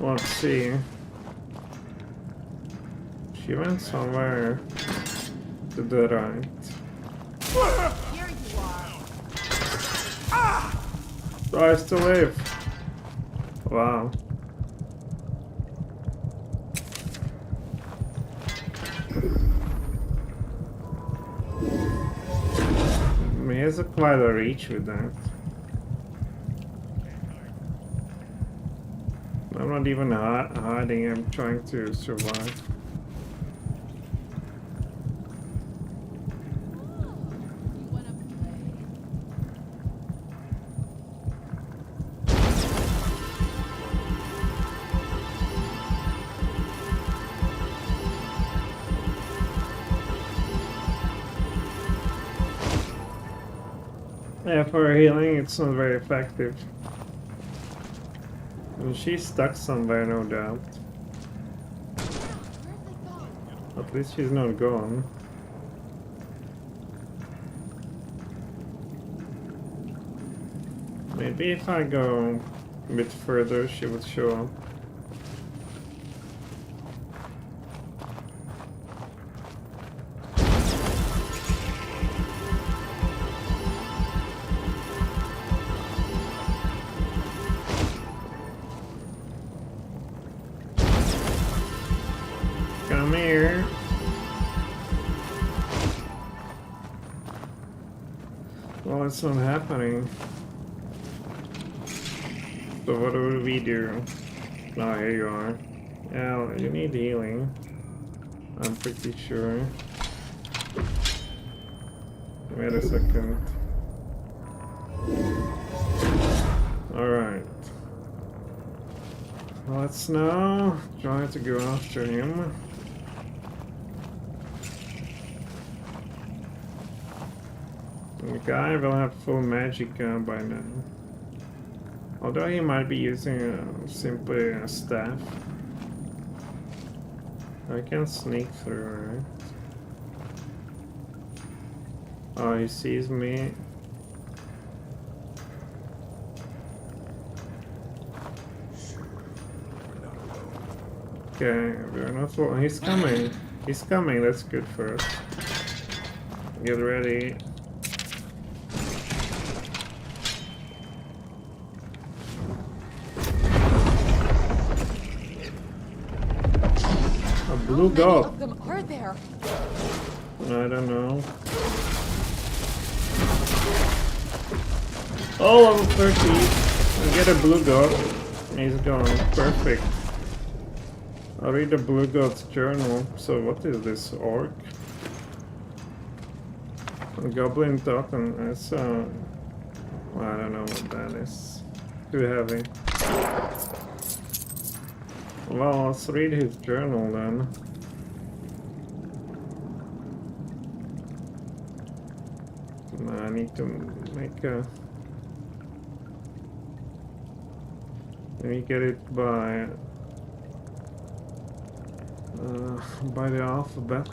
Let's see. She went somewhere to the right. Here you are. So I still live. Wow. He has quite a reach with that. I'm not even hiding, I'm trying to survive. Yeah, for healing it's not very effective. And she's stuck somewhere, no doubt. At least she's not gone. Maybe if I go a bit further, she would show up. Come here. Well, it's not happening. So what do we do? Oh, here you are. Yeah, you need healing. I'm pretty sure. Wait a second. Alright. Let's now try to go after him. The guy will have full magic by now. Although he might be using simply a staff. I can sneak through, right? Oh, he sees me. Okay, we're not alone. He's coming. He's coming, that's good for us. Get ready. Blue dog. How many of them are there? I don't know. Oh, level 30. I get a blue god. He's gone. Perfect. I'll read the blue god's journal. So what is this? Orc? A goblin token. That's I don't know what that is. Too heavy. Well, let's read his journal then. I need to make a... Let me get it by the alphabet.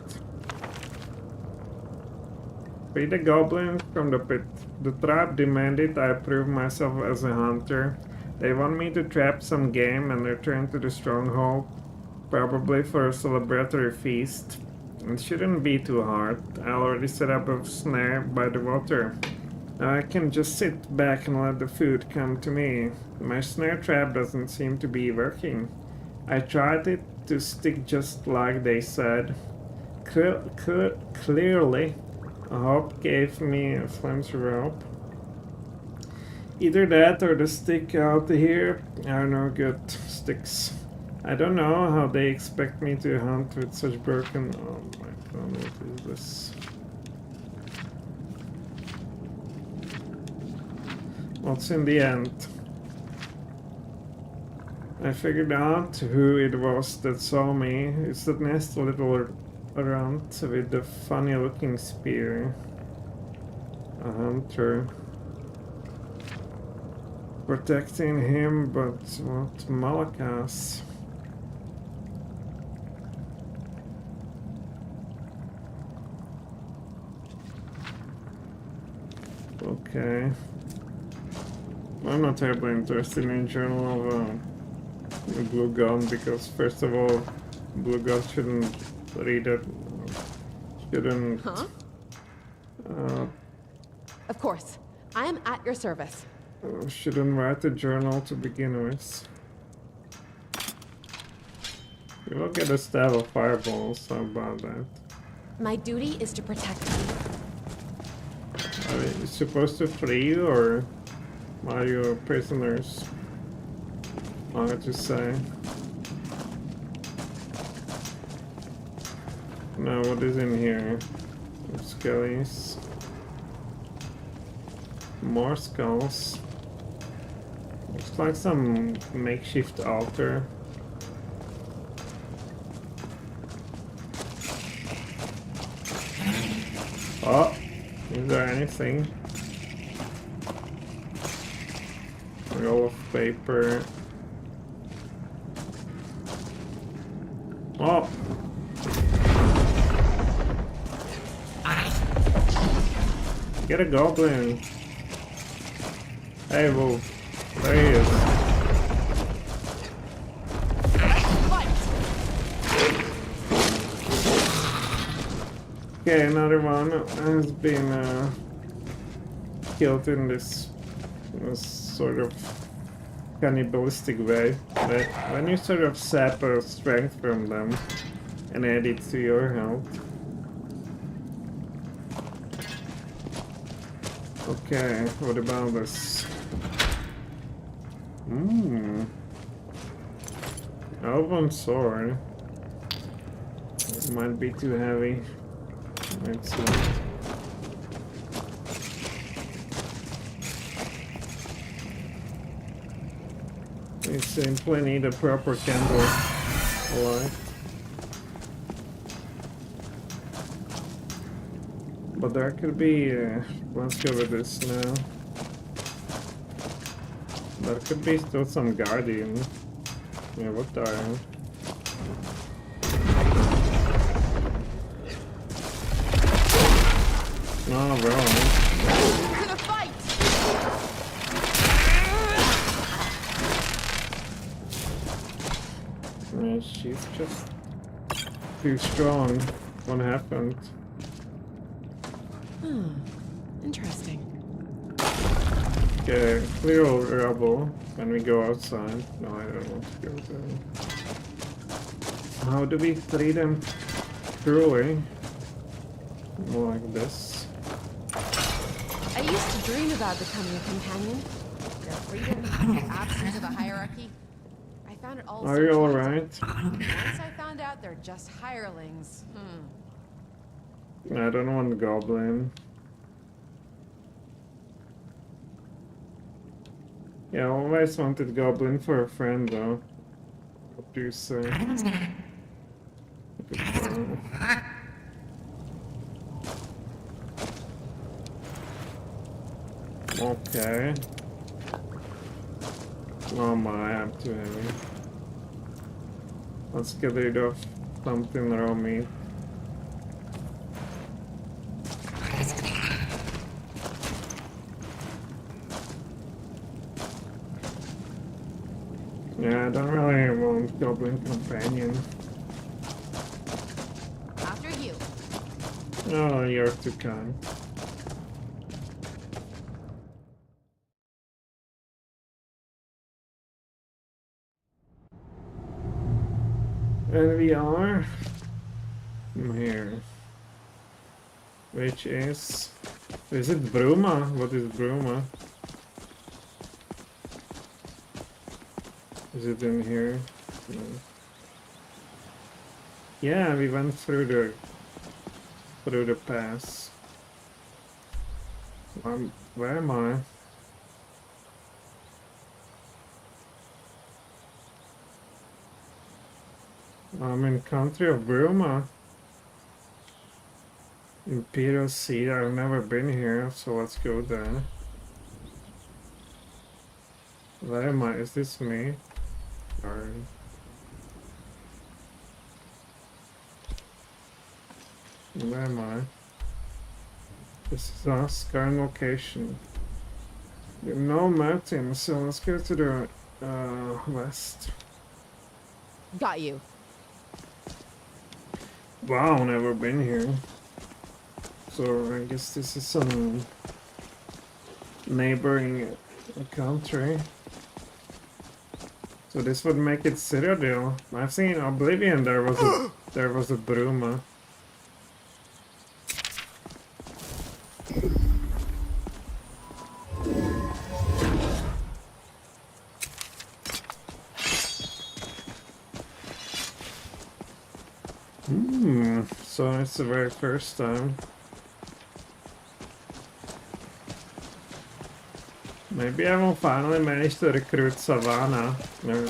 Free the goblin from the pit. The tribe demanded I prove myself as a hunter. They want me to trap some game and return to the stronghold. Probably for a celebratory feast. It shouldn't be too hard. I already set up a snare by the water. Now I can just sit back and let the food come to me. My snare trap doesn't seem to be working. I tried it to stick just like they said. Clearly, a hope gave me a flimsy rope. Either that or the stick out here are no good sticks. I don't know how they expect me to hunt with such broken... Oh my god, what is this? What's in the end? I figured out who it was that saw me. It's that nasty little runt with the funny looking spear. A hunter. Protecting him, but what Malakas? Okay. I'm not terribly interested in Journal of the Blue Gun because, first of all, Blue Gun shouldn't read it. Shouldn't. Huh? Of course. I am at your service. Shouldn't write a journal to begin with. You will get a stab of fireballs, how about that? My duty is to protect you. Are we supposed to flee you, or are you prisoners? Hard to say. Now, what is in here? Skellies. More skulls. Looks like some makeshift altar. Oh, is there anything? A roll of paper. Oh! Get a goblin! Hey, Wolf. There he is. Okay, another one has been killed in this sort of cannibalistic way. But when you sort of sap a strength from them and add it to your health. Okay, what about this? Elven sword. It might be too heavy. Excellent. We simply need a proper candle light. But there could be, let's go with this now. There could be still some guardian. Yeah, what the hell? Oh, bro. To the fight! Yeah, she's just too strong. What happened? Interesting. Okay, clear all rubble when we go outside. No, I don't want to go there. How do we treat them truly? More like this. I used to dream about becoming a companion. Their freedom, the absence of a hierarchy. I found it all. Are you alright? Once I found out they're just hirelings. I don't want goblin. Yeah, I always wanted goblin for a friend though. What do you say? Okay. Oh my, I'm too heavy. Let's get rid of something raw meat. Yeah, I don't really want goblin companion. Oh, you're too kind. And we are here. Which is it Bruma? What is Bruma? Is it in here? No. Yeah, we went through the pass. Where am I? I'm in country of Bruma. Imperial Seed, I've never been here, so let's go there. Where am I? Is this me? Or... where am I? This is our Skyrim location. No mountain, so let's go to the west. Got you. Wow, never been here. So I guess this is some neighboring country. So this would make it Citadel. I've seen Oblivion. There was a Bruma. So it's the very first time. Maybe I will finally manage to recruit Savannah, or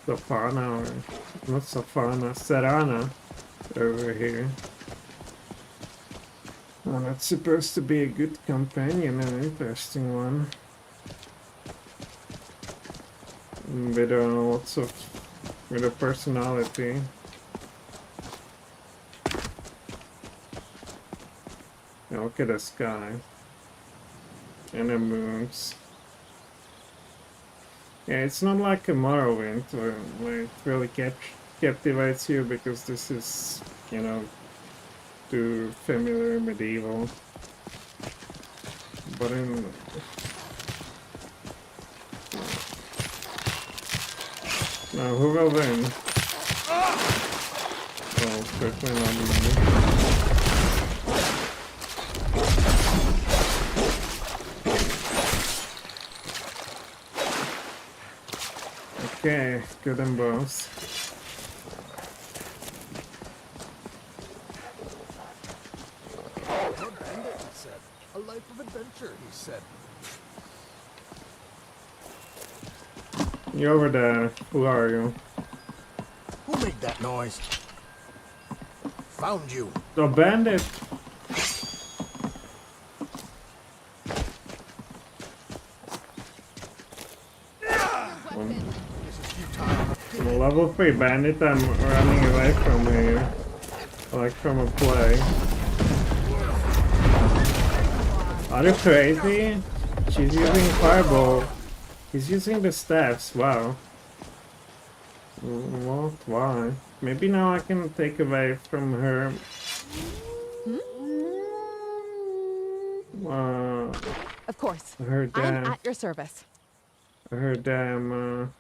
Safana, or not Safana, Serana over here. Oh, that's supposed to be a good companion, an interesting one. With lots of, with a personality. Look at the sky and the moons. Yeah, it's not like a Morrowind where it really captivates you because this is, you know, too familiar medieval. But in now, who will win? Oh, certainly not me. Okay, good and both. He said. A life of adventure, he said. You over there. Who are you? Who made that noise? Found you. The bandit. I'm a level 3 bandit, I'm running away from here. Like from a play. Are you crazy? She's using fireball. He's using the staffs, wow. What? Why? Maybe now I can take away from her. Of course. Her damn. I'm at your service. Her damn.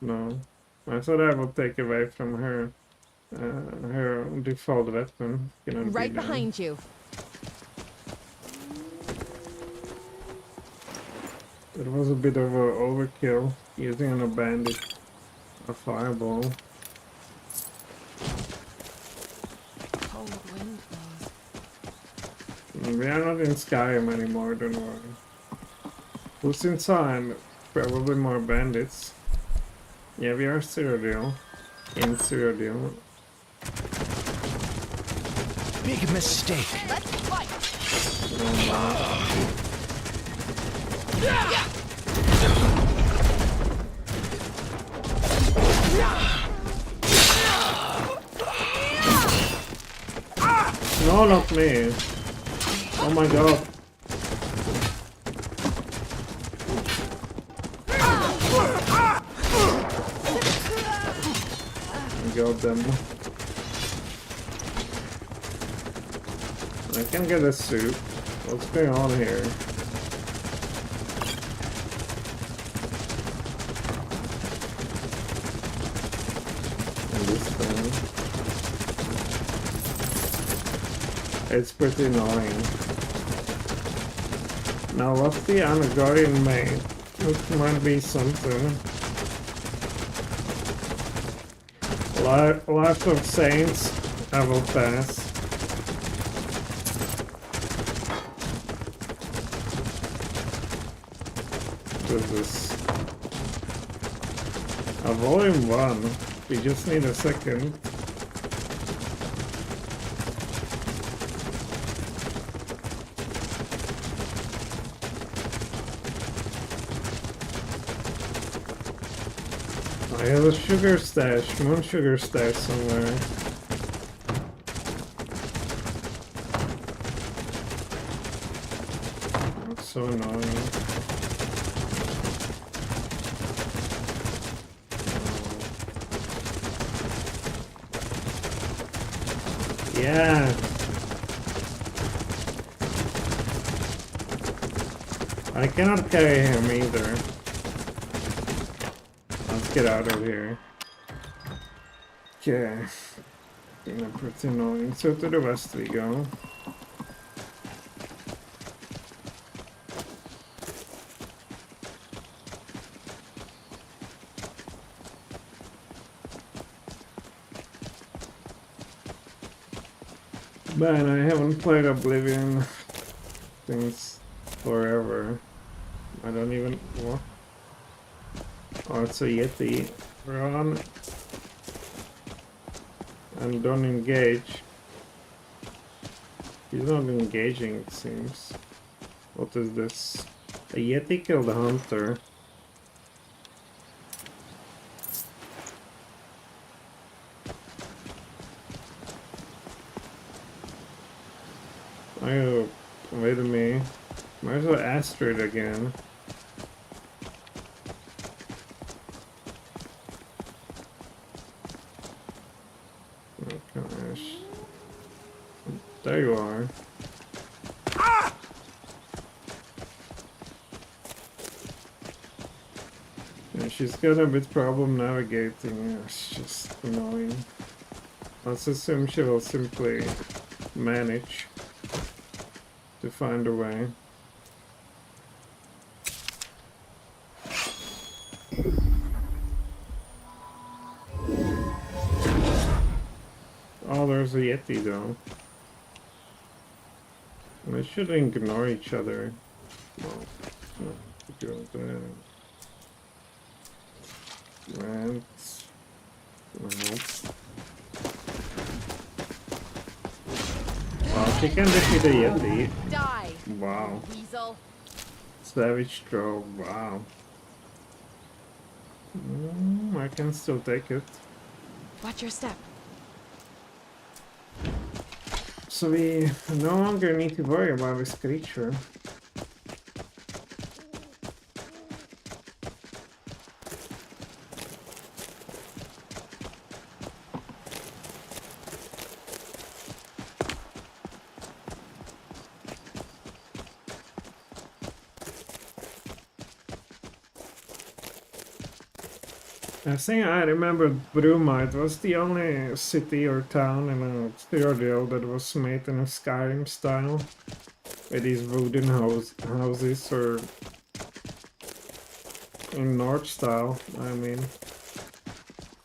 No. I thought I would take away from her. Her default weapon. Right behind you. It was a bit of a overkill using on a bandit a fireball. Cold wind blows. We are not in Skyrim anymore, don't worry. Who's inside? Probably more bandits. Yeah, we are Cyrodiil. In Cyrodiil. Big mistake. Let's fight. No, not me. Oh my god. Got them. I can get a soup. What's going on here? And this thing. It's pretty annoying. Now what's the Anagarian made? It might be something. Life of Saints, I will pass. What is this? A volume 1. We just need a second. I have a sugar stash, moon sugar stash somewhere. That's so annoying. Yeah. I cannot carry him either. Let's get out of here. Okay. Pretty annoying. So to the west we go. Man, I haven't played Oblivion since forever. I don't even... What? Oh, it's a Yeti. Run. And don't engage. He's not engaging, it seems. What is this? A Yeti killed a hunter. Oh, wait a minute. Might as well Astrid again. Oh gosh. There you are. Yeah, she's got a bit problem navigating. It's just annoying. Let's assume she will simply manage to find a way. Oh, there's a Yeti though. They should ignore each other. Well, no, go there. Rants. Wow, she can defeat a Yeti. Die. Wow. Weasel. Savage throw. Wow. I can still take it. Watch your step. So we no longer need to worry about this creature. I think I remember Bruma. It was the only city or town in a Cyrodiil that was made in a Skyrim style. With these wooden houses, or in North style, I mean.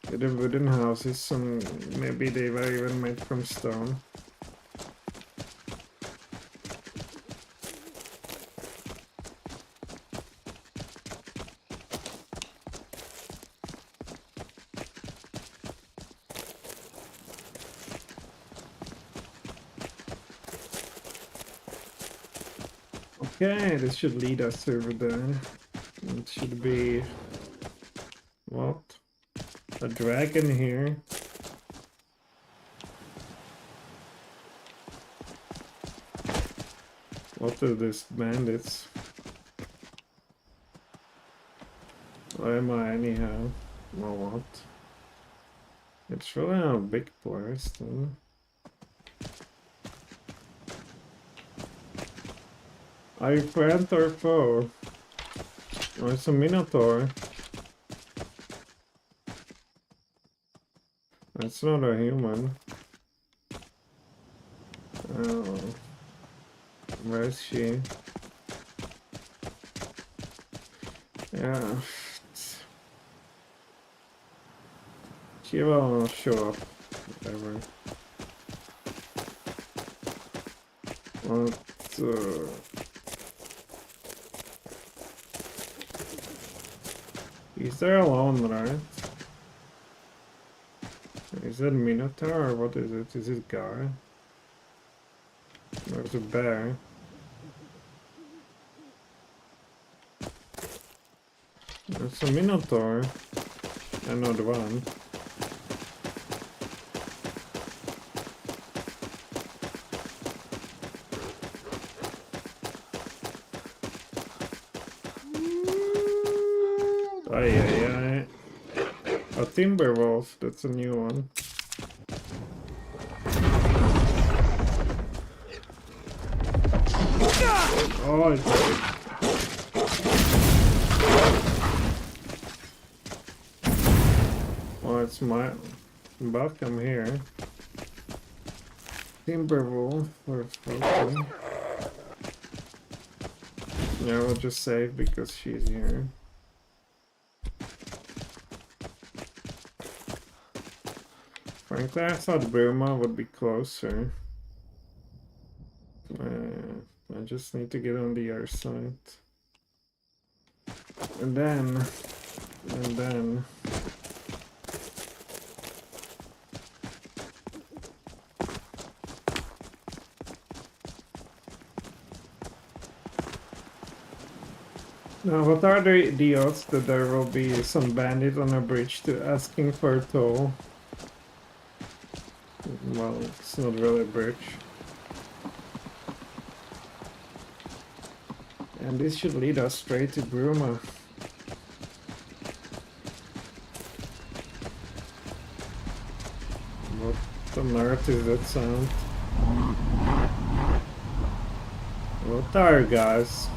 With the wooden houses, and maybe they were even made from stone. Okay, this should lead us over there. It should be... what? A dragon here. What are these bandits? Where am I anyhow? Well, what? It's really a big place then. Are you friend or foe? Oh, it's a minotaur. That's not a human. Oh. Where is she? Yeah. She will show up. Whatever. What? He's there alone, right? Is it Minotaur or what is it? Is it guy? There's a bear. There's a Minotaur. Another one. Ay. A timber wolf, that's a new one. Oh, it's it's my buck, I'm here. Timber wolf, we're frozen. Yeah, we'll just save because she's here. Frankly, I thought Burma would be closer. I just need to get on the other side. And then... Now, what are the odds that there will be some bandit on a bridge asking for a toll? Well, it's not really a bridge. And this should lead us straight to Bruma. What on earth is that sound? What are you guys?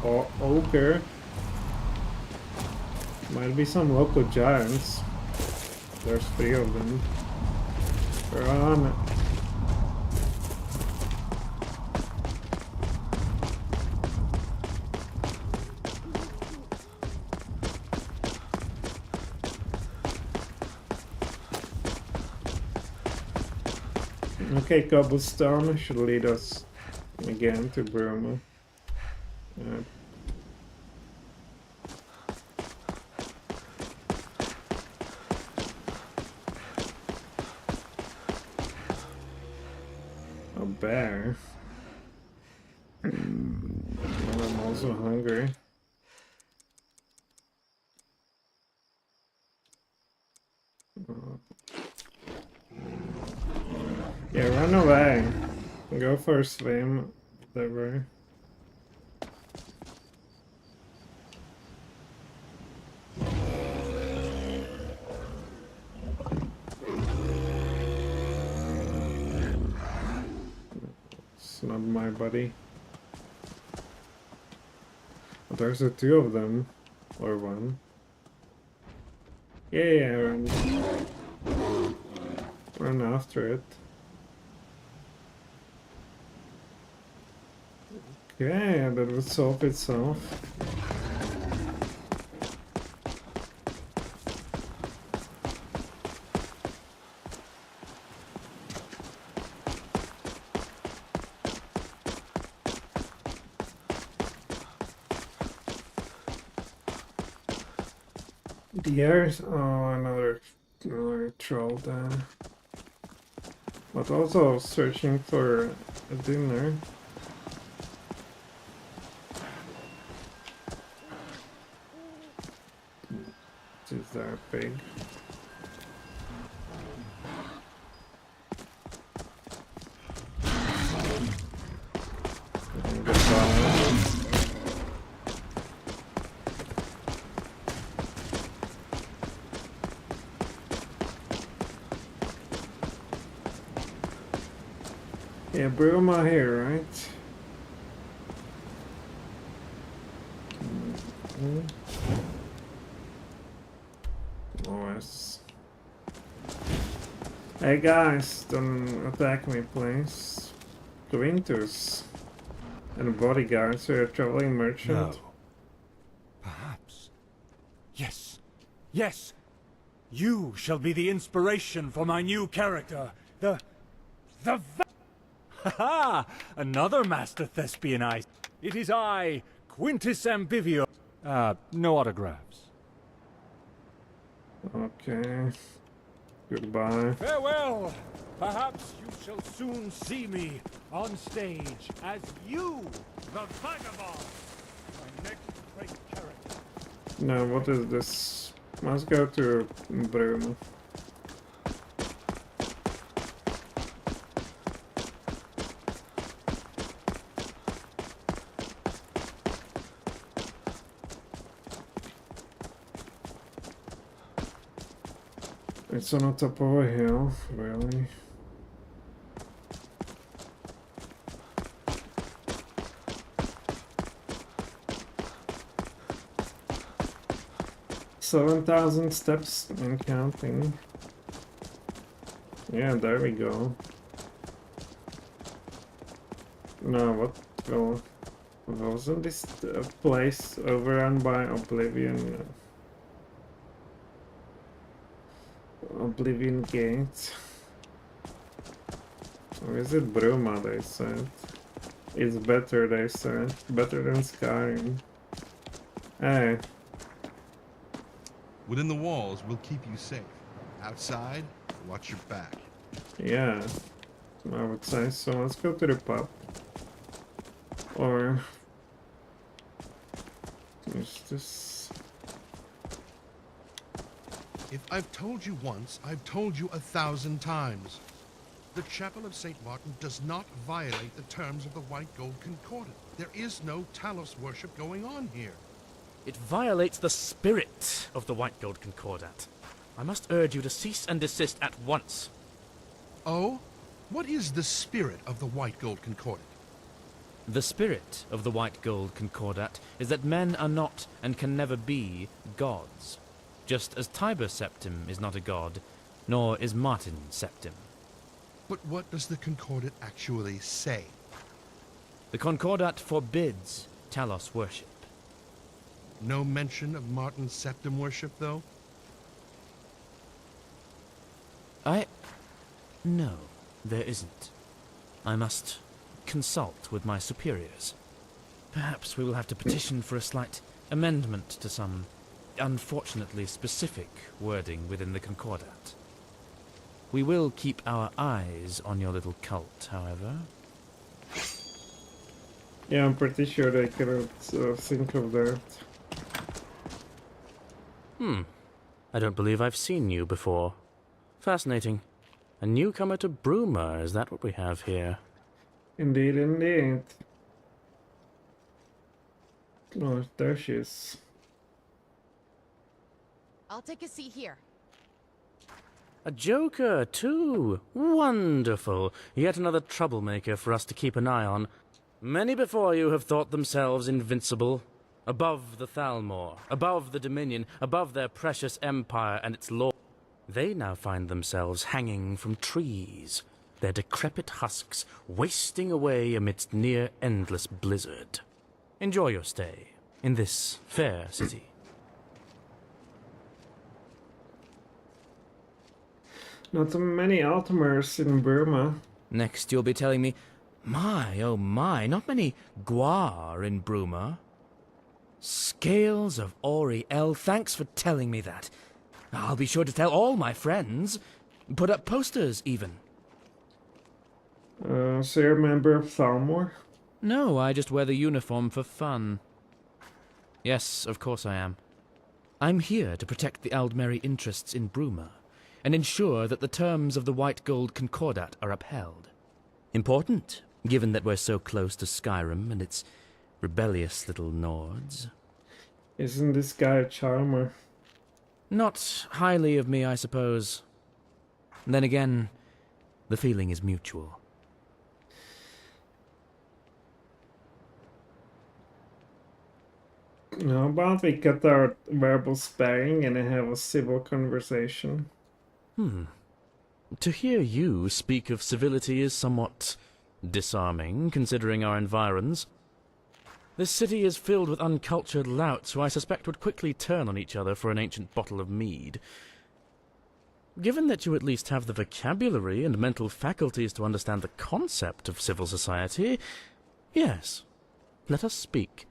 Oh, ogre. Might be some local giants. There's 3 of them. Run. Okay, cobblestone should lead us again to Burma. A bear. Well, I'm also hungry. Yeah, run away. Go for a swim. Whatever. It's not my buddy. Oh, there's 2 of them. Or 1. Yeah, run after it. Okay, that would solve itself. The air's another troll then. But also searching for a dinner. Is there a pig? Yeah, Bruma here, right? Nice. Hey guys, don't attack me, please. Quintus and bodyguards are a traveling merchant. No. Perhaps. Yes. Yes! You shall be the inspiration for my new character. Ha ha! Another master thespian It is I, Quintus Ambivio. No autographs. Okay. Goodbye. Farewell! Perhaps you shall soon see me on stage as you, the Vagabond, my next great character. Now, what is this? Must go to Bruma. It's on the top of a hill, really. "7,000 steps and counting." Yeah, there we go. No, what? Well, wasn't this place overrun by Oblivion? Oblivion Gate. Or is it Bruma, they said? It's better, they said. Better than Skyrim. Hey. Within the walls, we'll keep you safe. Outside, watch your back. Yeah, I would say so. Let's go to the pub. Or... is this... If I've told you once, I've told you 1,000 times. The Chapel of St. Martin does not violate the terms of the White Gold Concordat. There is no Talos worship going on here. It violates the spirit of the White Gold Concordat. I must urge you to cease and desist at once. Oh? What is the spirit of the White Gold Concordat? The spirit of the White Gold Concordat is that men are not and can never be gods. Just as Tiber Septim is not a god, nor is Martin Septim. But what does the Concordat actually say? The Concordat forbids Talos worship. No mention of Martin Septim worship, though? No, there isn't. I must consult with my superiors. Perhaps we will have to petition for a slight amendment to some unfortunately specific wording within the Concordat. We will keep our eyes on your little cult, however. Yeah, I'm pretty sure they couldn't think of that. I don't believe I've seen you before. Fascinating. A newcomer to Bruma, is that what we have here? Indeed, indeed. Oh, there she is. I'll take a seat here. A joker, too. Wonderful. Yet another troublemaker for us to keep an eye on. Many before you have thought themselves invincible. Above the Thalmor, above the Dominion, above their precious empire and its law. They now find themselves hanging from trees, their decrepit husks wasting away amidst near-endless blizzard. Enjoy your stay in this fair city. Not so many Altmers in Burma. Next you'll be telling me, my, oh my, not many Gwar in Bruma. Scales of Auriel, thanks for telling me that. I'll be sure to tell all my friends. Put up posters, even. So you're a member of Thalmor? No, I just wear the uniform for fun. Yes, of course I am. I'm here to protect the Aldmeri interests in Bruma, and ensure that the terms of the White Gold Concordat are upheld. Important, given that we're so close to Skyrim and its rebellious little Nords. Isn't this guy a charmer? Not highly of me, I suppose. Then again, the feeling is mutual. How about we cut our verbal sparring and have a civil conversation? To hear you speak of civility is somewhat disarming, considering our environs. This city is filled with uncultured louts who I suspect would quickly turn on each other for an ancient bottle of mead. Given that you at least have the vocabulary and mental faculties to understand the concept of civil society, yes, let us speak.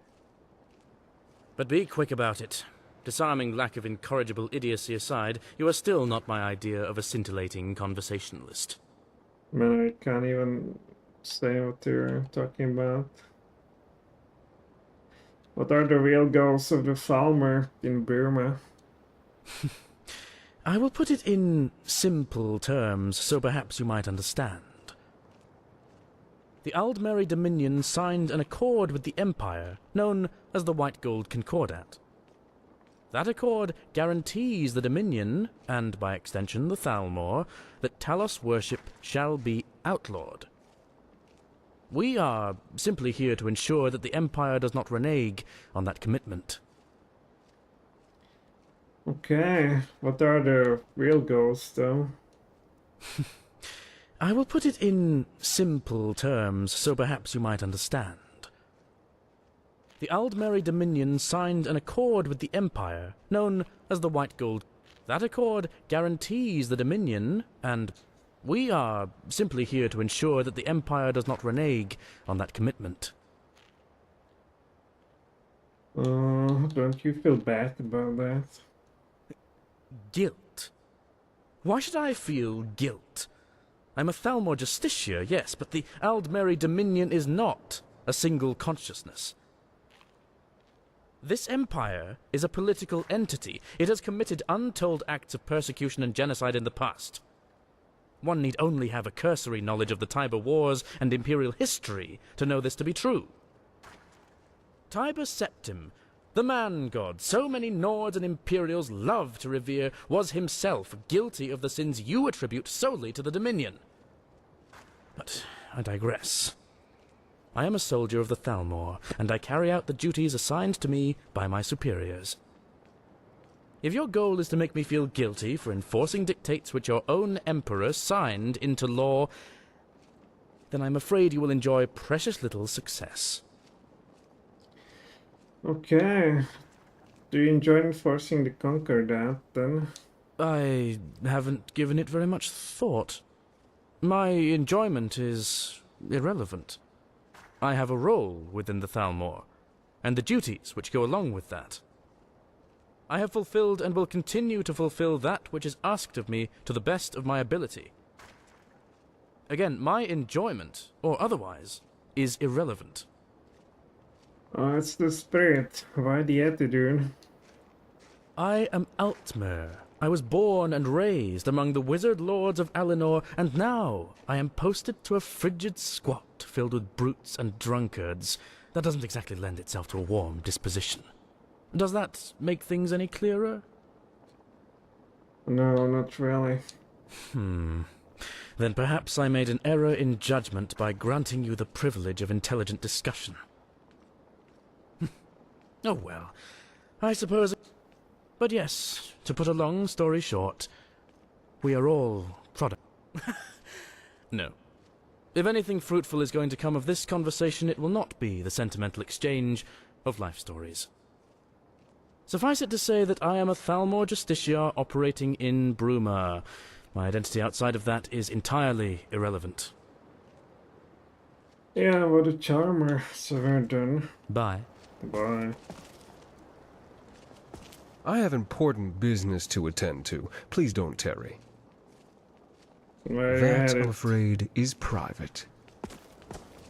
But be quick about it. Disarming lack of incorrigible idiocy aside, you are still not my idea of a scintillating conversationalist. Man, I can't even say what you're talking about. What are the real goals of the Altmer in Burma? I will put it in simple terms, so perhaps you might understand. The Altmer Dominion signed an accord with the Empire, known as the White Gold Concordat. That accord guarantees the Dominion, and by extension the Thalmor, that Talos worship shall be outlawed. We are simply here to ensure that the Empire does not renege on that commitment. Okay, what are the real goals, though? I will put it in simple terms, so perhaps you might understand. The Altmer Dominion signed an accord with the Empire, known as the White Gold. That accord guarantees the Dominion, and we are simply here to ensure that the Empire does not renege on that commitment. Don't you feel bad about that? Guilt? Why should I feel guilt? I'm a Thalmor Justicia, yes, but the Altmer Dominion is not a single consciousness. This empire is a political entity. It has committed untold acts of persecution and genocide in the past. One need only have a cursory knowledge of the Tiber Wars and imperial history to know this to be true. Tiber Septim, the man-god so many Nords and Imperials love to revere, was himself guilty of the sins you attribute solely to the Dominion. But I digress. I am a soldier of the Thalmor, and I carry out the duties assigned to me by my superiors. If your goal is to make me feel guilty for enforcing dictates which your own emperor signed into law, then I'm afraid you will enjoy precious little success. Okay. Do you enjoy enforcing the Concordat, then? I haven't given it very much thought. My enjoyment is irrelevant. I have a role within the Thalmor, and the duties which go along with that. I have fulfilled and will continue to fulfill that which is asked of me to the best of my ability. Again, my enjoyment, or otherwise, is irrelevant. Oh, it's the spirit. Why the attitude? I am Altmer. I was born and raised among the wizard lords of Alinor, and now I am posted to a frigid squat filled with brutes and drunkards. That doesn't exactly lend itself to a warm disposition. Does that make things any clearer? No, not really. Then perhaps I made an error in judgment by granting you the privilege of intelligent discussion. Oh well, I suppose... But yes, to put a long story short, we are all product. No. If anything fruitful is going to come of this conversation, it will not be the sentimental exchange of life stories. Suffice it to say that I am a Thalmor Justicia operating in Bruma. My identity outside of that is entirely irrelevant. Yeah, what a charmer. So we're done. Bye. Bye. I have important business to attend to. Please don't tarry. That, I'm afraid, is private.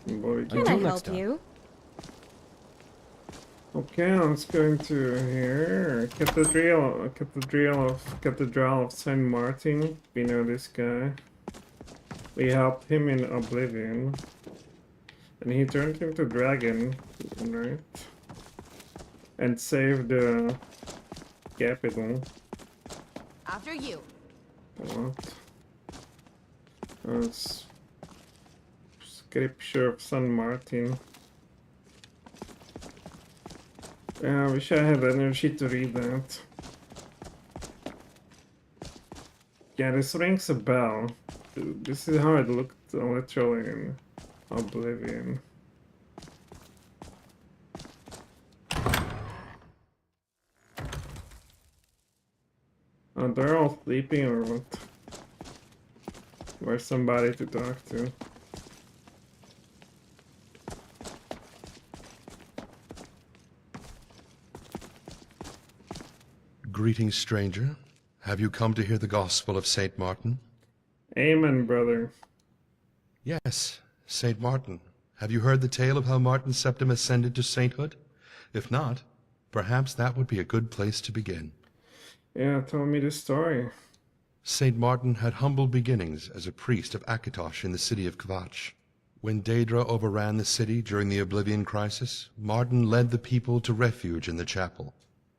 Boy, Can I help you? Okay, let's go into here. Cathedral of Saint Martin. We know this guy. We helped him in Oblivion. And he turned into dragon, right? And saved the capital. After you. What? That's Scripture of San Martin. Yeah, I wish I had energy to read that. Yeah, this rings a bell. This is how it looked literally in Oblivion. Oh, they're all sleeping or what? Where's somebody to talk to? Greetings, stranger. Have you come to hear the gospel of Saint Martin? Amen, brother. Yes, Saint Martin. Have you heard the tale of how Martin Septim ascended to sainthood? If not, perhaps that would be a good place to begin. Yeah, tell me the story. Saint Martin had humble beginnings as a priest of Akatosh in the city of Kvatch. When Daedra overran the city during the Oblivion Crisis, Martin led the people to refuge in the chapel.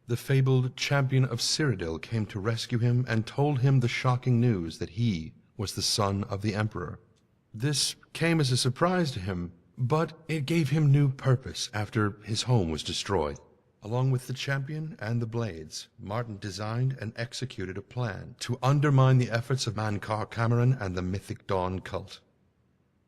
The fabled champion of Cyrodiil came to rescue him and told him the shocking news that he was the son of the Emperor. This came as a surprise to him, but it gave him new purpose after his home was destroyed. Along with the champion and the blades, Martin designed and executed a plan to undermine the efforts of Mankar Cameron and the Mythic Dawn cult.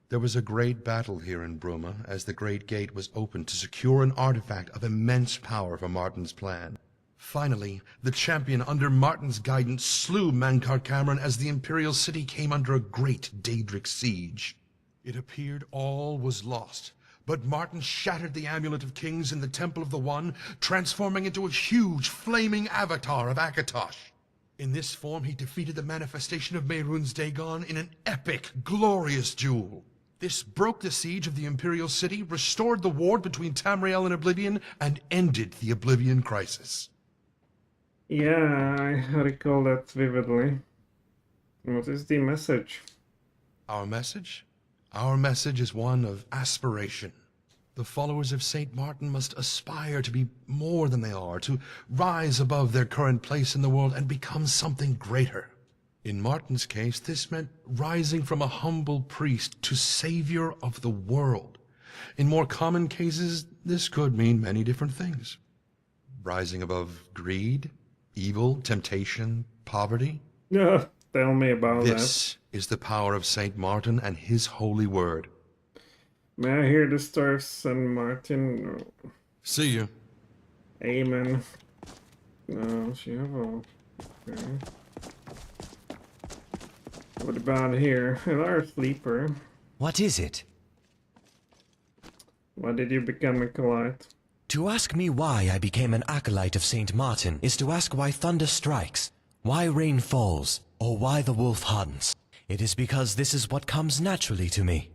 There was a great battle here in Bruma as the Great Gate was opened to secure an artifact of immense power for Martin's plan. Finally, the champion under Martin's guidance slew Mankar Cameron as the Imperial City came under a great Daedric siege. It appeared all was lost, but Martin shattered the Amulet of Kings in the Temple of the One, transforming into a huge flaming avatar of Akatosh. In this form, he defeated the manifestation of Mehrunes Dagon in an epic, glorious duel. This broke the siege of the Imperial City, restored the war between Tamriel and Oblivion, and ended the Oblivion Crisis. Yeah, I recall that vividly. What is the message? Our message? Our message is one of aspiration. The followers of Saint Martin must aspire to be more than they are, to rise above their current place in the world and become something greater. In Martin's case, this meant rising from a humble priest to savior of the world. In more common cases, this could mean many different things. Rising above greed, evil, temptation, poverty. Yeah, tell me about that. This is the power of Saint Martin and his holy word. May I hear the story of Saint Martin? See you. Amen. No, she have all. Okay. What about here? Another sleeper. What is it? Why did you become a acolyte? To ask me why I became an acolyte of Saint Martin is to ask why thunder strikes, why rain falls, or why the wolf hunts. It is because this is what comes naturally to me.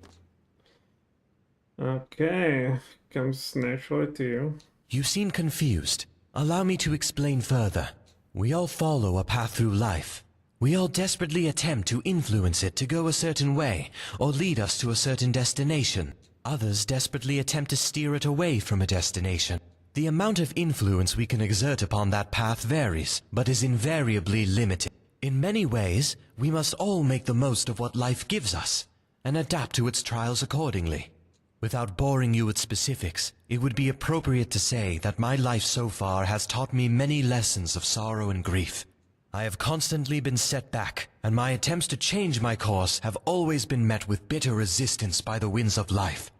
Okay, comes naturally to you. You seem confused. Allow me to explain further. We all follow a path through life. We all desperately attempt to influence it to go a certain way, or lead us to a certain destination. Others desperately attempt to steer it away from a destination. The amount of influence we can exert upon that path varies, but is invariably limited. In many ways, we must all make the most of what life gives us, and adapt to its trials accordingly. Without boring you with specifics, it would be appropriate to say that my life so far has taught me many lessons of sorrow and grief. I have constantly been set back, and my attempts to change my course have always been met with bitter resistance by the winds of life.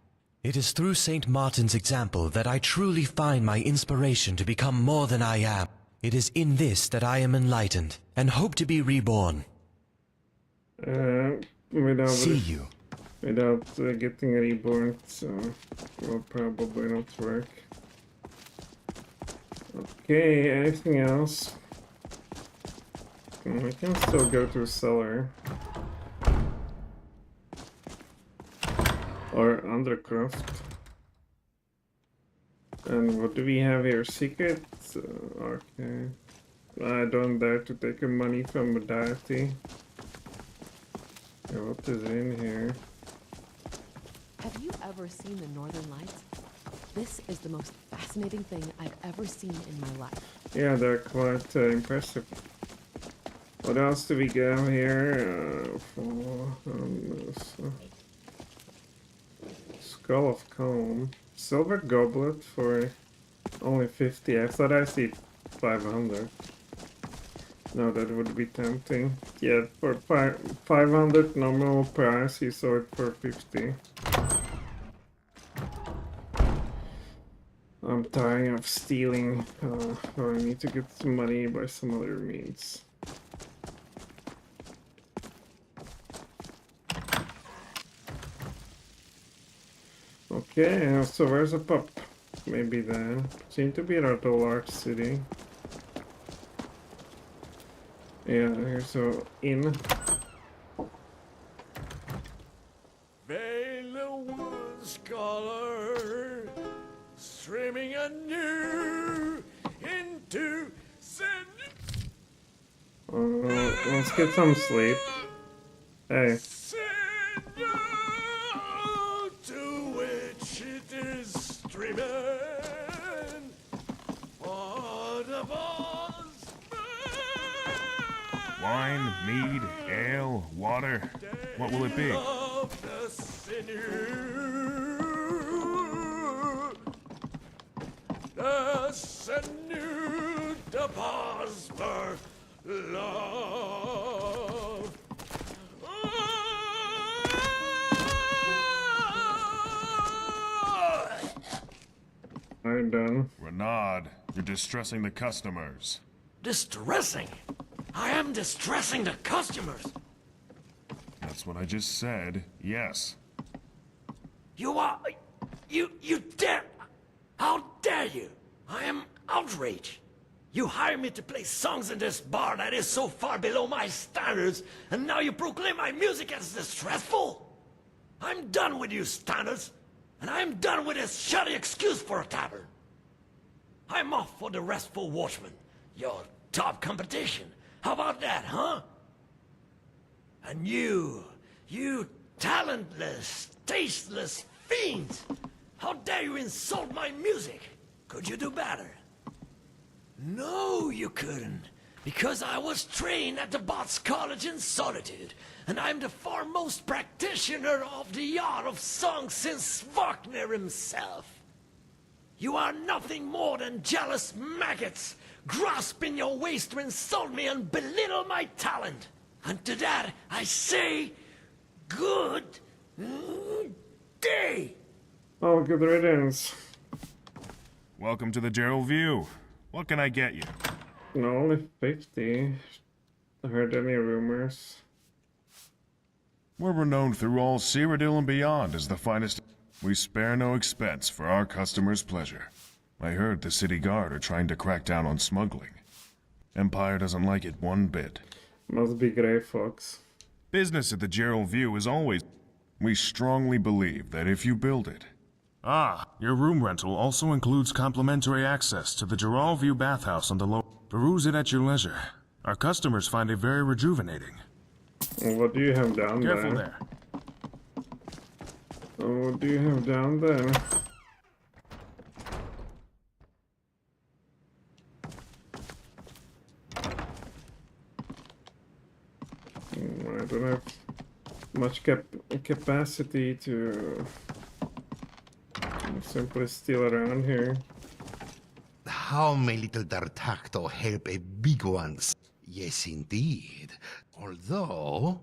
It is through Saint Martin's example that I truly find my inspiration to become more than I am. It is in this that I am enlightened, and hope to be reborn. Without See you. Without getting reborn, so will probably not work. Okay, anything else? I can still go to a cellar. Or undercroft. And what do we have here? Secret? Okay. I don't dare to take money from a deity. Yeah, what is in here? Have you ever seen the Northern Lights? This is the most fascinating thing I've ever seen in my life. Yeah, they're quite impressive. What else do we get here? Skull of Calm. Silver goblet for Only 50. I thought I see 500. No, that would be tempting. Yeah, for 500 nominal price, he saw it for 50. I'm tired of stealing. I need to get some money by some other means. Okay, so where's the pub? Maybe there. Seem to be at a large city. Yeah, here's a inn. Vale Wood Scholar, streaming anew into Let's get some sleep. Hey. to which it is streaming. Wine, mead, ale, water. What will it be? The sinew deposit love. I'm done. Renaud, you're distressing the customers. Distressing? I am distressing the customers. That's what I just said. Yes. You are... You dare... How dare you? I am outraged. You hired me to play songs in this bar that is so far below my standards, and now you proclaim my music as distressful? I'm done with you standards, and I'm done with this shoddy excuse for a tavern. I'm off for the Restful Watchman, your top competition. How about that, huh? And you talentless, tasteless fiends! How dare you insult my music? Could you do better? No, you couldn't. Because I was trained at the Bots College in Solitude, and I'm the foremost practitioner of the art of song since Wagner himself. You are nothing more than jealous maggots, grasping your waist to insult me and belittle my talent. And to that, I say, good day. Oh, good riddance. Welcome to the Gerald View. What can I get you? No, only 50. I heard any rumors. We're renowned through all Cyrodiil and beyond as the finest. We spare no expense for our customers' pleasure. I heard the city guard are trying to crack down on smuggling. Empire doesn't like it one bit. Must be Grey Fox. Business at the Gerald View is always... We strongly believe that if you build it... Ah, your room rental also includes complimentary access to the Gerald View bathhouse on the low... Peruse it at your leisure. Our customers find it very rejuvenating. What do you have down there? Careful there. What do you have down there? I don't have much capacity to simply steal around here. How may little D'Artagnan help a big ones? Yes, indeed. Although...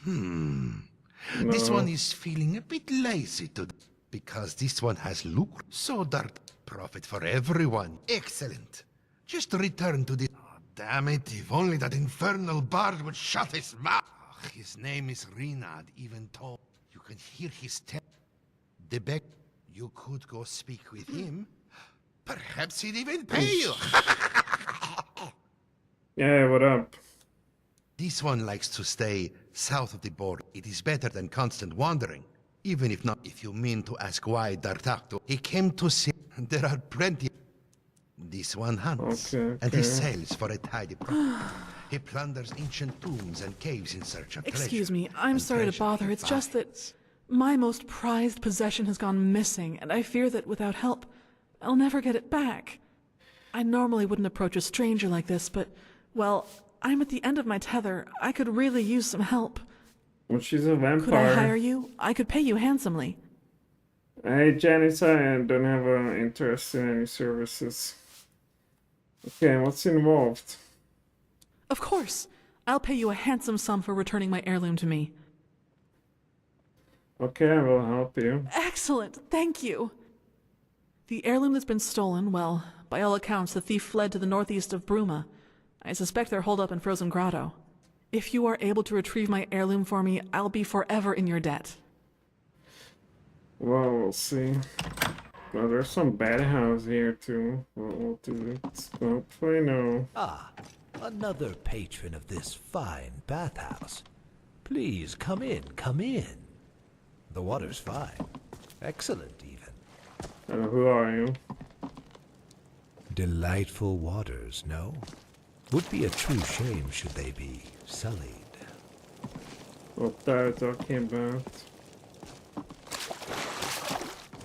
This No. one is feeling a bit lazy today, because this one has look. So Dart, profit for everyone. Excellent. Just return to the... Oh, damn it, if only that infernal bard would shut his mouth. His name is Renaud, even though you can hear his The beck, you could go speak with him. Perhaps he'd even pay you. Yeah, what up? This one likes to stay south of the border. It is better than constant wandering. Even if not, if you mean to ask why D'Artagnan, he came to see. There are plenty. This one hunts, and he sells for a tidy profit. He plunders ancient tombs and caves in search of treasure. Excuse me, I'm and sorry to treasure bother. he It's just that finds. my most prized possession has gone missing, and I fear that without help, I'll never get it back. I normally wouldn't approach a stranger like this, but, well, I'm at the end of my tether. I could really use some help. Well, she's a vampire. Could I hire you? I could pay you handsomely. Hey, Janice, I don't have an interest in any services. Okay, what's involved? Of course. I'll pay you a handsome sum for returning my heirloom to me. Okay, I will help you. Excellent, thank you. The heirloom that's been stolen, well, by all accounts, the thief fled to the northeast of Bruma. I suspect they're holed up in Frozen Grotto. If you are able to retrieve my heirloom for me, I'll be forever in your debt. Well, we'll see. Well, there's some bad house here too. We'll do it. Hopefully, no. Ah, another patron of this fine bathhouse. Please come in, come in. The water's fine. Excellent, even. Who are you? Delightful waters, no? Would be a true shame should they be sullied. What are you talking about?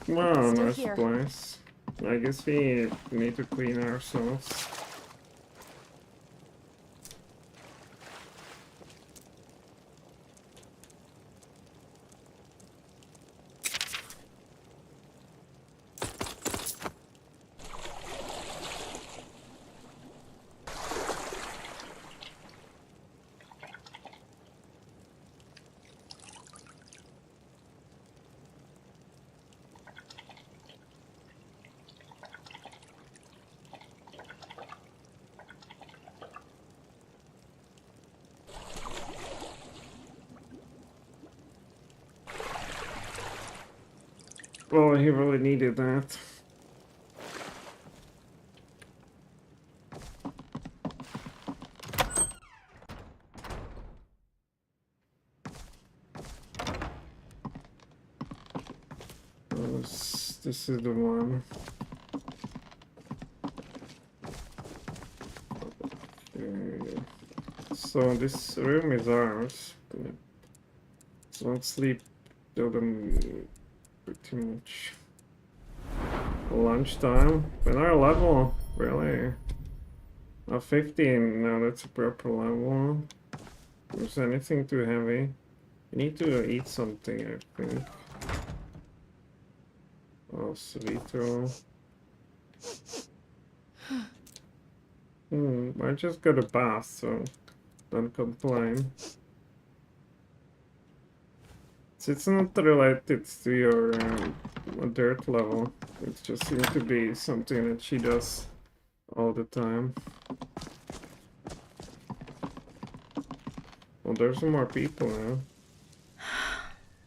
Wow, nice place. I guess we need to clean ourselves. Well, he really needed that. This is the one. Okay. So this room is ours. So let's sleep till them pretty much lunchtime. And our level, really? 15, no, that's a proper level. Is anything too heavy? You need to eat something, I think. Oh, sweet roll. I just got a bath, so don't complain. It's not related to your dirt level. It just seems to be something that she does all the time. Well, there's some more people now.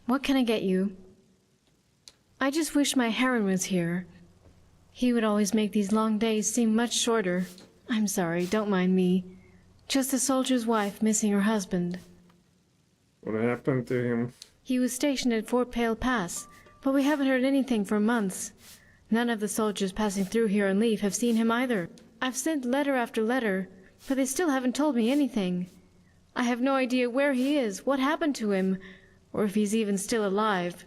What can I get you? I just wish my Heron was here. He would always make these long days seem much shorter. I'm sorry, don't mind me. Just a soldier's wife missing her husband. What happened to him? He was stationed at Fort Pale Pass, but we haven't heard anything for months. None of the soldiers passing through here on leave have seen him either. I've sent letter after letter, but they still haven't told me anything. I have no idea where he is, what happened to him, or if he's even still alive.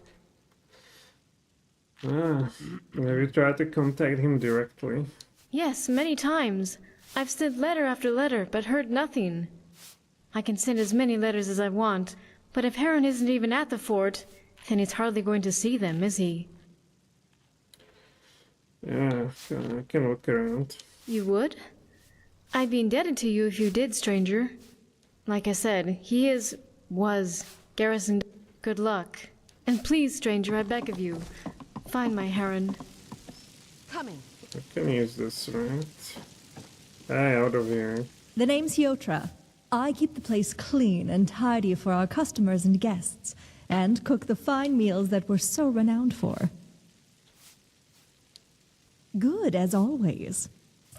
Ah, have you tried to contact him directly? Yes, many times. I've sent letter after letter, but heard nothing. I can send as many letters as I want, but if Heron isn't even at the fort, then he's hardly going to see them, is he? Yeah, I can look around. You would? I'd be indebted to you if you did, stranger. Like I said, he was garrisoned. Good luck. And please, stranger, I beg of you, find my Heron. Coming. I can use this, right? Hey, out of here. The name's Hyotra. I keep the place clean and tidy for our customers and guests, and cook the fine meals that we're so renowned for. Good as always.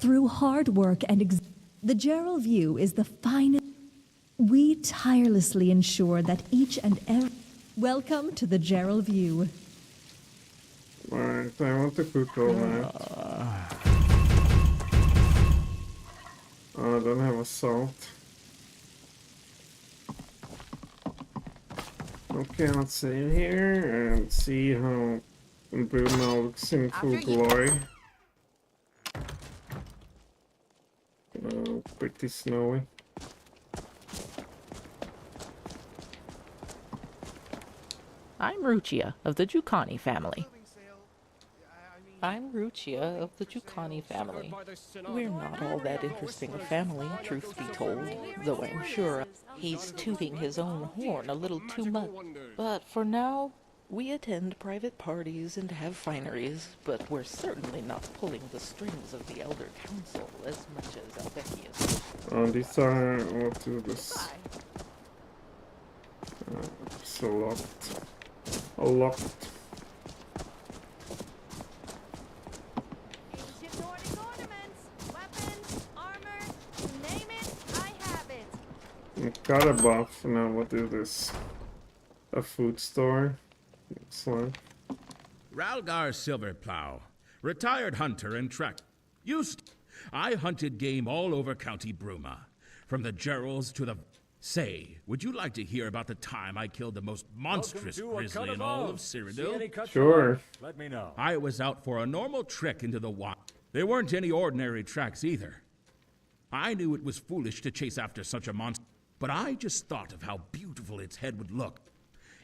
Through hard work and the Gerald View is the finest. We tirelessly ensure that each and every. Welcome to the Gerald View. Right, I want to cook all that. Oh, I don't have a salt. Okay, let's sit here and see how Bruma looks in full glory. Oh, pretty snowy. I'm Ruchia of the Jukani family. I'm Ruchia of the Jucani family. We're not all that interesting a family, truth be told, though I'm sure he's tooting his own horn a little too much. But for now, we attend private parties and have fineries, but we're certainly not pulling the strings of the Elder Council as much as Alvecius. Oh, these are... what is this? It's a lot. A lot. Got a buff. Now what is this? A food store? Looks like. Ralgar Silverplow, retired hunter and track. I hunted game all over County Bruma, from the Gerals to the... Say, would you like to hear about the time I killed the most monstrous grizzly in all of Cyrodiil? Sure. Let me know. I was out for a normal trek into the wild. They weren't any ordinary tracks either. I knew it was foolish to chase after such a monster, but I just thought of how beautiful its head would look.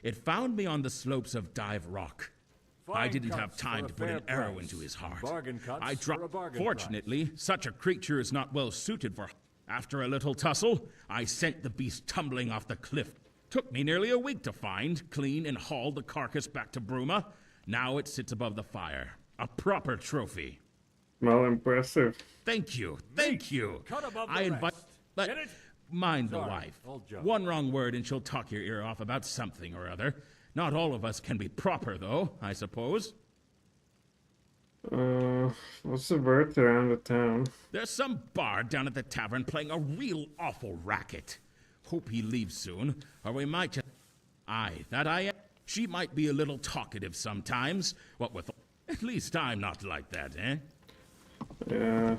It found me on the slopes of Dive Rock. I didn't have time to put an arrow into his heart. I dropped. Fortunately, such a creature is not well suited for... After a little tussle, I sent the beast tumbling off the cliff. Took me nearly a week to find, clean, and haul the carcass back to Bruma. Now it sits above the fire. A proper trophy. Well, impressive. Thank you. Thank you. I invite... But mind the wife. One wrong word and she'll talk your ear off about something or other. Not all of us can be proper, though, I suppose. What's the word around the town? There's some bard down at the tavern playing a real awful racket. Hope he leaves soon, or we might just... Aye, that I am. She might be a little talkative sometimes. What with... At least I'm not like that, eh? Yeah.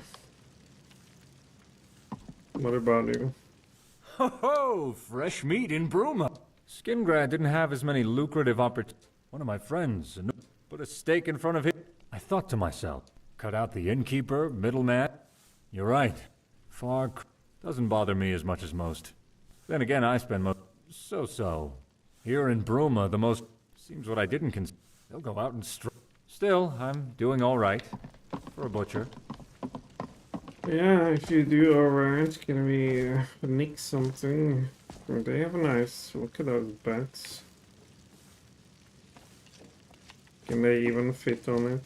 What about you? Ho ho! Fresh meat in Bruma. Skingrad didn't have as many lucrative opportunities. One of my friends put a stake in front of him. I thought to myself, cut out the innkeeper, middleman. You're right. Doesn't bother me as much as most. Then again, I spend most... So. Here in Bruma, the most... Seems what I didn't consider. They'll go out and Still, I'm doing all right. For a butcher. Yeah, if you do alright, can we nick something? They have a nice... Look at those bats. Can they even fit on it?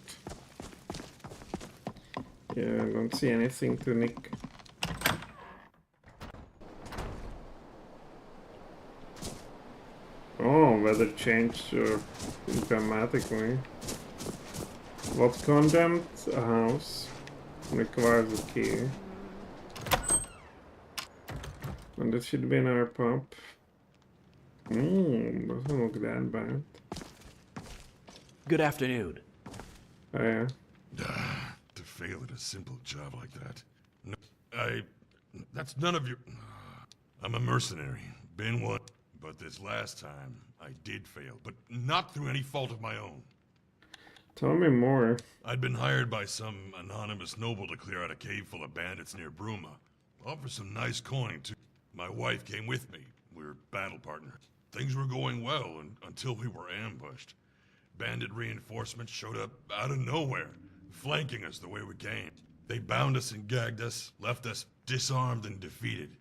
Yeah, I don't see anything to nick. Oh, weather changed dramatically. What's condemned? A house. Requires a key. And this should be another pub. Doesn't look that bad. Good afternoon. Oh, yeah. To fail at a simple job like that. No, that's none of your... I'm a mercenary. Been one. But this last time, I did fail. But not through any fault of my own. Tell me more. I'd been hired by some anonymous noble to clear out a cave full of bandits near Bruma. Offer some nice coin, too. My wife came with me. We're battle partners. Things were going well until we were ambushed. Bandit reinforcements showed up out of nowhere, flanking us the way we came. They bound us and gagged us, left us disarmed and defeated.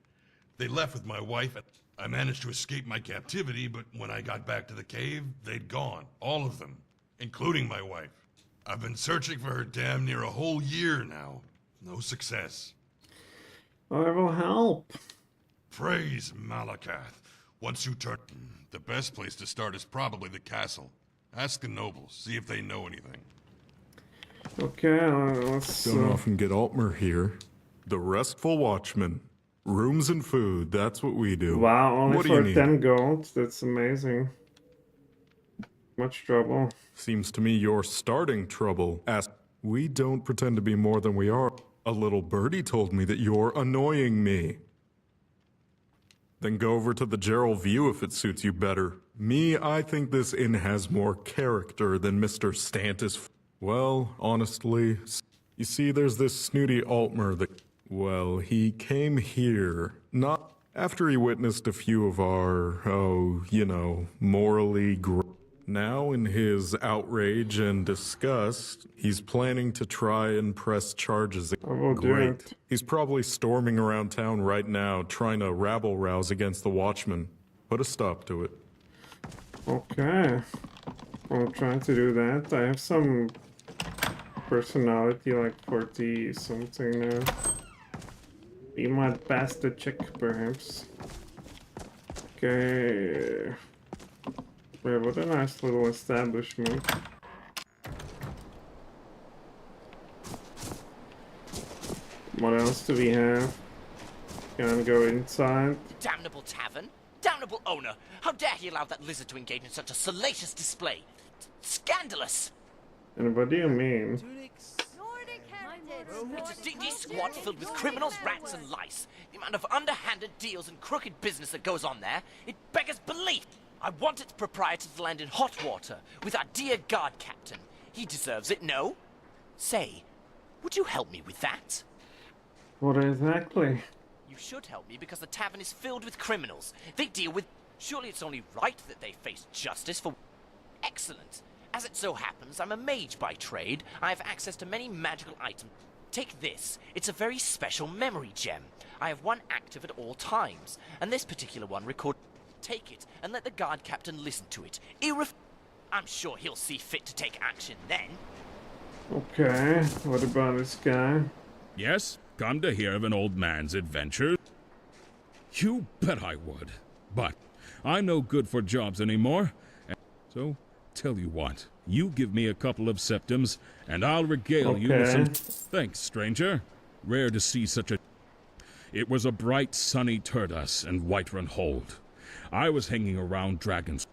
They left with my wife, and I managed to escape my captivity, but when I got back to the cave, they'd gone. All of them, including my wife. I've been searching for her damn near a whole year now. No success. I will help. Praise Malakath. Once you turn... The best place to start is probably the castle. Ask the nobles, see if they know anything. Okay, let's... Don't often get Altmer here. The restful watchman. Rooms and food, that's what we do. Wow, only what for 10 gold? That's amazing. Much trouble. Seems to me you're starting trouble. We don't pretend to be more than we are. A little birdie told me that you're annoying me. Then go over to the Gerald View if it suits you better. Me, I think this inn has more character than Mr. Stantis. Well, honestly, you see there's this snooty Altmer that... Well, he came here, not after he witnessed a few of our, morally Now, in his outrage and disgust, he's planning to try and press charges. will do Great. it. He's probably storming around town right now, trying to rabble-rouse against the Watchmen. Put a stop to it. Okay. I'll try to do that. I have some personality, like 40 something now. Be my pass the check, perhaps. Okay. Yeah, what a nice little establishment. What else do we have? Gonna go inside. Damnable tavern! Damnable owner! How dare he allow that lizard to engage in such a salacious display? Scandalous! And what do you mean? These squad filled with criminals, rats, and lice. The amount of underhanded deals and crooked business that goes on there, it beggars belief. I want its proprietor to land in hot water with our dear guard captain. He deserves it, no? Say, would you help me with that? What exactly? You should help me because the tavern is filled with criminals. They deal with... Surely it's only right that they face justice for... Excellent. As it so happens, I'm a mage by trade. I have access to many magical items. Take this. It's a very special memory gem. I have one active at all times, and this particular one record. Take it and let the guard captain listen to it. I'm sure he'll see fit to take action then. Okay, what about this guy? Yes, come to hear of an old man's adventures? You bet I would. But I'm no good for jobs anymore. So, tell you what. You give me a couple of septims, and I'll regale you with some... Thanks, stranger. Rare to see such a... It was a bright, sunny Turdas and Whiterun Hold. I was hanging around dragons.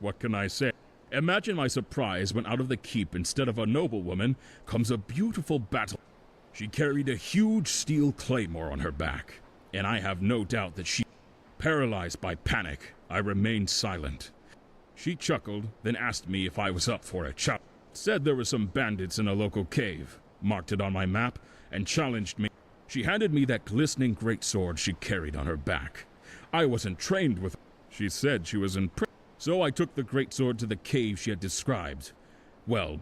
What can I say? Imagine my surprise when out of the keep, instead of a noblewoman, comes a beautiful battle. She carried a huge steel claymore on her back, and I have no doubt that she... Paralyzed by panic, I remained silent. She chuckled, then asked me if I was up for a chop. Said there were some bandits in a local cave, marked it on my map, and challenged me. She handed me that glistening greatsword she carried on her back. I wasn't trained with... She said she was in prison. So I took the greatsword to the cave she had described. Well,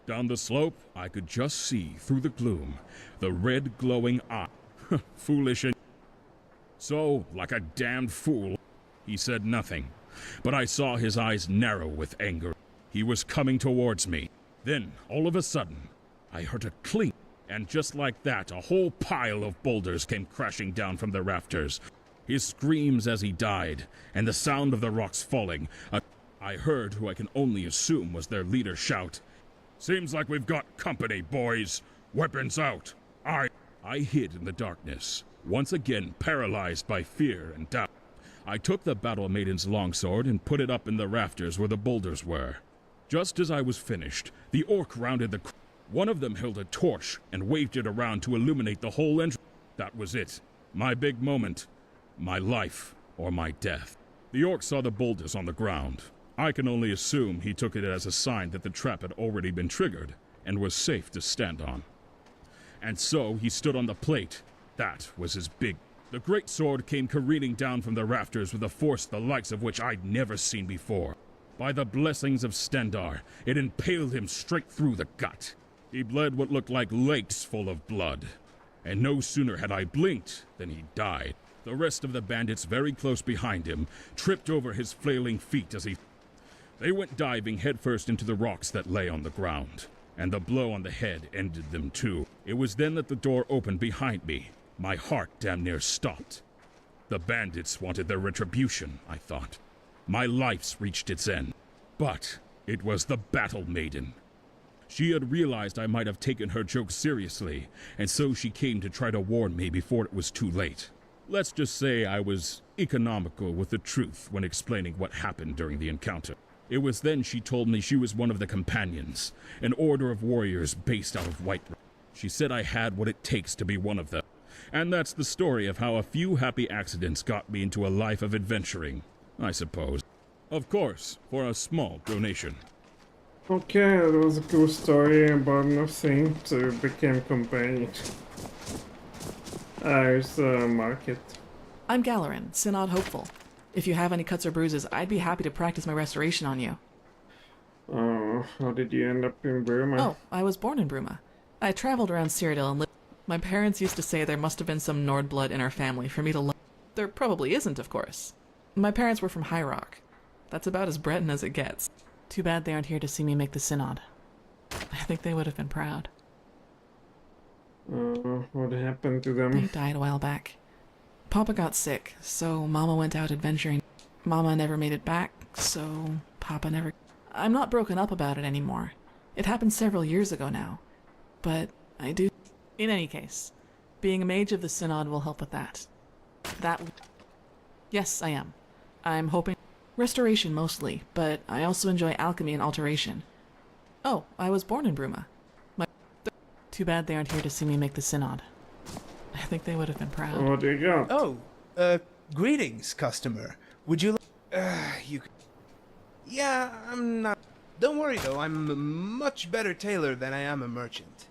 down the slope, I could just see, through the gloom, the red glowing eye. Foolish and... So, like a damned fool, he said nothing. But I saw his eyes narrow with anger. He was coming towards me. Then, all of a sudden, I heard a clink. And just like that, a whole pile of boulders came crashing down from the rafters. His screams as he died, and the sound of the rocks falling. I heard who I can only assume was their leader shout, "Seems like we've got company, boys. Weapons out." I hid in the darkness, once again paralyzed by fear and doubt. I took the Battle Maiden's longsword and put it up in the rafters where the boulders were. Just as I was finished, the orc rounded the... One of them held a torch and waved it around to illuminate the whole entrance. That was it. My big moment. My life or my death. The orc saw the boulders on the ground. I can only assume he took it as a sign that the trap had already been triggered and was safe to stand on. And so he stood on the plate. That was his big... The great sword came careening down from the rafters with a force the likes of which I'd never seen before. By the blessings of Stendar, it impaled him straight through the gut. He bled what looked like lakes full of blood. And no sooner had I blinked than he died. The rest of the bandits very close behind him tripped over his flailing feet as he... They went diving headfirst into the rocks that lay on the ground. And the blow on the head ended them too. It was then that the door opened behind me. My heart damn near stopped. The bandits wanted their retribution, I thought. My life's reached its end. But it was the Battle Maiden. She had realized I might have taken her joke seriously, and so she came to try to warn me before it was too late. Let's just say I was economical with the truth when explaining what happened during the encounter. It was then she told me she was one of the companions, an order of warriors based out of Whiterun. She said I had what it takes to be one of them. And that's the story of how a few happy accidents got me into a life of adventuring, I suppose. Of course, for a small donation. Okay, that was a cool story about nothing to become companion. Here's the market. I'm Galerin, Synod Hopeful. If you have any cuts or bruises, I'd be happy to practice my restoration on you. Oh, how did you end up in Burma? Oh, I was born in Bruma. I traveled around Cyrodiil and lived. My parents used to say there must have been some Nord blood in our family for me to love. There probably isn't, of course. My parents were from High Rock. That's about as Breton as it gets. Too bad they aren't here to see me make the Synod. I think they would have been proud. What happened to them? They died a while back. Papa got sick, so Mama went out adventuring. Mama never made it back, so Papa never... I'm not broken up about it anymore. It happened several years ago now. But I do... In any case, being a mage of the Synod will help with that. Yes, I am. I'm hoping... Restoration mostly, but I also enjoy alchemy and alteration. Oh, I was born in Bruma. Too bad they aren't here to see me make the Synod. I think they would have been proud. What do you got? Oh, greetings, customer. Would you you... Yeah, I'm not... Don't worry, though. I'm a much better tailor than I am a merchant.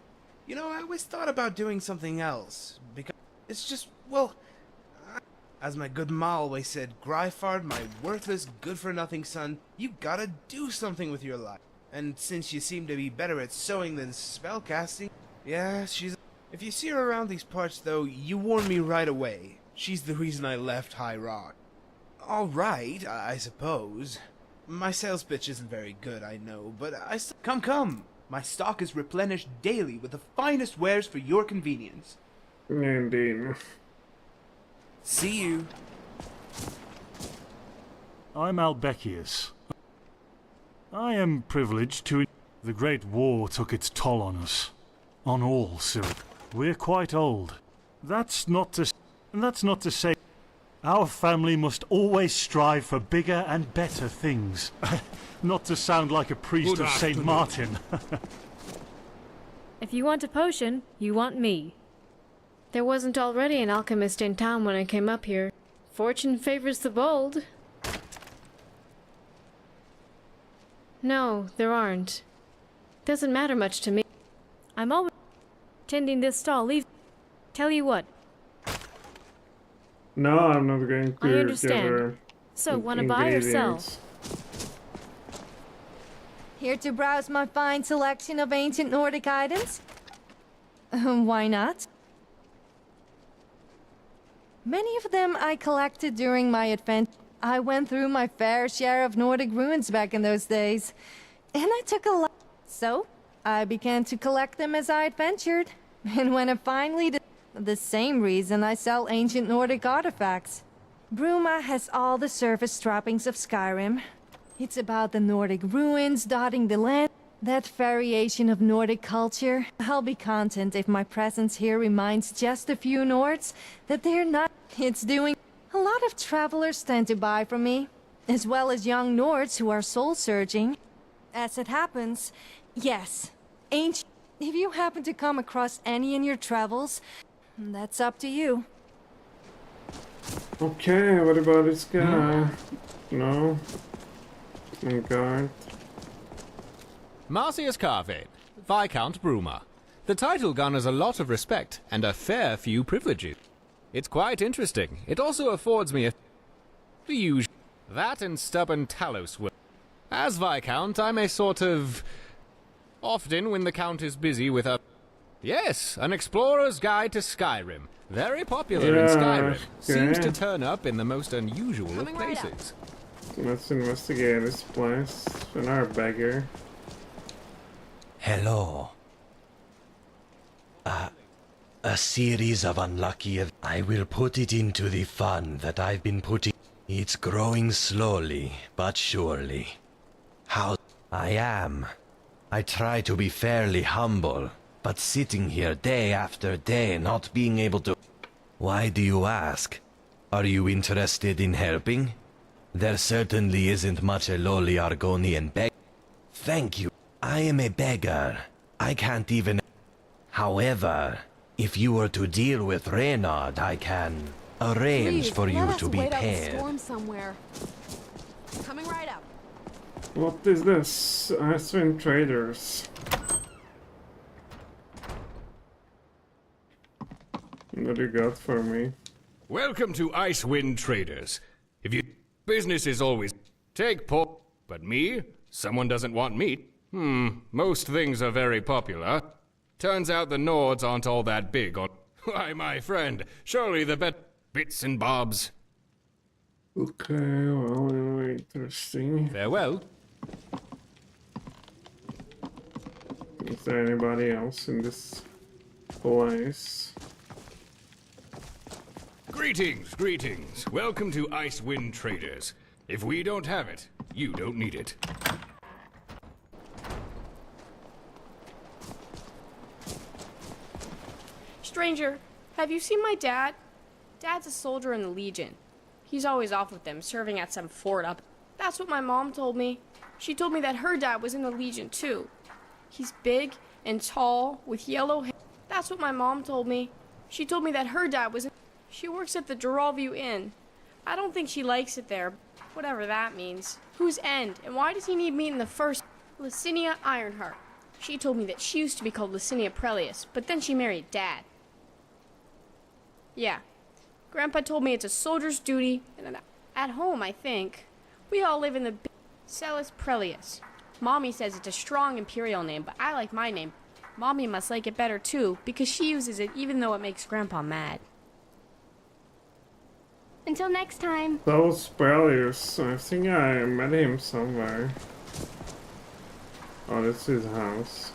You know, I always thought about doing something else, because it's just, well... As my good ma always said, Gryfard, my worthless, good-for-nothing son, you gotta do something with your life. And since you seem to be better at sewing than spellcasting, yeah, she's... If you see her around these parts, though, you warn me right away. She's the reason I left High Rock. Alright, I suppose. My sales pitch isn't very good, I know, but Come! My stock is replenished daily with the finest wares for your convenience. Indeed. See you. I'm Albecius. I am privileged to... The Great War took its toll on us. On all, Cyril. We're quite old. That's not to say... Our family must always strive for bigger and better things. Not to sound like a priest of St. Martin. If you want a potion, you want me. There wasn't already an alchemist in town when I came up here. Fortune favors the bold. No, there aren't. Doesn't matter much to me. I'm always tending this stall. Leave. Tell you what. No, I'm not going to. I understand. So, wanna buy or sell? Here to browse my fine selection of ancient Nordic items? Why not? Many of them I collected during my adventure. I went through my fair share of Nordic ruins back in those days. And I took a lot. So, I began to collect them as I adventured. And when I finally did... The same reason I sell ancient Nordic artifacts. Bruma has all the surface trappings of Skyrim. It's about the Nordic ruins dotting the land. That variation of Nordic culture. I'll be content if my presence here reminds just a few Nords that they're not... It's doing... A lot of travelers tend to buy from me, as well as young Nords who are soul-searching. As it happens, yes, ancient... If you happen to come across any in your travels, that's up to you. Okay, what about this guy? No? Oh god. Marcius Carvade, Viscount Bruma. The title garners a lot of respect and a fair few privileges. It's quite interesting. It also affords me the usual. That and stubborn Talos will. As Viscount, I'm a sort of... Often when the Count is busy with a... Yes, an explorer's guide to Skyrim. Very popular in Skyrim. Seems to turn up in the most unusual of places. Let's investigate this place. Another beggar. Hello. A series of unlucky I will put it into the fun that I've been putting. It's growing slowly, but surely. How I am. I try to be fairly humble, but sitting here day after day not being able to... Why do you ask? Are you interested in helping? There certainly isn't much a lowly Argonian beg. Thank you. I am a beggar. I can't even... However, if you were to deal with Reynard, I can arrange for you to be paid. Somewhere. Coming right up. What is this? Icewind Traders. What do you got for me? Welcome to Icewind Traders. If you... Business is always... Take pork. But me? Someone doesn't want meat. Most things are very popular. Turns out the Nords aren't all that big on... Why, my friend, surely the bits and bobs. Okay, well, very interesting. Farewell. Is there anybody else in this place? Greetings, greetings. Welcome to Icewind Traders. If we don't have it, you don't need it. Stranger, have you seen my dad? Dad's a soldier in the Legion. He's always off with them, serving at some fort up. That's what my mom told me. She told me that her dad was in the Legion too. He's big and tall, with yellow hair. That's what my mom told me. She told me that her dad was in... She works at the Duralview Inn. I don't think she likes it there, whatever that means. Whose end, and why does he need me in the first... Licinia Ironheart. She told me that she used to be called Licinia Prelius, but then she married Dad. Yeah. Grandpa told me it's a soldier's duty, and at home, I think. We all live in the Celis Prelius. Mommy says it's a strong imperial name, but I like my name. Mommy must like it better too, because she uses it even though it makes Grandpa mad. Until next time. Those Prelius, I think I met him somewhere. Oh, this is his house.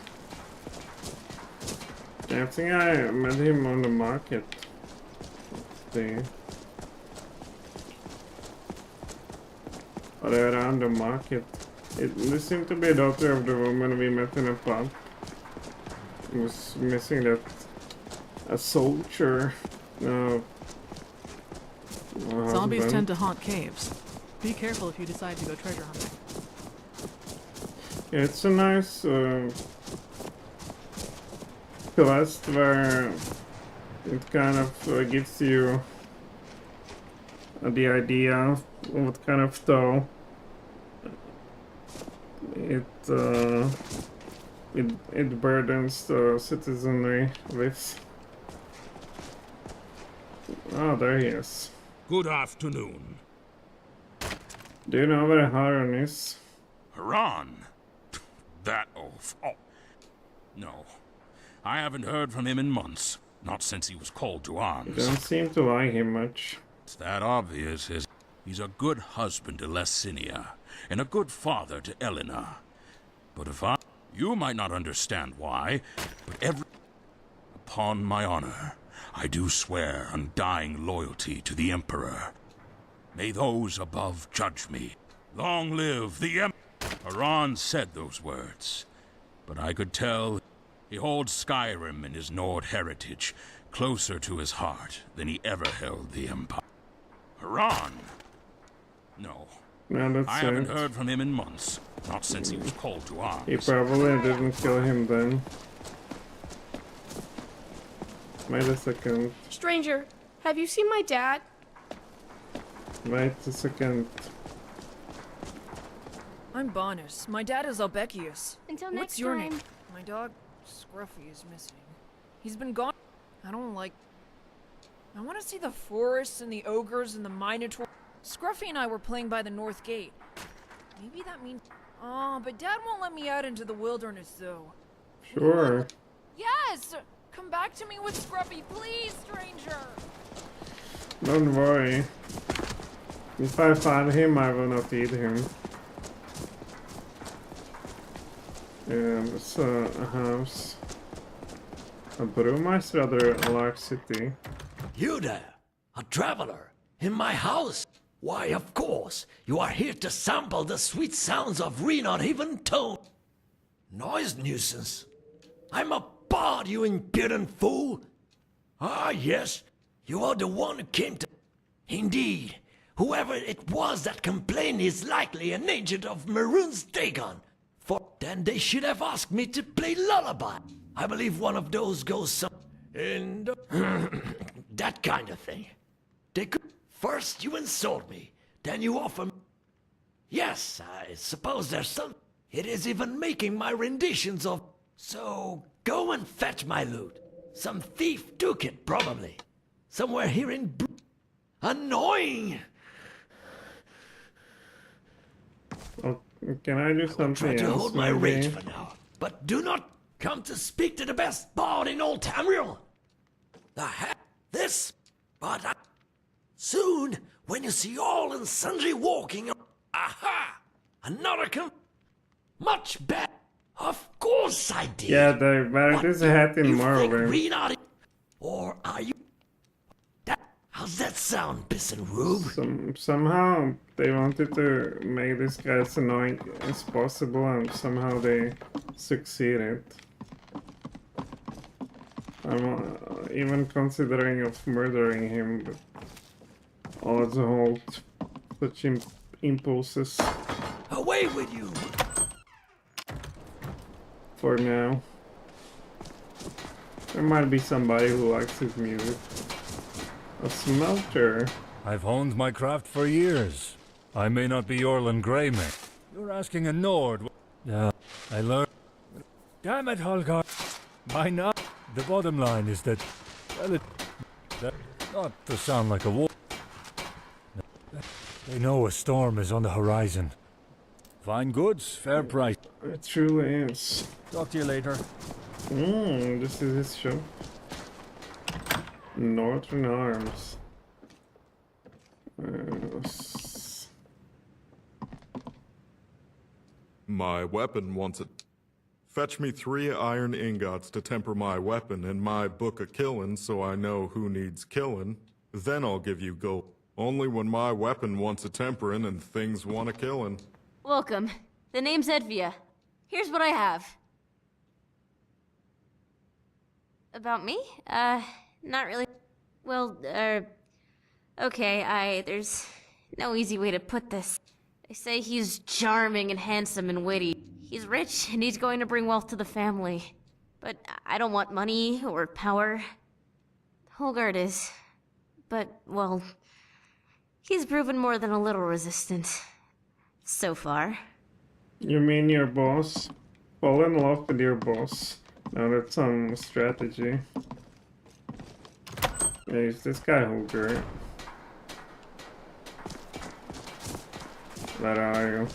Yeah, I think I met him on the market. Let's see. Or around the market. This seemed to be a daughter of the woman we met in a pub. It was missing that... a soldier. No. Zombies tend to haunt caves. Be careful if you decide to go treasure hunting. Yeah, it's a nice quest where it kind of gives you the idea of what kind of toll it burdens the citizenry with. Oh, there he is. Good afternoon. Do you know where Haran is? Haran? That oaf. Oh. No. I haven't heard from him in months. Not since he was called to You arms. don't seem to like him much. It's that obvious. He's a good husband to Licinia, and a good father to Elena. But if you might not understand why, but upon my honor, I do swear undying loyalty to the Emperor. May those above judge me. Long live the Emperor! Haran said those words, but I could tell he holds Skyrim and his Nord heritage closer to his heart than he ever held the Empire. Haran? No. No, I haven't heard from him in months, not since he was called to arms. He probably didn't kill him then. Wait a second. Stranger, have you seen my dad? Wait a second. I'm Bonus. My dad is Albekius. Until What's next your time. name? My dog, Scruffy, is missing. He's been gone. I don't like... I want to see the forests and the ogres and the minotaur. Scruffy and I were playing by the North Gate. Maybe that means... Oh, but Dad won't let me out into the wilderness, though. Sure. Yes! Come back to me with Scruffy, please, stranger! Don't worry. If I find him, I will not eat him. Yeah, it's a house. Bruma is rather a large city. You there, a traveler, in my house? Why, of course, you are here to sample the sweet sounds of Renard Haven tone. Noise nuisance. I'm a bard, you impudent fool. Ah, yes, you are the one who came to... Indeed, whoever it was that complained is likely an agent of Maroon's Dagon. For then they should have asked me to play lullaby. I believe one of those goes some... in the... that kind of thing. They could... First you insult me, then you offer me... Yes, I suppose there's some... It is even making my renditions of... So, go and fetch my loot. Some thief took it, probably. Somewhere here in... Annoying! Oh, can I do something Try to else, hold my maybe? rage for now, but do not come to speak to the best bard in all Tamriel. This, but soon, when you see all and sundry walking, aha, another much better. Of course I did. Yeah, but it is a hat in You think Morrowind. we not, or are you? How's that sound, Pissin Rube? Somehow they wanted to make this guy as annoying as possible, and somehow they succeeded. I'm even considering of murdering him, but all the whole such impulses Away with you! for now. There might be somebody who likes his music. A smelter. I've honed my craft for years. I may not be Orlan Greymane. You're asking a Nord. Yeah, I learned. Damn it, Holgar. By now, the bottom line is that, well, that not to sound like a war. They know a storm is on the horizon. Fine goods, fair price. It truly is. Talk to you later. This is his shop. Northern Arms. My weapon wants it. Fetch me 3 iron ingots to temper my weapon and my book of killin' so I know who needs killin'. Then I'll give you gold. Only when my weapon wants a temperin' and things want a killin'. Welcome. The name's Edvia. Here's what I have. About me? Not really. Well, okay, there's no easy way to put this. They say he's charming and handsome and witty. He's rich and he's going to bring wealth to the family. But I don't want money or power. Holgard is. But, well, he's proven more than a little resistant. So far. You mean your boss? Fall in love with your boss. Now that's some strategy. Yeah, is this guy Holger? Where are you?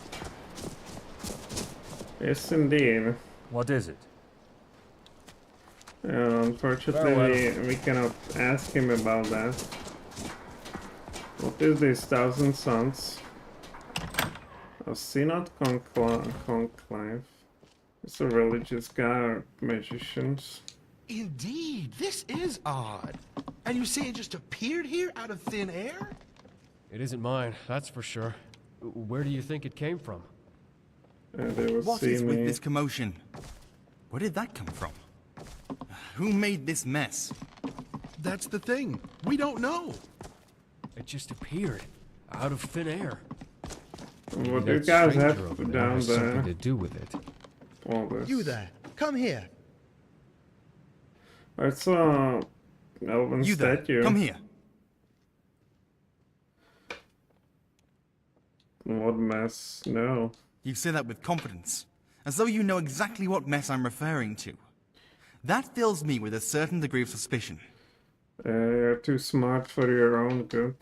Yes, indeed. What is it? Unfortunately, we cannot ask him about that. What is this, Thousand Suns? A Synod Conclave. It's a religious guy or magicians. Indeed, this is odd. And you say it just appeared here out of thin air? It isn't mine, that's for sure. Where do you think it came from? What is with this commotion? Where did that come from? Who made this mess? That's the thing. We don't know. It just appeared out of thin air. What do you guys have down there? Something to do with it. All this. You there. Come here. It's a elven You there. statue. Come here. What mess? No. You say that with confidence, as though you know exactly what mess I'm referring to. That fills me with a certain degree of suspicion. You're too smart for your own good.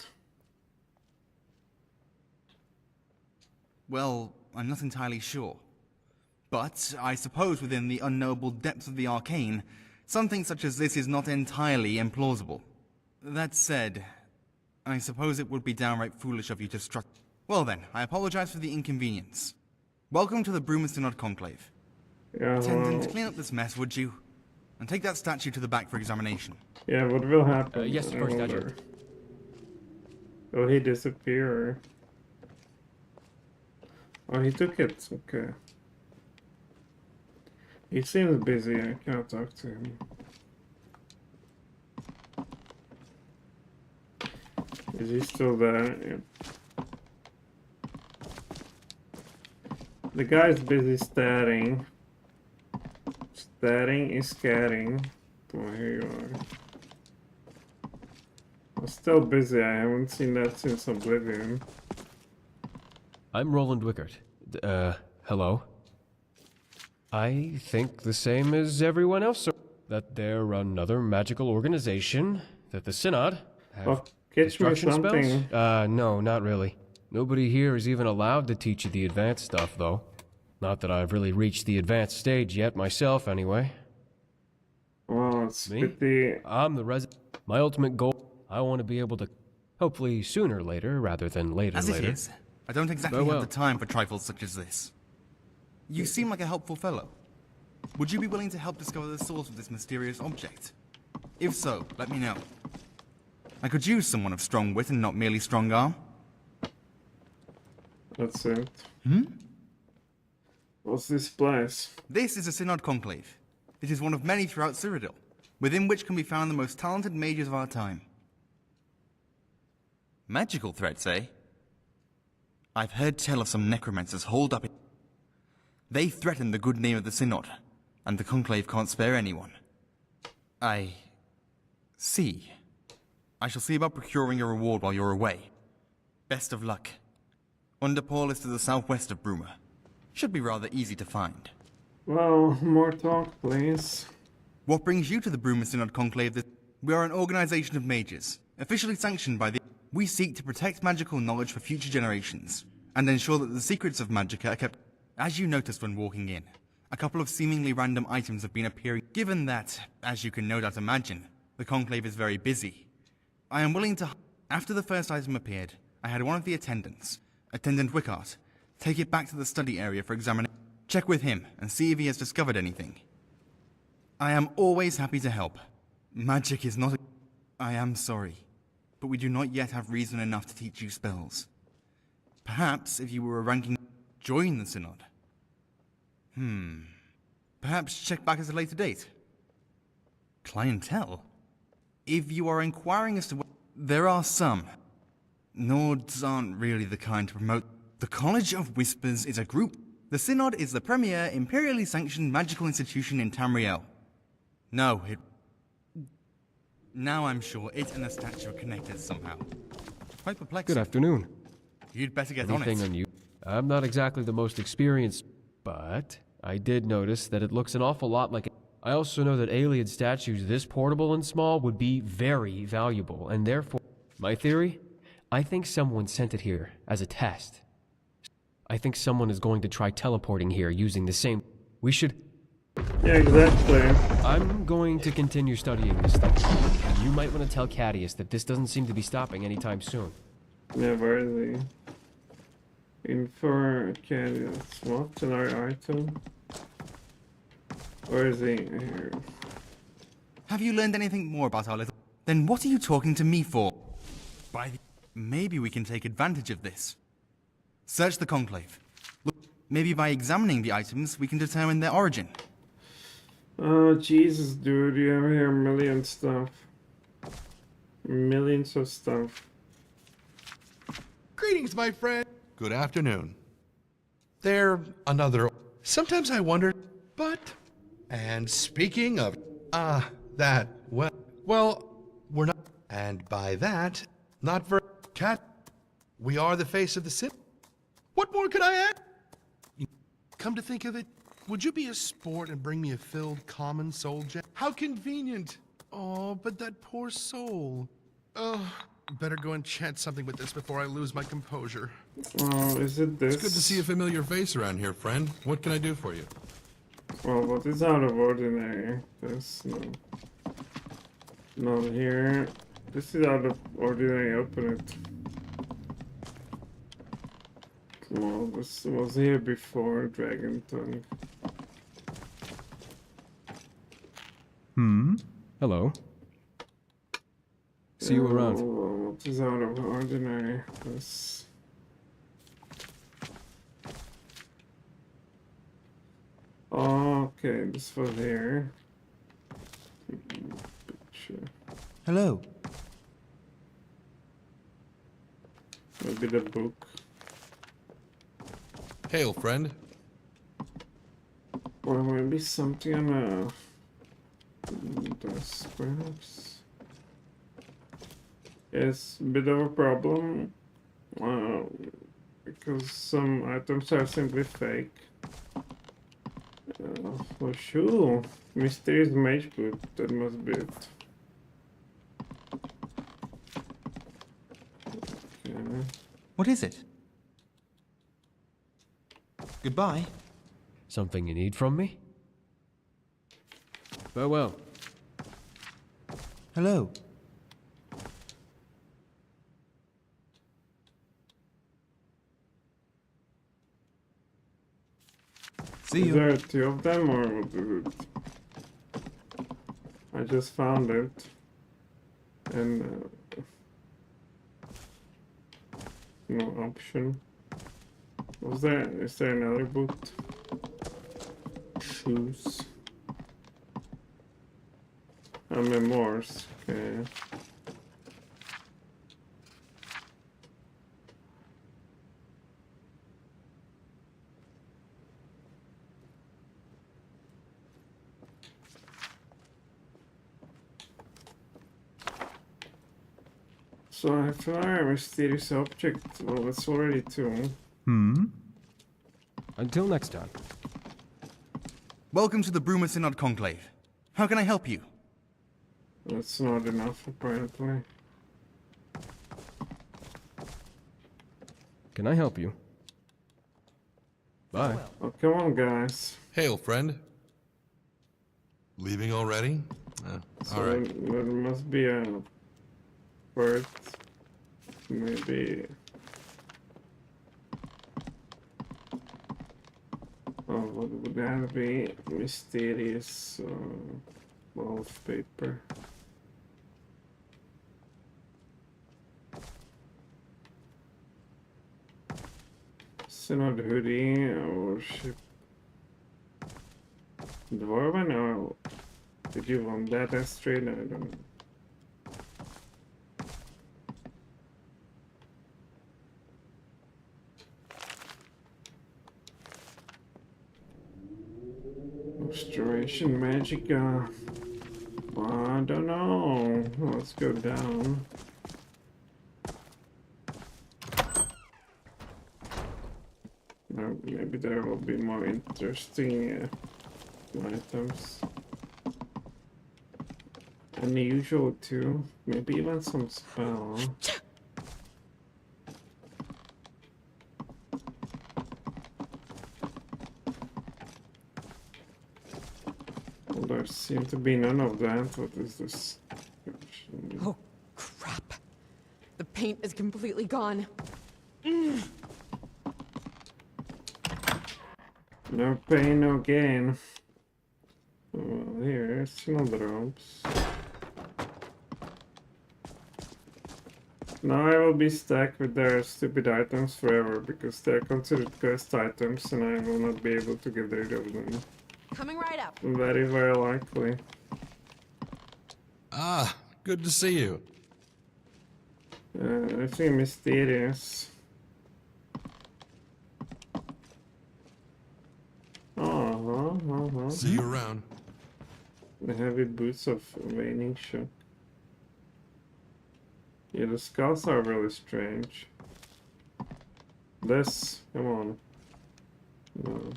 Well, I'm not entirely sure. But I suppose within the unknowable depths of the arcane, something such as this is not entirely implausible. That said, I suppose it would be downright foolish of you to strut. Well then, I apologize for the inconvenience. Welcome to the Bruma Synod Conclave. Yeah, Attendant, well, clean up this mess, would you? And take that statue to the back for examination. yeah, what will happen? Yes, of I course, wonder. Dodger. Will he disappear? Oh, he took it. Okay. He seems busy. I cannot talk to him. Is he still there? Yep. The guy's busy staring. Staring is scaring. Oh, here you are. I'm still busy. I haven't seen that since Oblivion. I'm Roland Wickert. Hello? I think the same as everyone else, sir. That they're another magical organization, that the Synod have Oh, catch me destruction spells? something. No, not really. Nobody here is even allowed to teach you the advanced stuff, though. Not that I've really reached the advanced stage yet myself, anyway. Well, it's Me? pretty... I'm the resident. My ultimate goal, I want to be able to, hopefully sooner later, rather than later As it later. is, I don't exactly Farewell. have the time for trifles such as this. You seem like a helpful fellow. Would you be willing to help discover the source of this mysterious object? If so, let me know. I could use someone of strong wit and not merely strong arm. That's it. Hmm? What's this place? This is a Synod Conclave. It is one of many throughout Cyrodiil, within which can be found the most talented mages of our time. Magical threats, eh? I've heard tell of some necromancers holed up in... They threaten the good name of the Synod, and the Conclave can't spare anyone. I... see. I shall see about procuring a reward while you're away. Best of luck. Underpaul is to the southwest of Bruma. Should be rather easy to find. Well, more talk, please. What brings you to the Bruma Synod Conclave? We are an organization of mages, officially sanctioned by the... We seek to protect magical knowledge for future generations, and ensure that the secrets of Magicka are kept... As you noticed when walking in, a couple of seemingly random items have been appearing. Given that, as you can no doubt imagine, the Conclave is very busy, I am willing to... After the first item appeared, I had one of the attendants, Attendant Wickart, take it back to the study area for examination. Check with him and see if he has discovered anything. I am always happy to help. Magic is not a... I am sorry, but we do not yet have reason enough to teach you spells. Perhaps if you were a ranking... Join the Synod. Perhaps check back at a later date. Clientele? If you are inquiring as to what... There are some. Nords aren't really the kind to promote... The College of Whispers is a group. The Synod is the premier, imperially sanctioned magical institution in Tamriel. No, it... Now I'm sure it and the statue are connected somehow. Quite perplexing. Good afternoon. You'd better get Anything on it. on you? I'm not exactly the most experienced, but I did notice that it looks an awful lot like... I also know that Ayleid statues this portable and small would be very valuable, and therefore... My theory? I think someone sent it here as a test. I think someone is going to try teleporting here using the same... We should... Yeah, exactly. I'm going to continue studying this thing. And you might want to tell Cadius that this doesn't seem to be stopping anytime soon. Yeah, where is he? Info Cadius. What? Another item? Where is he? Here. Have you learned anything more about our little... Then what are you talking to me for? Maybe we can take advantage of this. Search the Conclave. Look, maybe by examining the items, we can determine their origin. Oh, Jesus, dude, you have here millions stuff. Millions of stuff. Greetings, my friend. Good afternoon. There, another... Sometimes I wonder, but... And speaking of... that... Well, we're not... And by that, not very... Cat... We are the face of the city. What more could I add? Come to think of it, would you be a sport and bring me a filled common soul gem? How convenient. Oh, but that poor soul. Oh, better go and chant something with this before I lose my composure. Oh, is it this? It's good to see a familiar face around here, friend. What can I do for you? Well, what is out of ordinary? This, no. Not here. This is out of ordinary, open it. Well, this was here before, Dragon Tongue. Hello. See you around. What is out of ordinary? This... Okay, this was here. Picture. Hello. Maybe the book. Hail, friend. Or maybe something on this, perhaps. It's a bit of a problem. Because some items are simply fake. For sure. Mysterious mage boot, that must be it. What is it? Goodbye. Something you need from me? Farewell. Hello. See you. There are two of them, or what is it? I just found it. And no option. Is there another boot? Shoes. Memoirs. Okay. So I found a mysterious object. Well, that's already two. Until next time. Welcome to the Bruma Synod Conclave. How can I help you? That's not enough, apparently. Can I help you? Bye. Oh, come on, guys. Hail, friend. Leaving already? So Alright. there must be a bird. Maybe. Oh, what would that be? Mysterious wallpaper. Synod hoodie or ship. Dwarven or did you want that as trade? I don't know. Restoration Magica. I don't know. Let's go down. Maybe there will be more interesting items. Unusual too. Maybe even some spell. Well, there seem to be none of that. What is this? Oh, crap. The paint is completely gone. No pain, no gain. Well, here's snowdrops. Now I will be stuck with their stupid items forever because they're considered quest items and I will not be able to get rid of them. Coming right up. Very, very likely. Ah, good to see you. Anything mysterious. See you around. The heavy boots of waning shock. Yeah, the skulls are really strange. This, come on. No.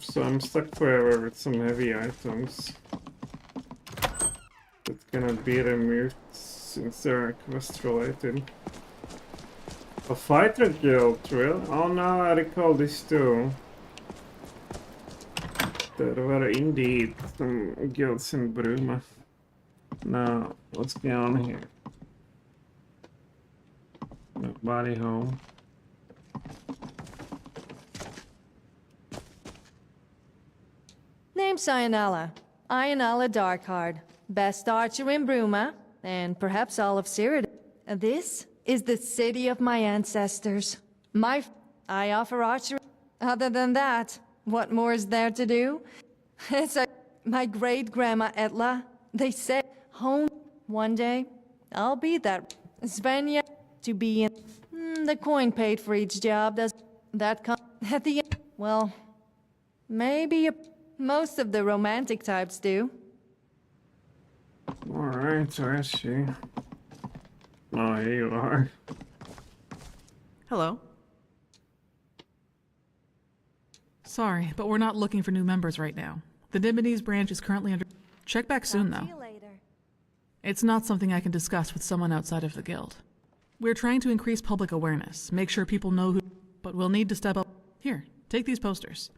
So I'm stuck forever with some heavy items. That cannot be removed since they're quest related. A fighter guild, really? Oh no, I recall this too. There were indeed some guilds in Bruma. Now, what's going on here? Nobody home. Name's Ionala. Ionala Darkheart. Best archer in Bruma, and perhaps all of Cyrodiil. This is the city of my ancestors. I offer archery. Other than that, what more is there to do? My great-grandma Etla, they said, home one day, I'll be that Svenja to be in. The coin paid for each job, does that come at the end? Well, maybe most of the romantic types do. Alright, where is she? Oh, here you are. Hello. Sorry, but we're not looking for new members right now. The Dimonies branch is currently under... Check back soon, though. See you later. It's not something I can discuss with someone outside of the guild. We're trying to increase public awareness, make sure people know who, but we'll need to step up. Here, take these posters.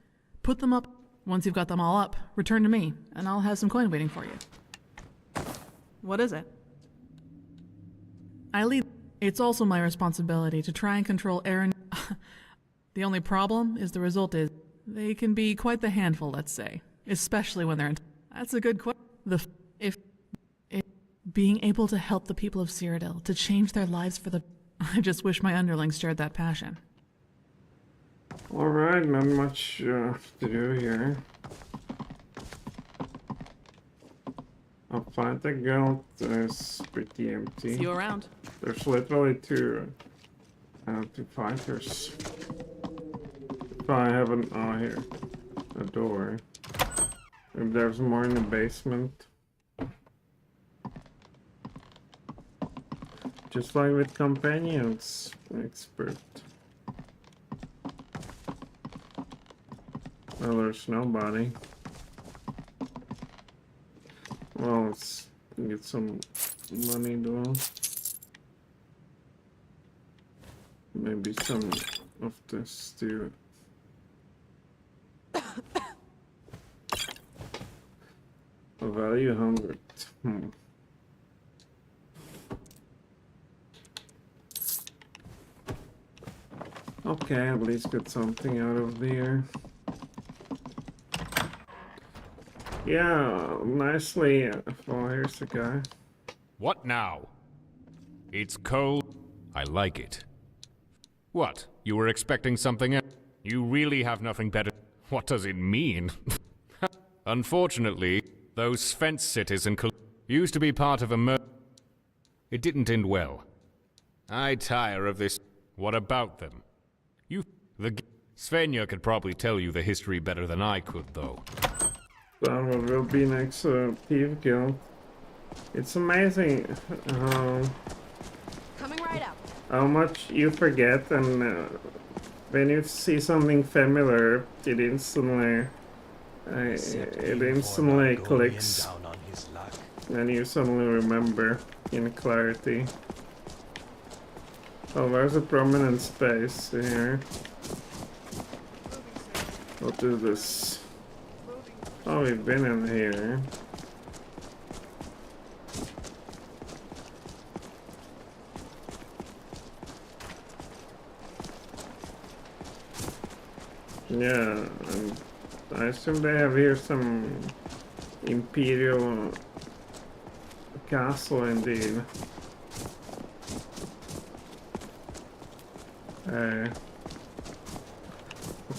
Put them up. Once you've got them all up, return to me, and I'll have some coin waiting for you. What is it? I lead. It's also my responsibility to try and control Aaron. The only problem is the result is they can be quite the handful, let's say, especially when they're in. That's a good question. If being able to help the people of Cyrodiil to change their lives for the. I just wish my underlings shared that passion. Alright, not much to do here. I'll find the guild. It's pretty empty. See you around. There's literally two fighters. If I have an here, a door. If there's more in the basement. Just like with companions, expert. Well, there's nobody. Well, let's get some money though. Maybe some of this too. A value 100. Okay, at least get something out of there. Yeah, nicely. Oh, here's the guy. What now? It's cold. I like it. What? You were expecting something else? You really have nothing better. What does it mean? Unfortunately, those fence sitters and used to be part of a It didn't end well. I tire of this. What about them? Svenja could probably tell you the history better than I could, though. That will be next Thief Guild. It's amazing Coming right up. how much you forget, and when you see something familiar, it instantly clicks, and you suddenly remember in clarity. Oh, there's a prominent space here. What is this? Oh, we've been in here. Yeah, and I assume they have here some imperial castle indeed.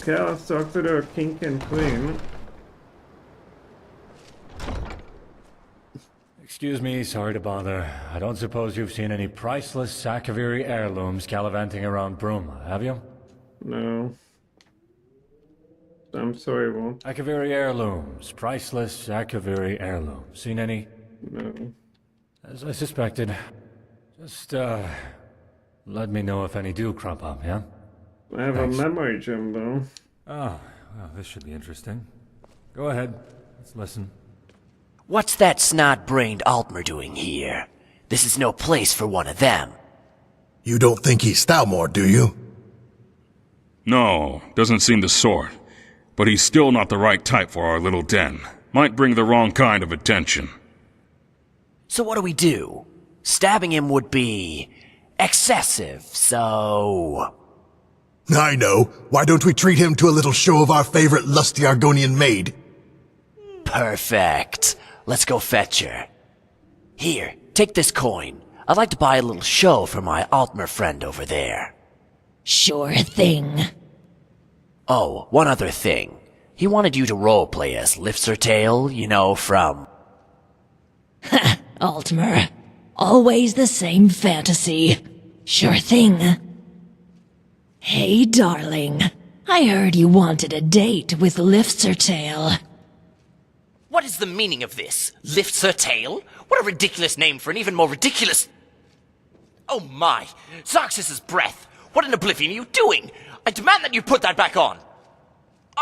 Okay, let's talk to the king and queen. Excuse me, sorry to bother. I don't suppose you've seen any priceless Sakaviri heirlooms gallivanting around Bruma, have you? No. I'm sorry, Walt. Sakaviri heirlooms. Priceless Sakaviri heirlooms. Seen any? No. As I suspected. Just, let me know if any do crop up, yeah? I have Thanks. a memory gem, though. Oh, well, this should be interesting. Go ahead. Let's listen. What's that snot-brained Altmer doing here? This is no place for one of them. You don't think he's Stalmore, do you? No, doesn't seem the sort. But he's still not the right type for our little den. Might bring the wrong kind of attention. So what do we do? Stabbing him would be excessive, so... I know. Why don't we treat him to a little show of our favorite lusty Argonian maid? Perfect. Let's go fetch her. Here, take this coin. I'd like to buy a little show for my Altmer friend over there. Sure thing. Oh, one other thing. He wanted you to roleplay as Lifsertail, you know, from... Altmer. Always the same fantasy. Sure thing. Hey, darling. I heard you wanted a date with Lifsertail. What is the meaning of this? Lifsertail? What a ridiculous name for an even more ridiculous... Oh my! Zarxus's breath! What in oblivion are you doing? I demand that you put that back on!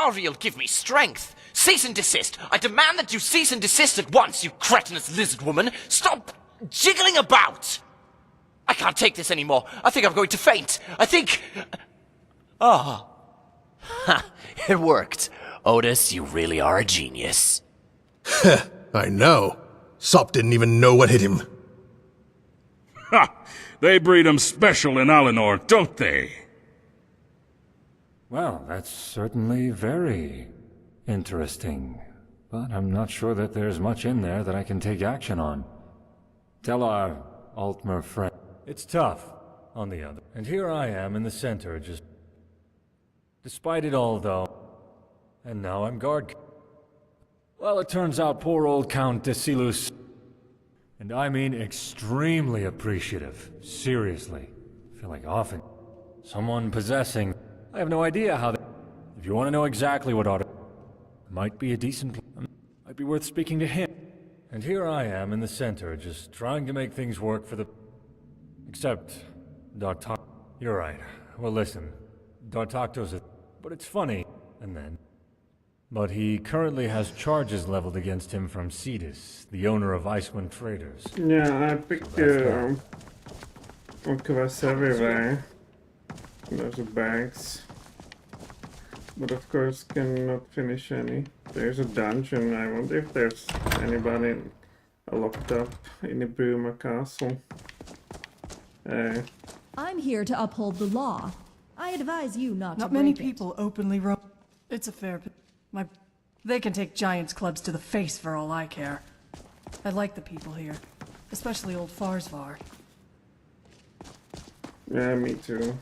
Ariel, give me strength! Cease and desist! I demand that you cease and desist at once, you cretinous lizard woman! Stop jiggling about! I can't take this anymore. I think I'm going to faint. I think... Oh. Ha, it worked. Otis, you really are a genius. I know. Sop didn't even know what hit him. Ha! They breed 'em special in Alinor, don't they? Well, that's certainly very interesting. But I'm not sure that there's much in there that I can take action on. Tell our Altmer friend. It's tough, on the other. And here I am in the center, just... Despite it all, though. And now I'm guard... Well, it turns out poor old Count Desilus... And I mean extremely appreciative. Seriously. I feel like often... Someone possessing... I have no idea how they... If you want to know exactly what ought to... Might be a decent... Might be worth speaking to him. And here I am in the center, just trying to make things work for the... Except... Dartak... You're right. Well, listen. Dartakto's a... But it's funny. And then... But he currently has charges leveled against him from Cetus, the owner of Icewind Traders. Yeah, I picked quests everywhere. There's bags. But of course cannot finish any. There's a dungeon. I wonder if there's anybody locked up in the Bruma castle. I'm here to uphold the law. I advise you not to Not many break it. people openly roam. It's a fair... They can take giants clubs to the face for all I care. I like the people here. Especially old Farsvar. Yeah, me too.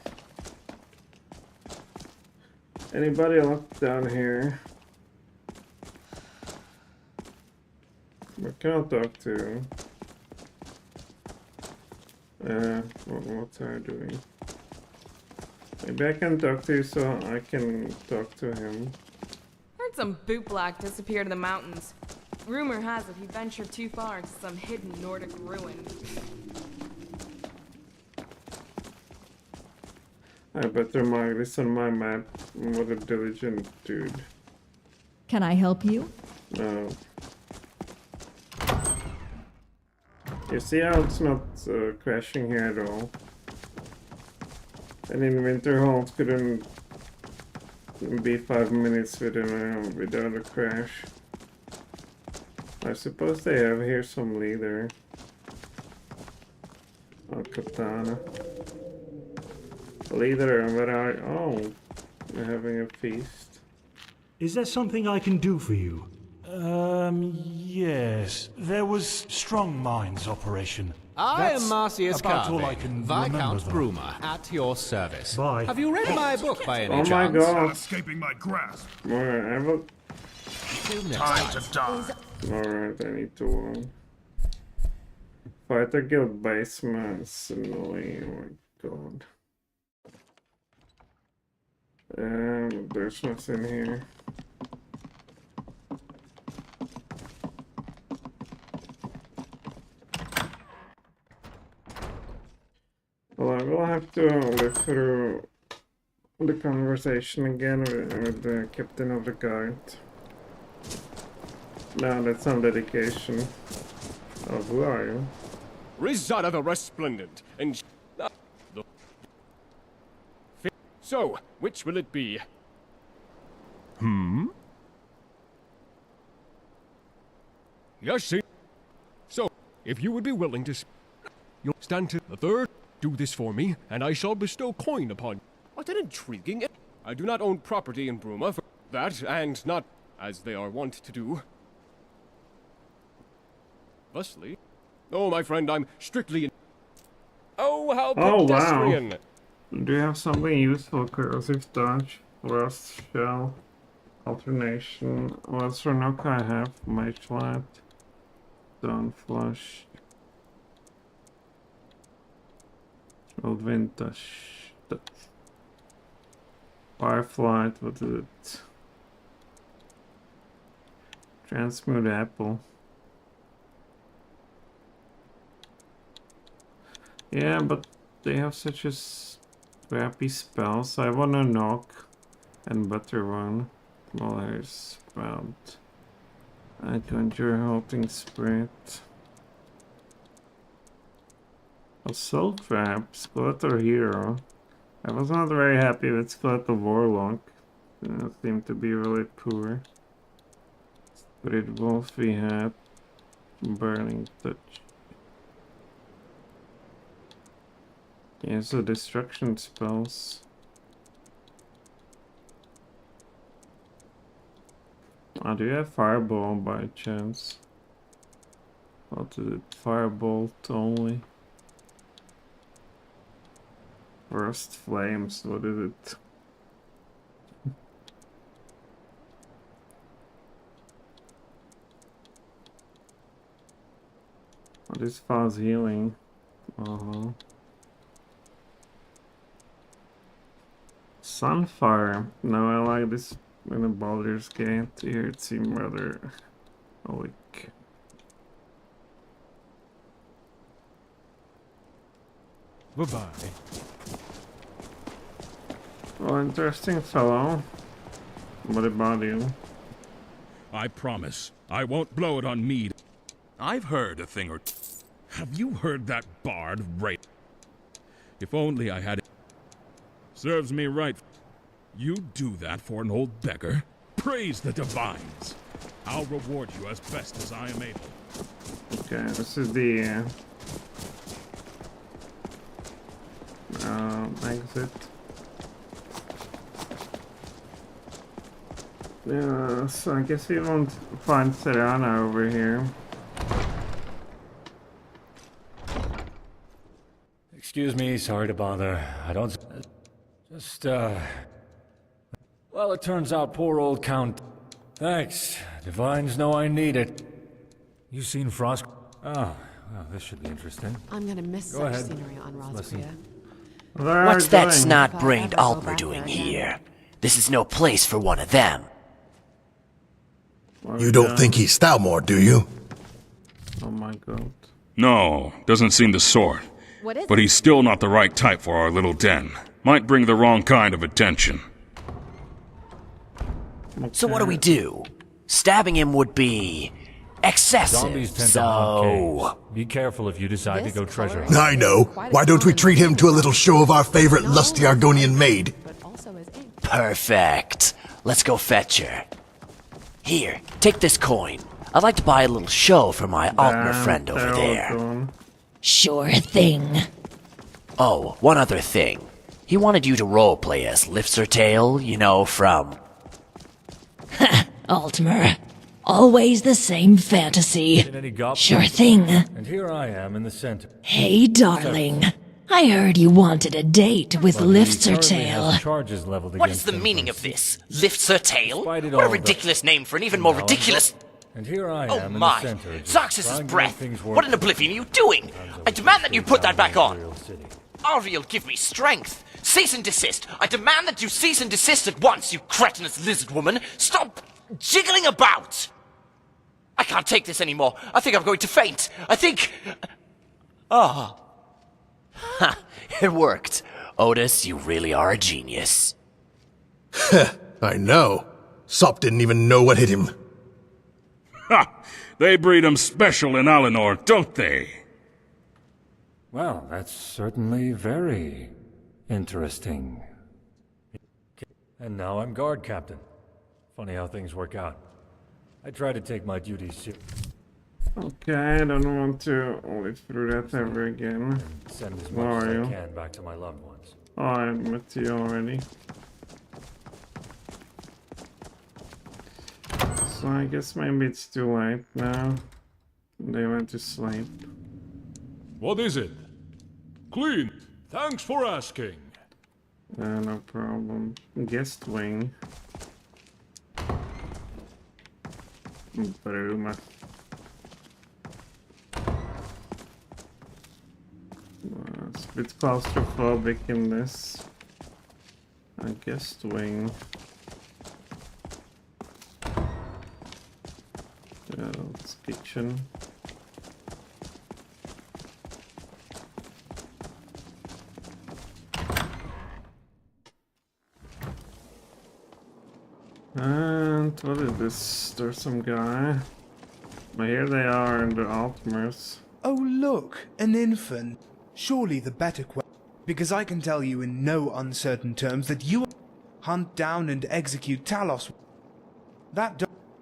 Anybody locked down here? What can I talk to? What's I doing? Maybe I can talk to you so I can talk to him. Heard some bootblack disappeared in the mountains. Rumor has it he ventured too far into some hidden Nordic ruin. I better mark this on my map. What a diligent dude. Can I help you? No. You see how it's not crashing here at all? And in Winterhold couldn't be 5 minutes without a crash. I suppose they have here some leader. Oh, katana. Leader, where are you? Oh, you're having a feast. Is there something I can do for you? Yes. There was Strong Minds operation. I am Marcius about all I Carvey, can Viscount remember, Bruma, at your service. Bye. Have you read my book by any Oh chance? my god. Escaping my grasp. Alright, I will... Time to die. Alright, I need to fight a guild basement. It's annoying, oh my god. There's nothing here. Well, I will have to look through the conversation again with the captain of the guard. No, that's on dedication. Oh, who are you? Rizada the Resplendent, and so, which will it be? Yes, see. So, if you would be willing to, you'll stand to the third. Do this for me, and I shall bestow coin upon you. What an intriguing... I do not own property in Bruma for that, and not as they are wont to do. Thusly... Oh, my friend, I'm strictly... Oh, how Oh, pedestrian! wow. Do you have something useful? Corrosive dodge, rust shell, alternation. What's for knock I have? Mage flat, stone flush, old vintage, fireflight. What is it? Transmute apple. Yeah, but they have such a crappy spells. I wanna knock and better one. Well, here's spout. I conjure halting spirit. A soul trap, Skeletor hero. I was not very happy with Skeletor Warlock. It seemed to be really poor. Spirit Wolf we had. Burning Touch. Yeah, so destruction spells. Oh, do you have Fireball by chance? What is it? Firebolt only? Burst Flames, what is it? What is fast healing? Sunfire. No, I like this in a Baldur's Gate. Here it seemed rather weak. Bye-bye. Well, interesting fellow. What about you? I promise, I won't blow it on mead. I've heard a thing or two. Have you heard that bard rave? If only I had it. Serves me right. You do that for an old beggar? Praise the divines. I'll reward you as best as I am able. Okay, this is the exit. Yeah, so I guess we won't find Serana over here. Excuse me, sorry to bother. I don't... Just, Well, it turns out poor old Count... Thanks. Divines know I need it. You seen Frost... Oh, well, this should be interesting. I'm gonna miss Go such ahead. scenery on Rosbria. What's that snot-brained Altmer doing here? This is no place for one of them. You don't think he's Stalmore, do you? Oh my god. No, doesn't seem the sort. What is But he's still not the right type for our little den. Might bring the wrong kind of attention. So what do we do? Stabbing him would be... excessive, Zombies tend to haunt caves. Be careful if you decide to go treasure hunting. I know. Why don't we treat him to a little show of our favorite lusty Argonian maid? Perfect. Let's go fetch her. Here, take this coin. I'd like to buy a little show for my Altmer friend over there. Sure thing. Oh, one other thing. He wanted you to roleplay as Liftsertail, you know, from... Altmer. Always the same fantasy. Sure thing. And here I am in the center. Hey, darling. I heard you wanted a date with Liftsertail. Charges leveled What is the meaning of this? Liftsertail? What a ridiculous name for an even more ridiculous... And here I Oh am in my! the center. Zarxus's breath! What in oblivion are you doing? I demand that you put that back on! Ariel, give me strength! Cease and desist! I demand that you cease and desist at once, you cretinous lizard woman! Stop jiggling about! I can't take this anymore. I think I'm going to faint. I think... Oh. Ha! It worked. Otis, you really are a genius. I know. Sop didn't even know what hit him. Ha! They breed 'em special in Alinor, don't they? Well, that's certainly very interesting. And now I'm guard captain. Funny how things work out. I try to take my duties seriously. Okay, I don't want to live through that ever again. Send as Where much are as you? I can back to my loved ones. Oh, I met you already. So I guess maybe it's too late now. They went to sleep. What is it? Clean. Thanks for asking. No problem. Guest wing. Bruma. It's a bit claustrophobic in this. A guest wing. It's kitchen. And what is this? There's some guy. But here they are in the Altmers. Oh look, an infant. Surely the better question, because I can tell you in no uncertain terms that you hunt down and execute Talos.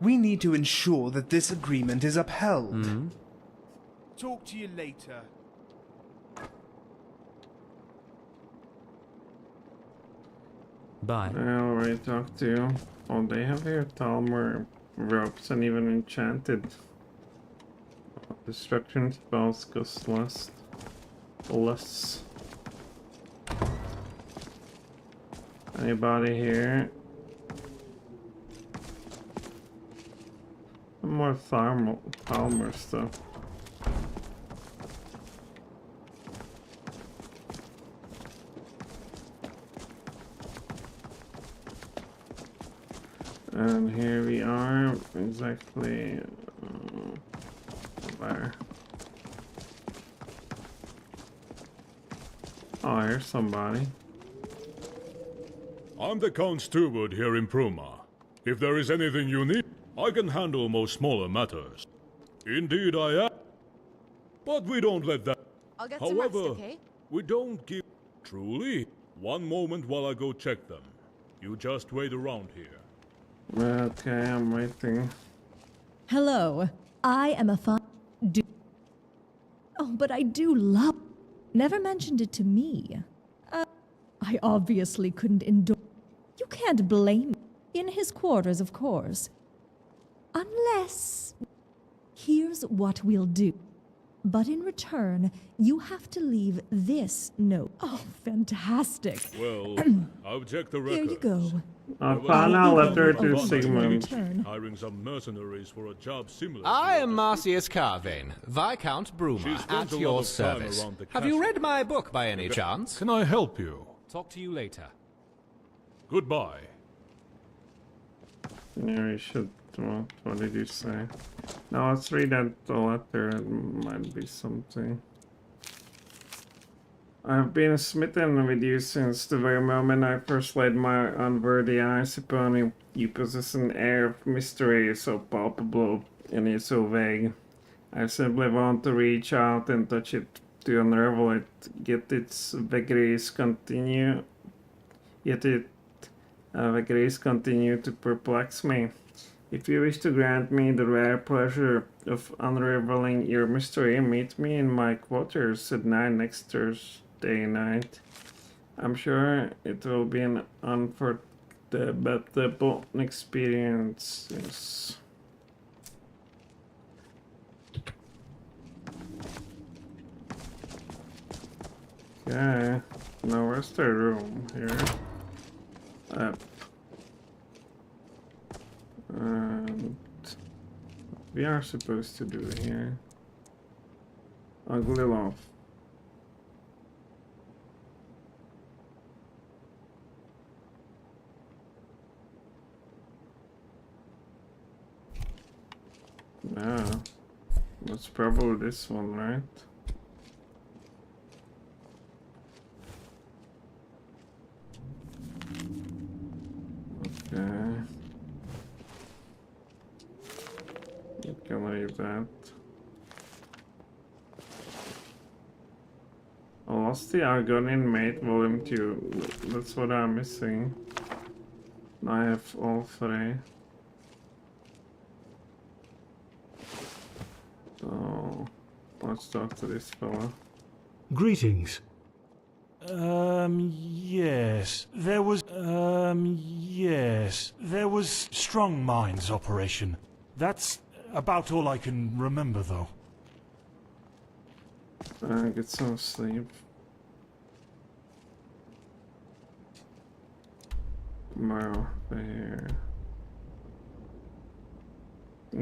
We need to ensure that this agreement is upheld. Talk to you later. Bye. I'll already talked to you. Oh, they have here Altmer ropes and even enchanted. Destruction spells cost less. Anybody here? More Altmer stuff. And here we are, exactly where? Oh, here's somebody. I'm the Count Steward here in Pruma. If there is anything you need, I can handle most smaller matters. Indeed I am. But we don't let that... I'll get some rest, okay? We don't give... Truly? One moment while I go check them. You just wait around here. Okay, I'm waiting. Hello, I am a fun. Oh, but I do love. Never mentioned it to me. I obviously couldn't endure. You can't blame me. In his quarters, of course. Unless. Here's what we'll do. But in return, you have to leave this note. Oh, fantastic. Well, I've checked the records. Here you go. I found a letter to Sigmund. Hiring some mercenaries for a job similar. I am Marcius Carvane, Viscount Bruma, at your service. Have you read my book by any chance? Can I help you? Talk to you later. Goodbye. Yeah, you should. What did you say? Now let's read that letter. It might be something. I've been smitten with you since the very moment I first laid my unworthy eyes upon you. You possess an air of mystery so palpable and yet so vague. I simply want to reach out and touch it, to unravel it, yet its vagaries continue to perplex me. If you wish to grant me the rare pleasure of unraveling your mystery, meet me in my quarters at 9 next Thursday night. I'm sure it will be an unforgettable experience. Yes. Okay, now where's the room here? Up. And we are supposed to do here. Ugly love. Yeah, that's probably this one, right? Okay. You can leave that. I lost the Argonian Mate Volume 2. That's what I'm missing. Now I have all 3. So let's talk to this fella. Greetings. Yes. There was Strong Minds operation. That's about all I can remember, though. Get some sleep. Wow, there.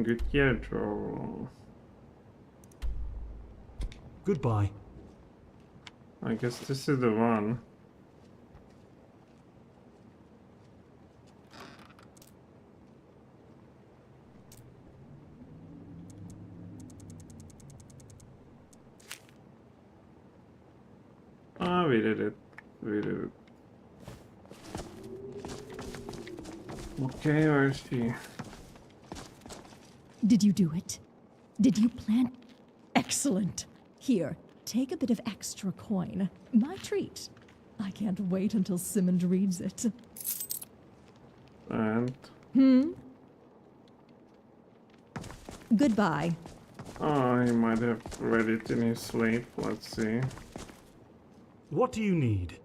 Good year, draw. Goodbye. I guess this is the one. Ah, we did it. We did it. Okay, where's she? Did you do it? Did you plan? Excellent. Here, take a bit of extra coin. My treat. I can't wait until Simmond reads it. And Goodbye. oh, he might have read it in his sleep. Let's see. What do you need?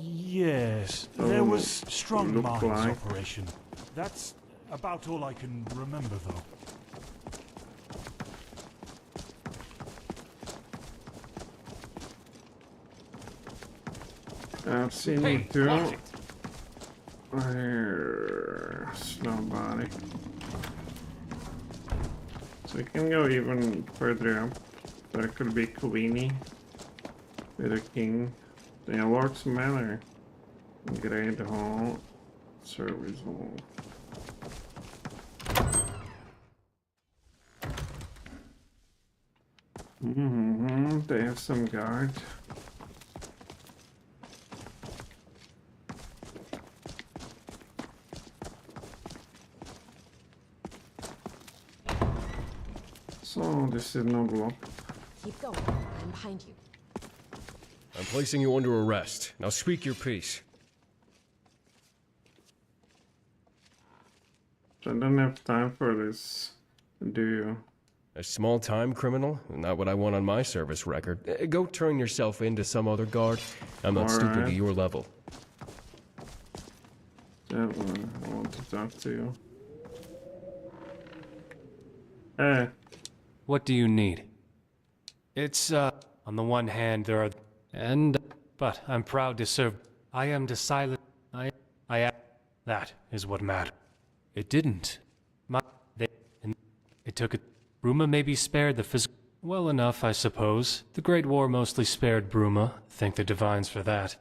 Yes. There was strong look minds like. operation. That's about all I can remember, though. I've seen Hey, it too. watch it. There's nobody. So we can go even further up. There could be Queenie with a king. Yeah, Lord's Manor. Great Hall. Service Hall. They have some guard. So this is no block. Keep going. I'm behind you. I'm placing you under arrest. Now speak your piece. I don't have time for this, do you? A small-time criminal? Not what I want on my service record. Go turn yourself in to some other guard. I'm not stooping to your level. Gentlemen, I want to talk to you. Hey. What do you need? It's, on the one hand, there are... but I'm proud to serve. I am the silent... That is what matters. It didn't. It took it. Bruma may be spared the physical... Well enough, I suppose. The Great War mostly spared Bruma. Thank the Divines for that.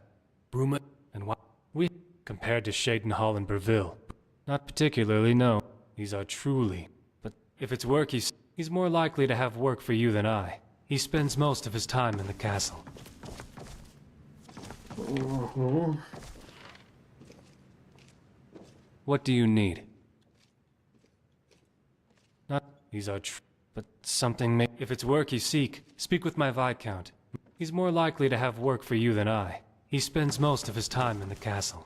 Bruma... And what... We... Compared to Shadenhall and Berville. Not particularly, no. These are truly... But if it's work he's more likely to have work for you than I. He spends most of his time in the castle. What do you need? Not these are but something may... If it's work you seek, speak with my Viscount. He's more likely to have work for you than I. He spends most of his time in the castle.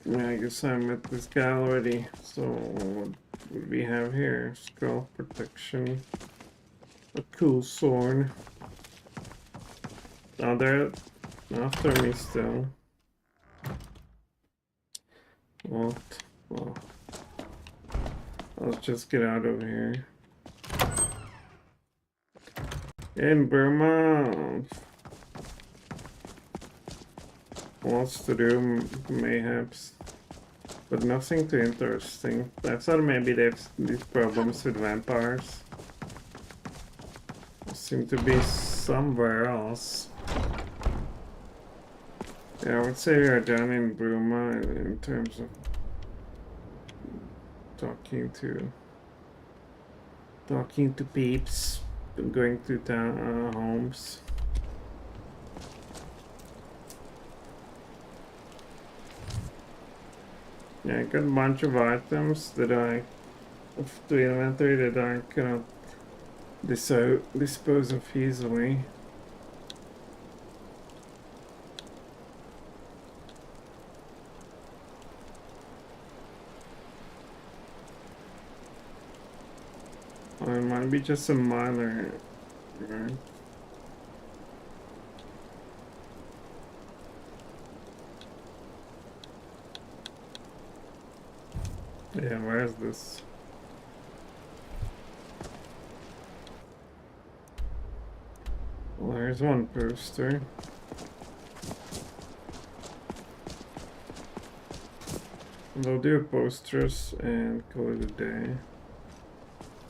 Yeah, I guess I met this guy already. So what would we have here? Skull protection. A cool sword. Oh, they're after me still. What? Well, let's just get out of here. In Burma, lots to do, mayhaps, but nothing too interesting. I thought maybe they have these problems with vampires. Seem to be somewhere else. Yeah, I would say we are done in Bruma in terms of talking to peeps, going to town homes. Yeah, I got a bunch of items that I of the inventory that I cannot dispose of easily. Or it might be just a minor, right? Yeah, where is this? Well, there's one booster. We'll do posters and call it a day.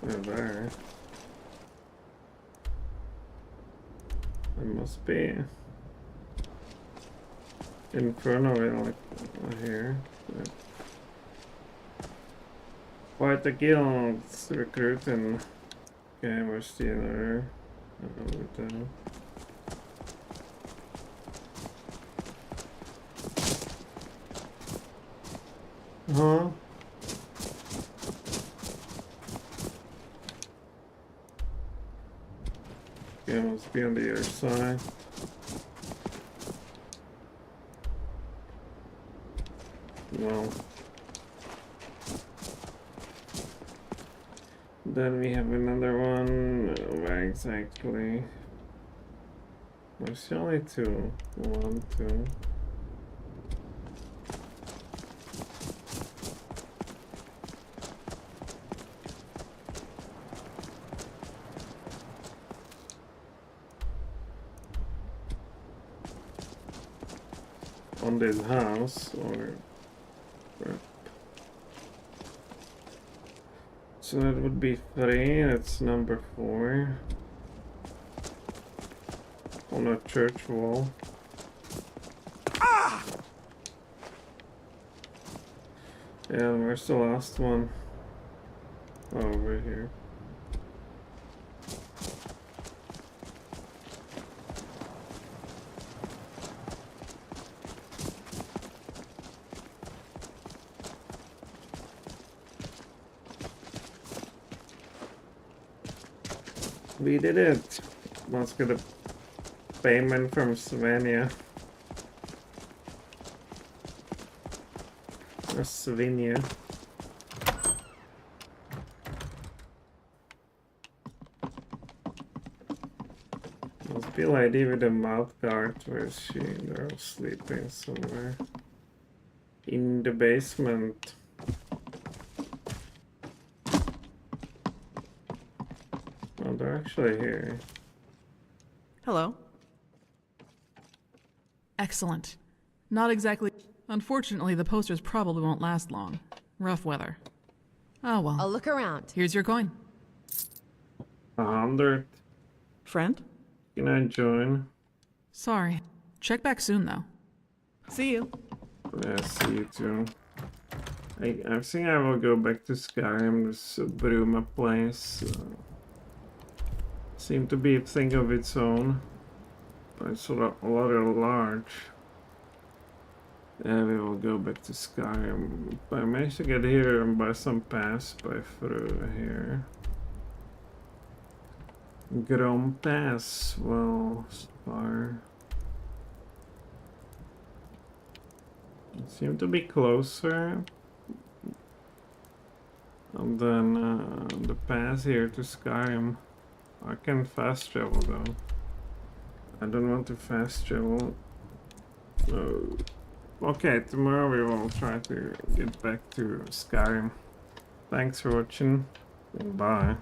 They're there. It must be in front of it, like here. Yeah. Quite the guild's recruiting. Okay, where's the other? Huh? Okay, we'll Must be on the other side. Well. Then we have another one. Where exactly? There's only two. 1, 2. On this house, or so that would be 3. That's number 4 on a church wall. And where's the last one? Oh, over here. We did it! Let's get a payment from Svenja. Or Svenja. Must be a lady with a mouth guard. Where is she? They're all sleeping somewhere. In the basement. Oh, they're actually here. Hello. Excellent. Not exactly. Unfortunately, the posters probably won't last long. Rough weather. Oh well. I'll look around. Here's your coin. 100. Friend? Can I join? Sorry. Check back soon, though. See you. Yeah, see you too. I think I will go back to Skyrim, this Bruma place. Seem to be a thing of its own. But it's a lot large. Yeah, we will go back to Skyrim. I managed to get here and buy some pass by through here. Grom Pass, well, far. It seemed to be closer than the pass here to Skyrim. I can fast travel though. I don't want to fast travel. Okay, tomorrow we will try to get back to Skyrim. Thanks for watching, and bye.